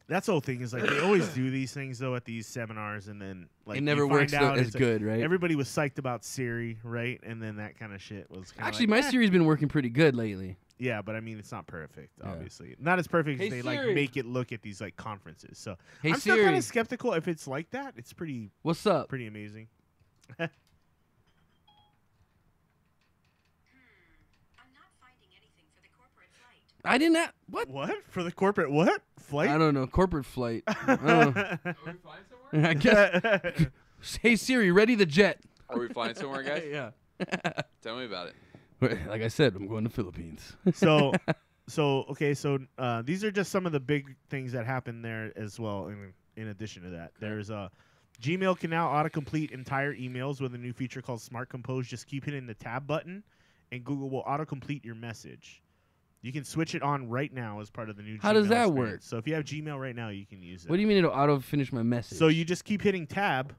that's the whole thing is like they always do these things though at these seminars, and then like It never you find works out as it's good, right? Everybody was psyched about Siri, right? And then that kind of shit was kinda Actually, like, my Siri's been working pretty good lately. Yeah, but I mean it's not perfect, Yeah. obviously. Not as perfect Hey, as they like Siri. make it look at these like conferences. So Hey, I'm still kind Siri. of skeptical if it's like that. It's pretty What's up? pretty amazing. I didn't. What? What for the corporate what flight? I don't know. Corporate flight. I don't know. I guess. Hey Siri, ready the jet. Are we flying somewhere, guys? Yeah. Tell me about it. Like I said, I'm going to Philippines. So these are just some of the big things that happen there as well. In addition to that, there's Gmail can now autocomplete entire emails with a new feature called Smart Compose. Just keep hitting the tab button, and Google will autocomplete your message. You can switch it on right now as part of the new. How Gmail does that experience. work? So if you have Gmail right now, you can use it. What do you mean it'll auto finish my message? So you just keep hitting tab,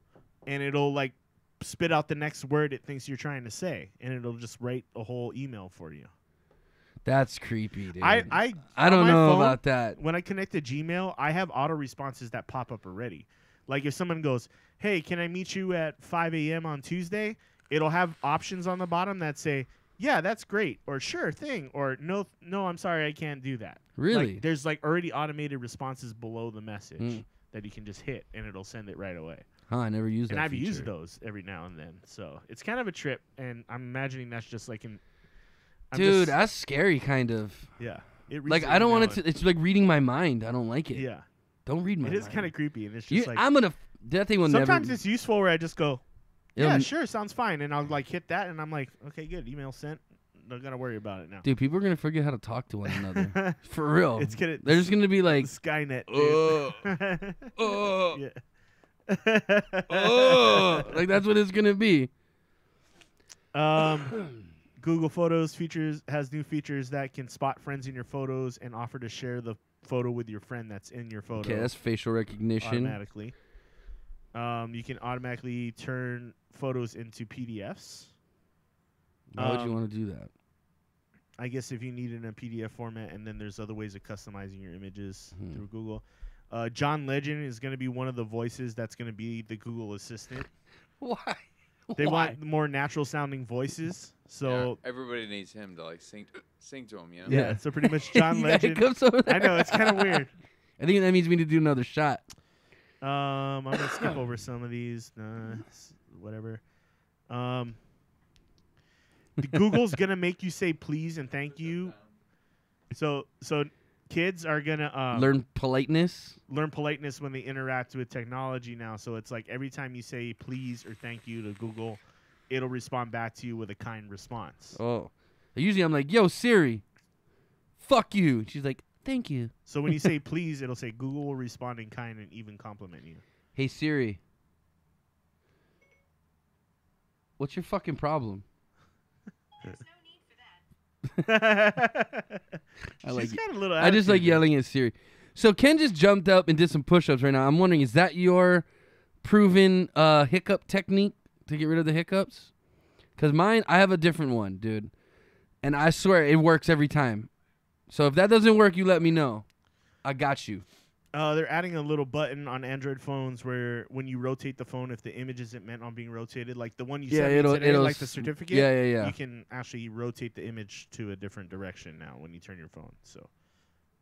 and it'll like spit out the next word it thinks you're trying to say, and it'll just write a whole email for you. That's creepy, dude. I don't on my know phone, about that. When I connect to Gmail, I have auto responses that pop up already. Like if someone goes, "Hey, can I meet you at 5 a.m. on Tuesday?" It'll have options on the bottom that say, yeah, that's great, or sure thing, or no, I'm sorry, I can't do that. Really? Like, there's like already automated responses below the message that you can just hit, and it'll send it right away. Huh, I never used that And I've feature. used those every now and then, so it's kind of a trip. And I'm imagining that's just like Dude, that's scary, kind of. Yeah. It reads Like, it I don't now want it and- to. It's like reading my mind. I don't like it. Yeah. Don't read my It mind. is kind of creepy, and it's just like I'm gonna. That thing will sometimes never. it's useful where I just go, yeah, It'll- sure, sounds fine, and I'll like hit that, and I'm like, okay, good, email sent. Don't gotta worry about it now. Dude, people are gonna forget how to talk to one another. For real. It's gonna. They're just gonna be like Skynet. Dude. Yeah. Like that's what it's gonna be. Google Photos has new features that can spot friends in your photos and offer to share the photo with your friend that's in your photo. Okay, that's facial recognition. Automatically. You can automatically turn photos into PDFs. Why would you want to do that? I guess if you need it in a PDF format, and then there's other ways of customizing your images through Google. John Legend is going to be one of the voices that's going to be the Google Assistant. Why? They want more natural sounding voices. So everybody needs him to like sing to him, you know? Yeah, so pretty much John Legend. Hiccups over there. I know, it's kind of weird. I think that means we need to do another shot. I'm going to skip over some of these. Whatever. Google's going to make you say please and thank you. So kids are going to learn politeness. Learn politeness when they interact with technology now. So it's like every time you say please or thank you to Google, it'll respond back to you with a kind response. Oh. Usually I'm like, yo, Siri, fuck you. She's like, thank you. So when you say please, it'll say Google will respond in kind and even compliment you. Hey, Siri. What's your fucking problem? I like. She's got a little I just like attitude. yelling at Siri. So Ken just jumped up and did some push-ups right now. I'm wondering, is that your proven hiccup technique to get rid of the hiccups? Because mine, I have a different one, dude, and I swear it works every time. So if that doesn't work, you let me know. I got you. They're adding a little button on Android phones where when you rotate the phone, if the image isn't meant on being rotated, like the one you sent me today, like the certificate, yeah. you can actually rotate the image to a different direction now when you turn your phone. So,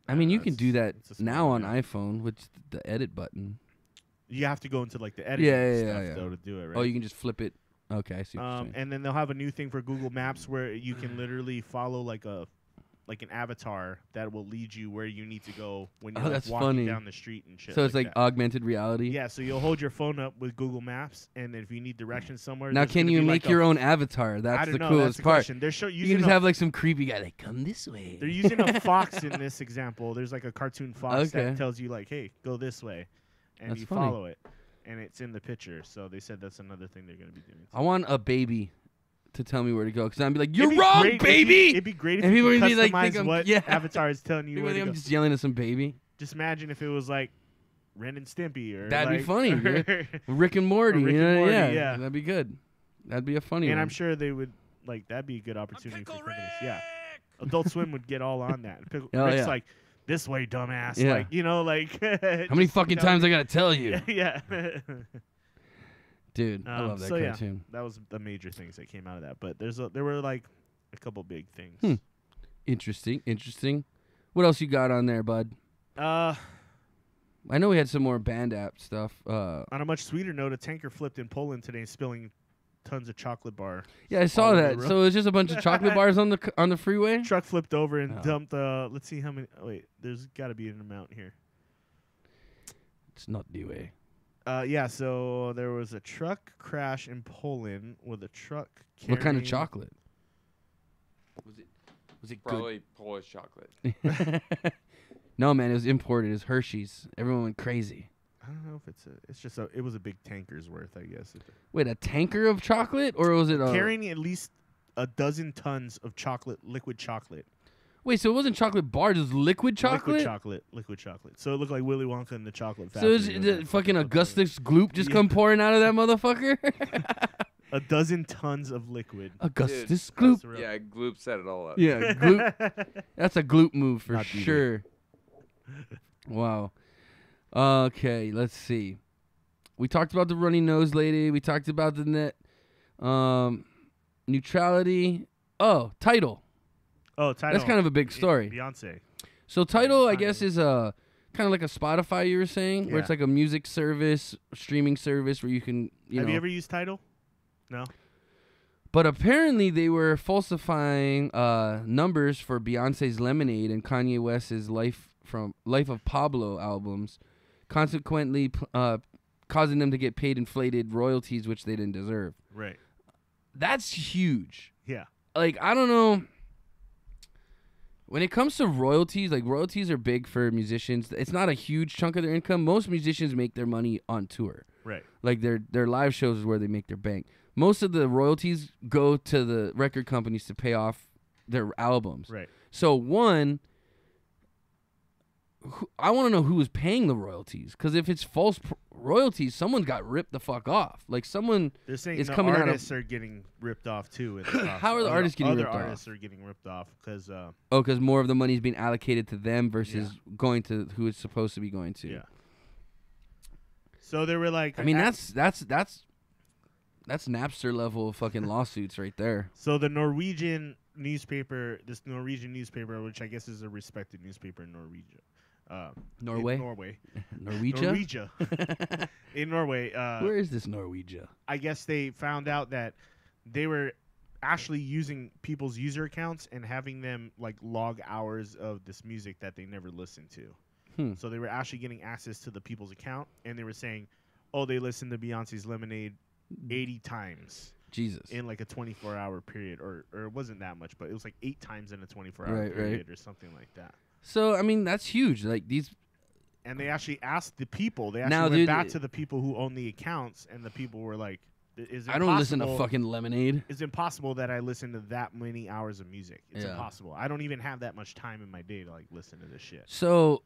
I mean, you can do that it's a now on smart iPhone with the edit button. you have to go into like the editing stuff though to do it, right? Oh, you can just flip it. Okay, I see what you're saying. And then they'll have a new thing for Google Maps where you can literally follow like an avatar that will lead you where you need to go when you're that's walking funny. down the street and shit. So it's like that. augmented reality. Yeah, so you'll hold your phone up with Google Maps, and then if you need directions somewhere, Now, there's can gonna you be make like your a- own avatar? That's I don't the know, coolest that's the part. question. They're You using can just a- have like some creepy guy like, come this way. They're using a fox in this example. There's like a cartoon fox Okay. that tells you like, "Hey, go this way," and That's you funny. follow it, and it's in the picture. So they said that's another thing they're going to be doing. I want a baby to tell me where to go because I'd be like, "You're It'd be wrong, great if baby." It'd be great if and you people could would be like, customize think I'm, what yeah. avatar is telling you People where to think go. I'm just yelling at some baby. Just imagine if it was like Ren and Stimpy or That'd be like- funny. dude. Rick and Morty. Rick you and know? Morty, yeah, yeah. that'd be good. That'd be a funny and one. I'm sure they would like that'd be a good opportunity for companies. Yeah, Adult Swim would get all on that. Rick's yeah. like, this way, dumbass. Yeah. Like like. How many fucking times I gotta tell you? Yeah. Dude, I love that so cartoon. Yeah, that was the major things that came out of that. But there were like a couple big things. Interesting. What else you got on there, bud? I know we had some more band app stuff. On a much sweeter note, a tanker flipped in Poland today, spilling tons of chocolate bar. Yeah, I saw all over that. the road. So it's just a bunch of chocolate bars on the freeway. Truck flipped over and Oh. dumped. Let's see how many. Oh, wait, there's got to be an amount here. It's not the way. Yeah, so there was a truck crash in Poland with a truck carrying... What kind of chocolate? Was it Probably Polish chocolate. good? No, man, it was imported. It was Hershey's. Everyone went crazy. I don't know if it was a big tanker's worth, I guess. Wait, a tanker of chocolate, or was it a Carrying at least a dozen tons of liquid chocolate. Wait, so it wasn't chocolate bars, it was liquid chocolate? Liquid chocolate. So it looked like Willy Wonka and the chocolate So factory. is the fucking Augustus Gloop just come pouring out of that motherfucker? a dozen tons of liquid. Augustus Dude, Gloop? yeah, Gloop set it all up. Yeah, Gloop. That's a Gloop move for Not Bieber. sure. Wow. Okay, let's see. We talked about the runny nose lady. We talked about the net neutrality. Oh, Tidal. Oh, Tidal. That's kind of a big story. Beyonce. So Tidal, I guess, is a kind of like a Spotify you were saying, where it's Yeah. like a music service, streaming service where you can, Have you ever used Tidal? No. But apparently they were falsifying numbers for Beyonce's Lemonade and Kanye West's Life of Pablo albums, consequently causing them to get paid inflated royalties which they didn't deserve. Right. That's huge. Yeah. Like, I don't know. When it comes to royalties, like royalties are big for musicians. It's not a huge chunk of their income. Most musicians make their money on tour. Right. Like their live shows is where they make their bank. Most of the royalties go to the record companies to pay off their albums. Right. So one, I want to know who was paying the royalties, because if it's false royalties, someone got ripped the fuck off. Like someone They're saying is the coming artists out of. are getting ripped off too. In the process. How are the artists getting ripped off? Other artists are getting ripped off because. Oh, because more of the money is being allocated to them versus going to who it's supposed to be going to. Yeah. So they were like. I mean, that's Napster level fucking lawsuits right there. So the Norwegian newspaper, which I guess is a respected newspaper in Norwegia. Norway? In Norway. Norwegia? In Norway. Where is this Norwegia? I guess they found out that they were actually using people's user accounts and having them like log hours of this music that they never listened to. So they were actually getting access to the people's account, and they were saying, oh, they listened to Beyonce's Lemonade 80 times. Jesus. In like a 24-hour period, or it wasn't that much, but it was like 8 times in a 24-hour period or something like that. So, I mean, that's huge. Like these. And they actually asked the people. They actually went back to the people who own the accounts, and the people were like, I don't listen to fucking Lemonade. It's impossible that I listen to that many hours of music. It's Yeah. impossible. I don't even have that much time in my day to like listen to this shit. So,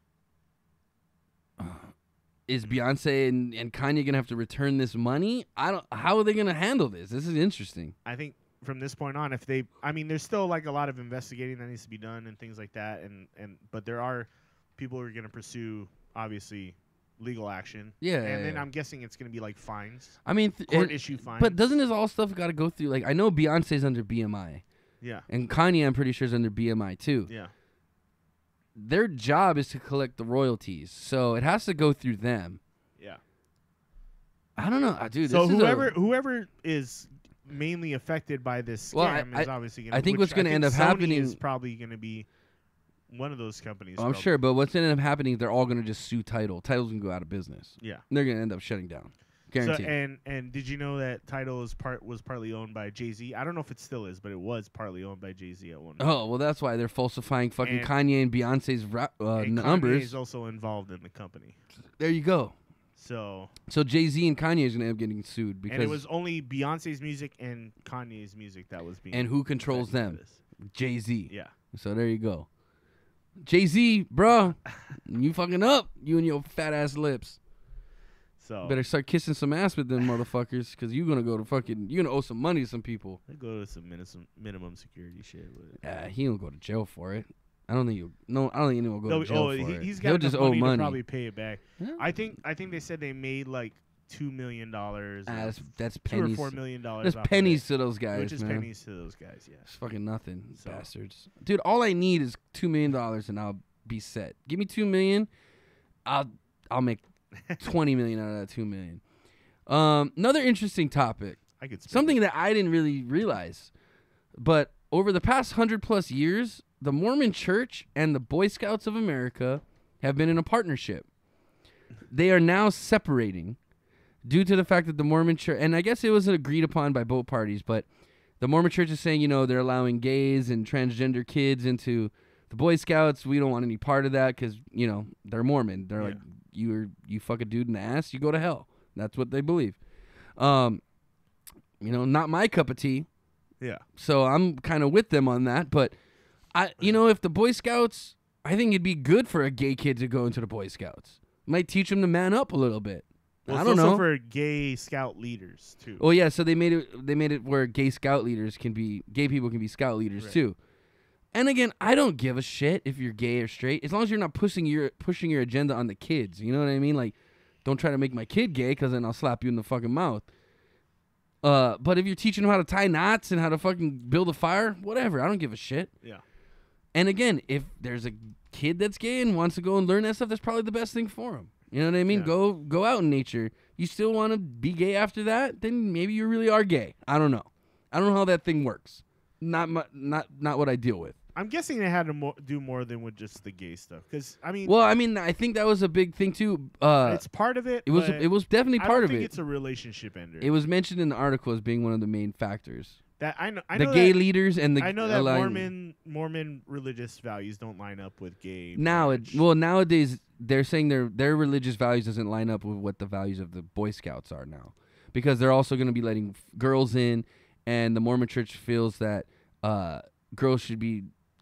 is Beyonce and Kanye gonna have to return this money? How are they gonna handle this? This is interesting. I think from this point on, there's still like a lot of investigating that needs to be done and things like that, but there are people who are gonna pursue obviously legal action. Yeah, and then I'm guessing it's gonna be like fines. I mean, court issue fines. But doesn't this all stuff got to go through? Like, I know Beyonce's under BMI. Yeah. And Kanye, I'm pretty sure, is under BMI too. Yeah. Their job is to collect the royalties, so it has to go through them. Yeah. I don't know, dude. So this whoever is mainly affected by this scam is obviously going to. I think what's going to end up happening is probably going to be one of those companies. I'm sure, but what's going to end up happening is they're all going to just sue Tidal. Tidal's going to go out of business. Yeah. They're going to end up shutting down. Guaranteed. So, and did you know that Tidal was partly owned by Jay-Z? I don't know if it still is, but it was partly owned by Jay-Z at one point. Oh, well, that's why they're falsifying fucking Kanye and Beyonce's and numbers. Kanye is also involved in the company. There you go. So Jay-Z and Kanye is going to end up getting sued because and it was only Beyonce's music and Kanye's music that was being. And who controls them? Jay-Z. Yeah. So there you go. Jay-Z, bro, you fucking up, you and your fat ass lips. So better start kissing some ass with them motherfuckers, because you're gonna owe some money to some people. I go to some minimum security shit. He don't go to jail for it. I don't think anyone will go to jail for it. He's got He'll enough just owe money to money. probably pay it back. Yeah. I think they said they made like $2 million. That's $2 pennies. or $4 million. That's pennies to those guys, which is man. pennies to those guys. Yeah, it's fucking nothing, bastards. Dude, all I need is $2 million and I'll be set. Give me $2 million, I'll make $20 million out of that $2 million. Another interesting topic. Something that I didn't really realize, but over the past 100+ years, the Mormon Church and the Boy Scouts of America have been in a partnership. They are now separating due to the fact that the Mormon Church, and I guess it was agreed upon by both parties, but the Mormon Church is saying, they're allowing gays and transgender kids into the Boy Scouts. We don't want any part of that because, they're Mormon. They're like, you fuck a dude in the ass, you go to hell. That's what they believe. Not my cup of tea. Yeah. So I'm kind of with them on that. But, if the Boy Scouts, I think it'd be good for a gay kid to go into the Boy Scouts. Might teach him to man up a little bit. Well, I don't know. for gay scout leaders, too. Oh, yeah. So they made it where gay scout leaders gay people can be scout leaders, too. And again, I don't give a shit if you're gay or straight, as long as you're not pushing your agenda on the kids. You know what I mean? Like, don't try to make my kid gay because then I'll slap you in the fucking mouth. But if you're teaching them how to tie knots and how to fucking build a fire, whatever, I don't give a shit. Yeah. And again, if there's a kid that's gay and wants to go and learn that stuff, that's probably the best thing for him. You know what I mean? Yeah. Go out in nature. You still want to be gay after that? Then maybe you really are gay. I don't know. I don't know how that thing works. Not what I deal with. I'm guessing they had to do more than with just the gay stuff. Because I think that was a big thing too. it's part of it. It was definitely part of it. It's a relationship ender. It was mentioned in the article as being one of the main factors. That I know the gay leaders and the I know that Mormon religious values don't line up with gay. Nowadays they're saying their religious values doesn't line up with what the values of the Boy Scouts are now, because they're also going to be letting girls in, and the Mormon Church feels that girls should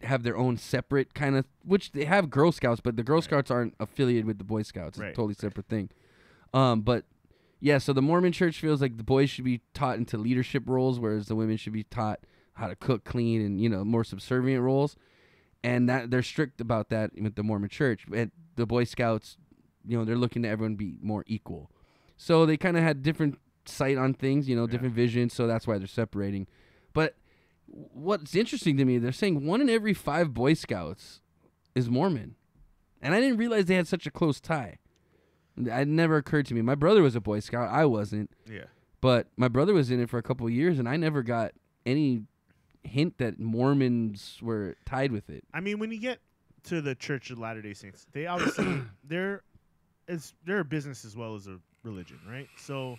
have their own separate kind of, which they have Girl Scouts, but the Girl Scouts aren't affiliated with the Boy Scouts. It's a totally separate thing. But yeah, so the Mormon Church feels like the boys should be taught into leadership roles, whereas the women should be taught how to cook, clean, and more subservient roles. And that they're strict about that with the Mormon Church. And the Boy Scouts, they're looking to everyone be more equal. So they kind of had different sight on things, different visions. So that's why they're separating. But what's interesting to me, they're saying 1 in every 5 Boy Scouts is Mormon. And I didn't realize they had such a close tie. It never occurred to me. My brother was a Boy Scout. I wasn't. Yeah. But my brother was in it for a couple of years, and I never got any hint that Mormons were tied with it. I mean, when you get to the Church of Latter-day Saints, they obviously they're a business as well as a religion, right? So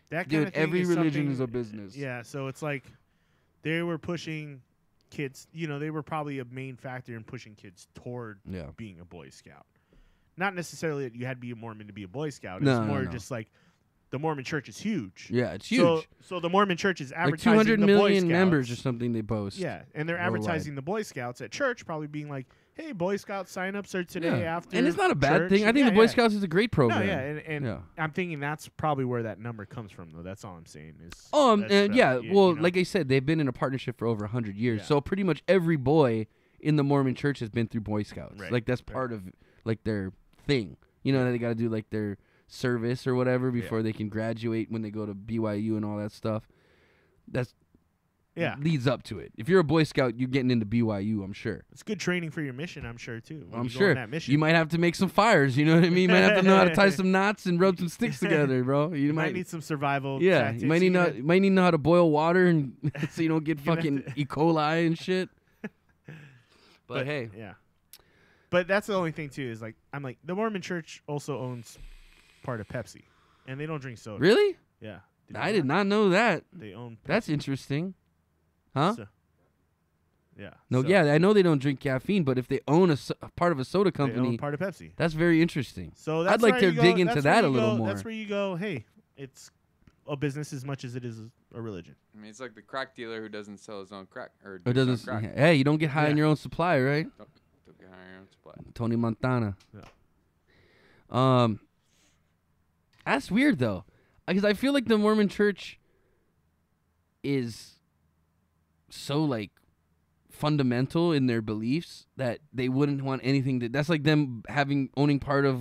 that kind of thing every religion something- is a business. Yeah, so it's like they were pushing kids. They were probably a main factor in pushing kids toward being a Boy Scout. Not necessarily that you had to be a Mormon to be a Boy Scout. It's more just like the Mormon Church is huge. Yeah, it's huge. So the Mormon Church is Like advertising 200 the million Boy Scouts. members or something they boast. Yeah, and they're advertising the Boy Scouts at church, probably being like, "Hey, Boy Scout signups are today after." And it's not a bad church. thing. I think the Boy Scouts is a great program. No, yeah, and I'm thinking that's probably where that number comes from, though. That's all I'm saying is. Like I said, they've been in a partnership for over 100 years. Yeah. So pretty much every boy in the Mormon Church has been through Boy Scouts. Right. Like that's part of like their thing. They got to do like their service or whatever before they can graduate when they go to BYU and all that stuff. That's leads up to it. If you're a Boy Scout, you're getting into BYU, I'm sure. It's good training for your mission, I'm sure, too. I'm sure. You might have to make some fires, you know what I mean? You might have to know how to tie some knots and rub some sticks together, bro. You might need some survival tactics. You might need to know how to boil water and so you don't get fucking E. coli and shit. But hey. Yeah. But that's the only thing, too, is like, I'm like, the Mormon Church also owns part of Pepsi, and they don't drink soda. Really? Yeah. I did not know that. They own Pepsi. That's interesting. Huh? Yeah. No, I know they don't drink caffeine, but if they own a part of a soda company, they own part of Pepsi. That's very interesting. So I'd like to dig into that a little more. That's where you go, hey, it's a business as much as it is a religion. I mean, it's like the crack dealer who doesn't sell his own crack. Or doesn't. Crack. Hey, you don't get high on your own supply, right? Don't get high on your own supply. Tony Montana. Yeah. That's weird, though. Because I feel like the Mormon Church is so, like, fundamental in their beliefs that they wouldn't want anything to... That's like them owning part of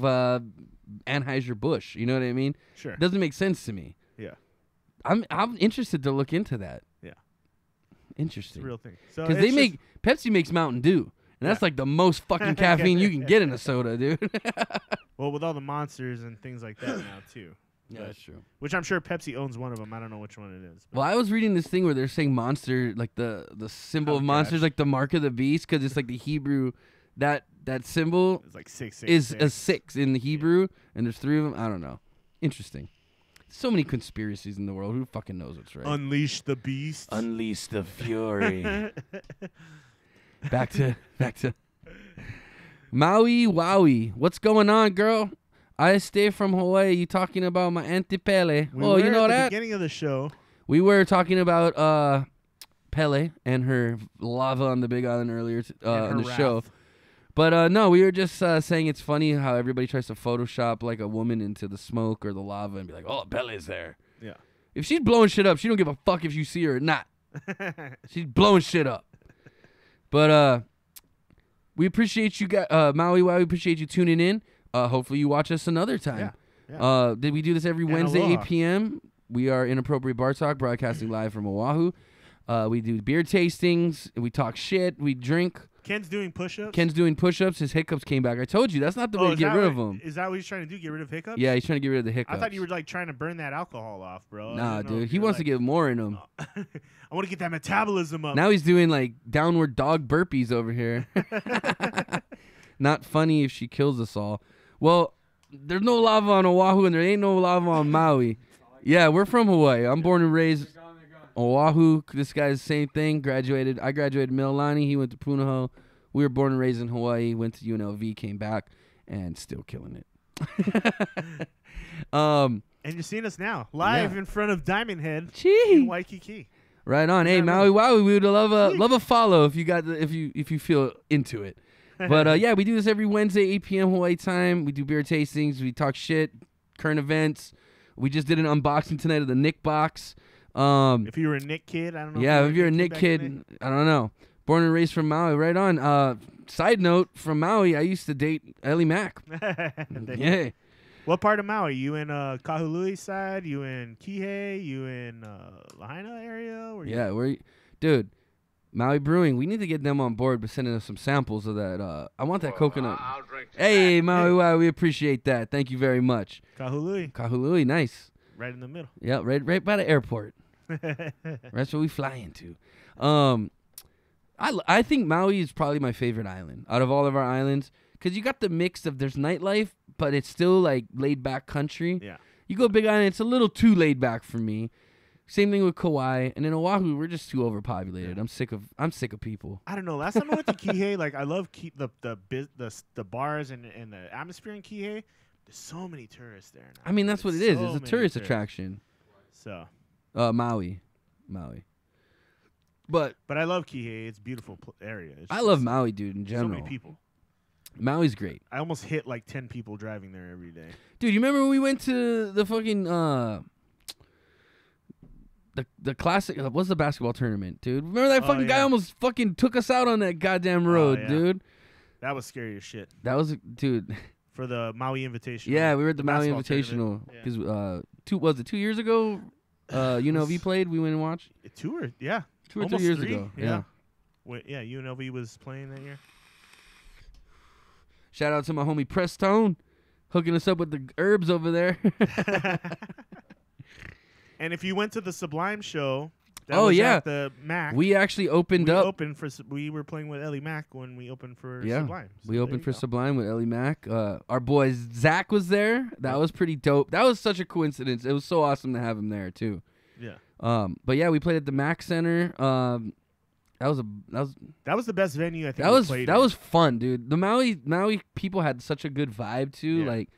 Anheuser-Busch. You know what I mean? Sure. It doesn't make sense to me. Yeah. I'm interested to look into that. Yeah. Interesting. It's a real thing. Because Pepsi makes Mountain Dew. And that's like the most fucking caffeine you can get in a soda, dude. Well, with all the monsters and things like that now, too. Yeah, that's true. Which I'm sure Pepsi owns one of them. I don't know which one it is. Well, I was reading this thing where they're saying monster, like the symbol of monster is like the mark of the beast, because it's like the Hebrew, that symbol it's like 666. is a 6 in the Hebrew, and there's 3 of them. I don't know. Interesting. So many conspiracies in the world. Who fucking knows what's right? Unleash the beast. Unleash the fury. Back to Maui Wowie. What's going on, girl? I stay from Hawaii. You talking about my Auntie Pele? You know that? At the beginning of the show. We were talking about Pele and her lava on the Big Island earlier on the show. But no, we were just saying it's funny how everybody tries to Photoshop like a woman into the smoke or the lava and be like, oh, Pele's there. Yeah. If she's blowing shit up, she don't give a fuck if you see her or not. She's blowing shit up. But we appreciate you guys, Maui Wow. We appreciate you tuning in. Hopefully you watch us another time. Yeah. Did we do this every Wednesday, aloha. 8 p.m.? We are Inappropriate Bar Talk, broadcasting live from Oahu. We do beer tastings. We talk shit. We drink. Ken's doing push-ups. Ken's doing push-ups. His hiccups came back. I told you, that's not the way to get rid of them. Is that what he's trying to do, get rid of hiccups? Yeah, he's trying to get rid of the hiccups. I thought you were like trying to burn that alcohol off, bro. Nah, dude. He wants to get more in him. I want to get that metabolism up. Now he's doing like downward dog burpees over here. Not funny if she kills us all. Well, there's no lava on Oahu and there ain't no lava on Maui. Yeah, we're from Hawaii. I'm born and raised Oahu. This guy's the same thing. Graduated. I graduated Mililani. He went to Punahou. We were born and raised in Hawaii. Went to UNLV. Came back and still killing it. And you're seeing us now live in front of Diamond Head Gee. in Waikiki. Right on. Hey, Maui Wowie, we would love a follow if you got if you feel into it. But yeah, we do this every Wednesday, 8 p.m. Hawaii time. We do beer tastings. We talk shit, current events. We just did an unboxing tonight of the Nick box. If you were a Nick kid, I don't know. Yeah, if you're a Nick kid, I don't know. Born and raised from Maui, right on. Side note, from Maui, I used to date Ellie Mack. Yeah. What part of Maui? You in Kahului side? You in Kihei? You in Lahaina area? Yeah, dude, Maui Brewing, we need to get them on board by sending us some samples of that. I want that coconut. I'll drink that. Hey, Maui, wow, we appreciate that. Thank you very much. Kahului, nice. right in the middle. Yeah, right by the airport. That's what we fly into. I think Maui is probably my favorite island out of all of our islands because you got the mix of there's nightlife, but it's still like laid back country. Yeah. You go Big Island, it's a little too laid back for me. Same thing with Kauai, and in Oahu, we're just too overpopulated. Yeah. I'm sick of people. I don't know. Last time I went to Kihei, like I love the bars and the atmosphere in Kihei. There's so many tourists there now. I mean, that's what it is. It's a tourist attraction. So, Maui. But I love Kihei. It's a beautiful area. I love Maui, dude, in general. So many people. Maui's great. I almost hit like 10 people driving there every day. Dude, you remember when we went to the fucking the classic? What's the basketball tournament, dude? Remember that fucking guy almost fucking took us out on that goddamn road, dude? That was scary as shit. That was, dude. For the Maui Invitational. Yeah, we were at the Maui Invitational because 2 years ago, UNLV played. We went and watched. 2 or 3 years ago. Yeah. Yeah, UNLV was playing that year. Shout out to my homie Prestone, hooking us up with the herbs over there. And if you went to the Sublime show, at the Mac. We actually opened up. We were playing with Ellie Mack when we opened for Sublime. So we opened for Sublime with Ellie Mack. Our boy Zach was there. That was pretty dope. That was such a coincidence. It was so awesome to have him there too. Yeah. But yeah, we played at the Mac Center. That was the best venue I think. That was fun, dude. The Maui people had such a good vibe too. Yeah. Like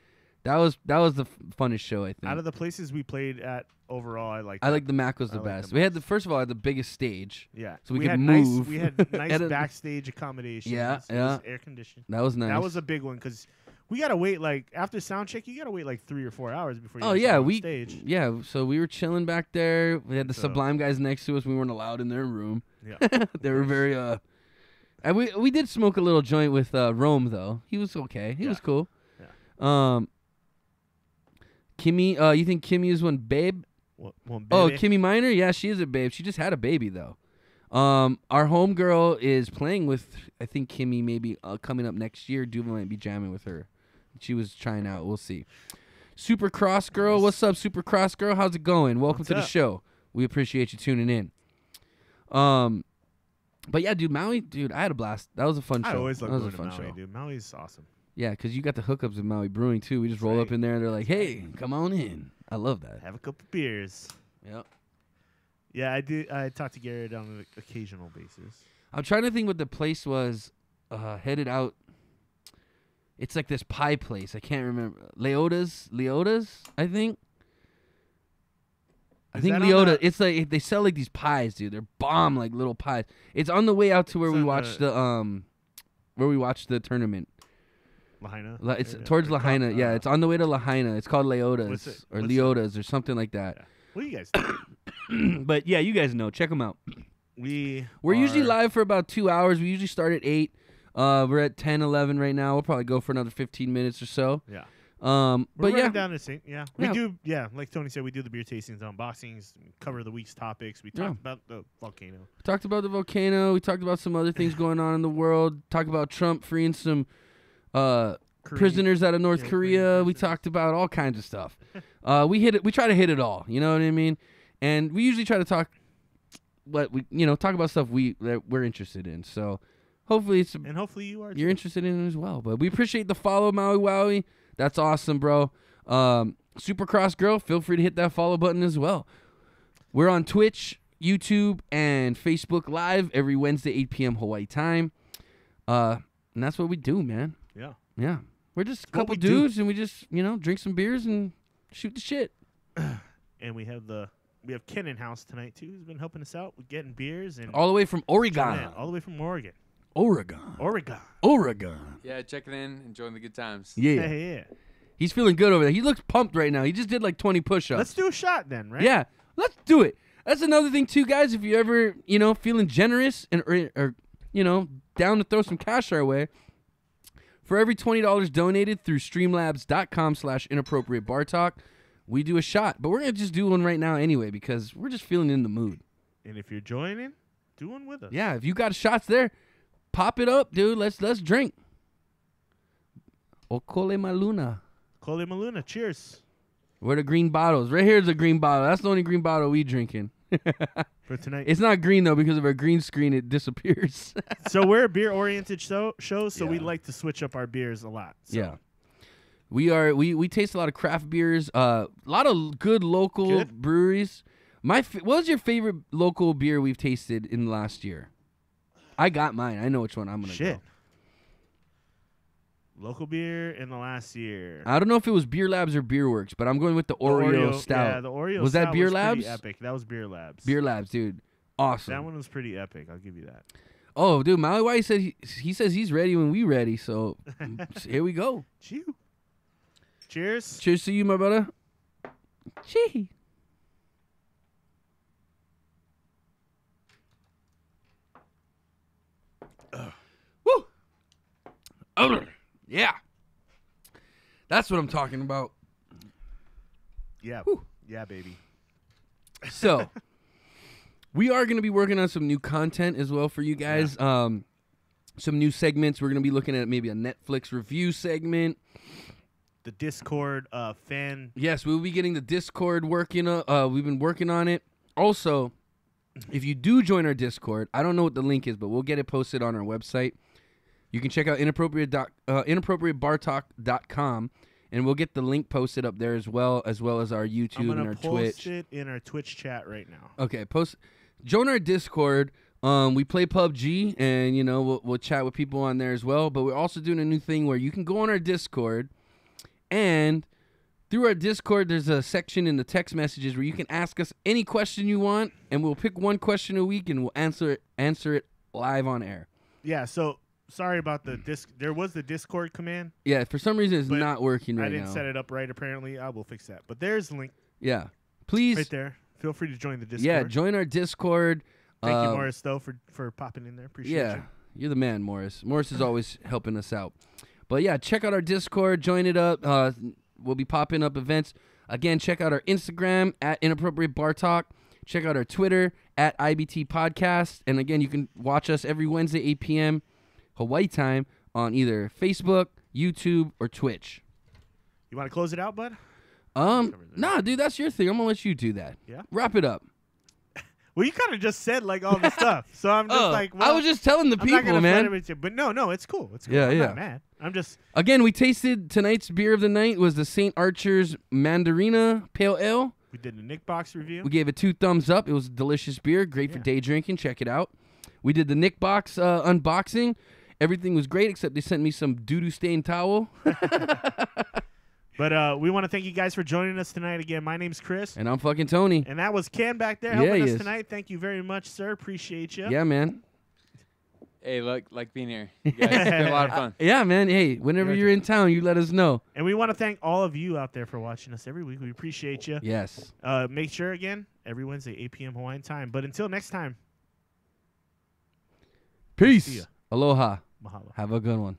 that was the funnest show I think. Out of the places we played at overall, I like the Mac was the best. We had first of all the biggest stage. Yeah. So we could move. We had nice backstage accommodations. Yeah. It was air conditioned. That was nice. That was a big one because we gotta wait after sound check. You gotta wait 3 or 4 hours before you. On stage. Yeah. So we were chilling back there. We had the Sublime guys next to us. We weren't allowed in their room. Yeah. They were very and we did smoke a little joint with Rome though. He was okay. He was cool. Yeah. Kimmy, you think Kimmy is one babe? One baby? Oh, Kimmy Minor? Yeah, she is a babe. She just had a baby though. Our homegirl is playing with I think Kimmy maybe coming up next year. Duva might be jamming with her. She was trying out. We'll see. Super Cross Girl, what's up, Super Cross Girl? How's it going? Welcome to the show. We appreciate you tuning in. But yeah, dude, Maui, dude, I had a blast. That was a fun show. I always love going to Maui, dude. Maui's awesome. Yeah, because you got the hookups at Maui Brewing too. We just roll up in there and they're like, "Hey, come on in." I love that. Have a couple beers. Yep. Yeah, I do. I talk to Garrett on an occasional basis. I'm trying to think what the place was. Headed out. It's like this pie place. I can't remember. Leota's, I think. I think Leota. It's like they sell like these pies, dude. They're bomb, like little pies. It's on the way out to where we watched the tournament. Lahaina. It's towards Lahaina. Yeah, it's on the way to Lahaina. It's called Leota's or Leota's or something like that. Yeah. What do you guys do? But yeah, you guys know. Check them out. We're usually live for about 2 hours. We usually start at 8. We're at 10, 11 right now. We'll probably go for another 15 minutes or so. Yeah. We're but running yeah, down this thing. Yeah, we do. Yeah, like Tony said, we do the beer tastings, unboxings, cover the week's topics. We talked about the volcano. we talked about the volcano. We talked about some other things going on in the world. Talked about Trump freeing some prisoners out of North Korea. We talked about all kinds of stuff. We hit it. We try to hit it all. You know what I mean? And we usually try to talk talk about stuff that we're interested in. So hopefully hopefully you're interested in it as well. But we appreciate the follow, Maui Wowie. That's awesome, bro. Supercross Girl, feel free to hit that follow button as well. We're on Twitch, YouTube, and Facebook Live every Wednesday, 8 p.m. Hawaii time. And that's what we do, man. Yeah. Yeah. We're just a couple dudes, and we just, drink some beers and shoot the shit. And we have Ken in house tonight, too, who's been helping us out with getting beers. And all the way from Oregon. All the way from Oregon. Oregon. Yeah, checking in, enjoying the good times. Yeah. He's feeling good over there. He looks pumped right now. He just did like 20 push-ups. Let's do a shot then, right? Yeah, let's do it. That's another thing too, guys. If you're ever, feeling generous or down to throw some cash our way, for every $20 donated through streamlabs.com/inappropriatebartalk, we do a shot. But we're going to just do one right now anyway because we're just feeling in the mood. And if you're joining, do one with us. Yeah, if you got shots there, pop it up, dude. Let's drink. Okole Maluna. Kole Maluna, cheers. Where the green bottles? Right here's a green bottle. That's the only green bottle we drinking. For tonight. It's not green, though, because of our green screen. It disappears. So we're a beer-oriented show, so we like to switch up our beers a lot. So. Yeah. We taste a lot of craft beers, a lot of good local breweries. What was your favorite local beer we've tasted in the last year? I got mine. I know which one I'm going to go. Local beer in the last year. I don't know if it was Beer Labs or Beer Works, but I'm going with the Oreo Stout. Yeah, the Oreo was Stout that Beer was Labs? Pretty epic. That was Beer Labs. Beer Labs, dude. Awesome. That one was pretty epic. I'll give you that. Oh, dude, Maui White said he says he's ready when we ready. So here we go. Cheers. Cheers to you, my brother. Chee. Woo. Oh, yeah. That's what I'm talking about. Yeah. Whew. Yeah, baby. So, we are going to be working on some new content as well for you guys. Yeah. Some new segments. We're going to be looking at maybe a Netflix review segment. The Discord fan. Yes, we'll be getting the Discord working. We've been working on it. Also, if you do join our Discord, I don't know what the link is, but we'll get it posted on our website. You can check out inappropriatebartalk.com, and we'll get the link posted up there as well as our YouTube and our Twitch. I'm going to post it in our Twitch chat right now. Okay, join our Discord. We play PUBG, and we'll chat with people on there as well. But we're also doing a new thing where you can go on our Discord, and through our Discord, there's a section in the text messages where you can ask us any question you want, and we'll pick one question a week, and we'll answer it live on air. Yeah. So. Sorry about the There was the Discord command. Yeah, for some reason it's not working right now. I didn't set it up right, apparently. I will fix that. But there's the link. Yeah. Please. Right there. Feel free to join the Discord. Yeah, join our Discord. Thank you, Morris, though, for popping in there. Appreciate you. Yeah, you're the man, Morris. Morris is always helping us out. But yeah, check out our Discord. Join it up. We'll be popping up events. Again, check out our Instagram at Inappropriate Bar Talk. Check out our Twitter at IBT Podcast. And again, you can watch us every Wednesday, 8 p.m. Hawaii time on either Facebook, YouTube, or Twitch. You want to close it out, bud? Nah, dude, that's your thing. I'm gonna let you do that. Yeah. Wrap it up. Well, you kind of just said like all the stuff, so I'm just like, well, I was just telling the people, man. But no, it's cool. It's cool. Yeah, I'm not mad. I'm just again. We tasted tonight's beer of the night was the St. Archer's Mandarina Pale Ale. We did a Nick Box review. We gave it 2 thumbs up. It was a delicious beer, great for day drinking. Check it out. We did the Nick Box unboxing. Everything was great except they sent me some doo-doo stained towel. But we want to thank you guys for joining us tonight again. My name's Chris. And I'm fucking Tony. And that was Ken back there helping us tonight. Thank you very much, sir. Appreciate you. Yeah, man. Hey, like being here. You guys, it's been a lot of fun. Yeah, man. Hey, whenever you're in town, you let us know. And we want to thank all of you out there for watching us every week. We appreciate you. Yes. Make sure, again, every Wednesday, 8 p.m. Hawaiian time. But until next time. Peace. See ya. Aloha. Mahalo. Have a good one.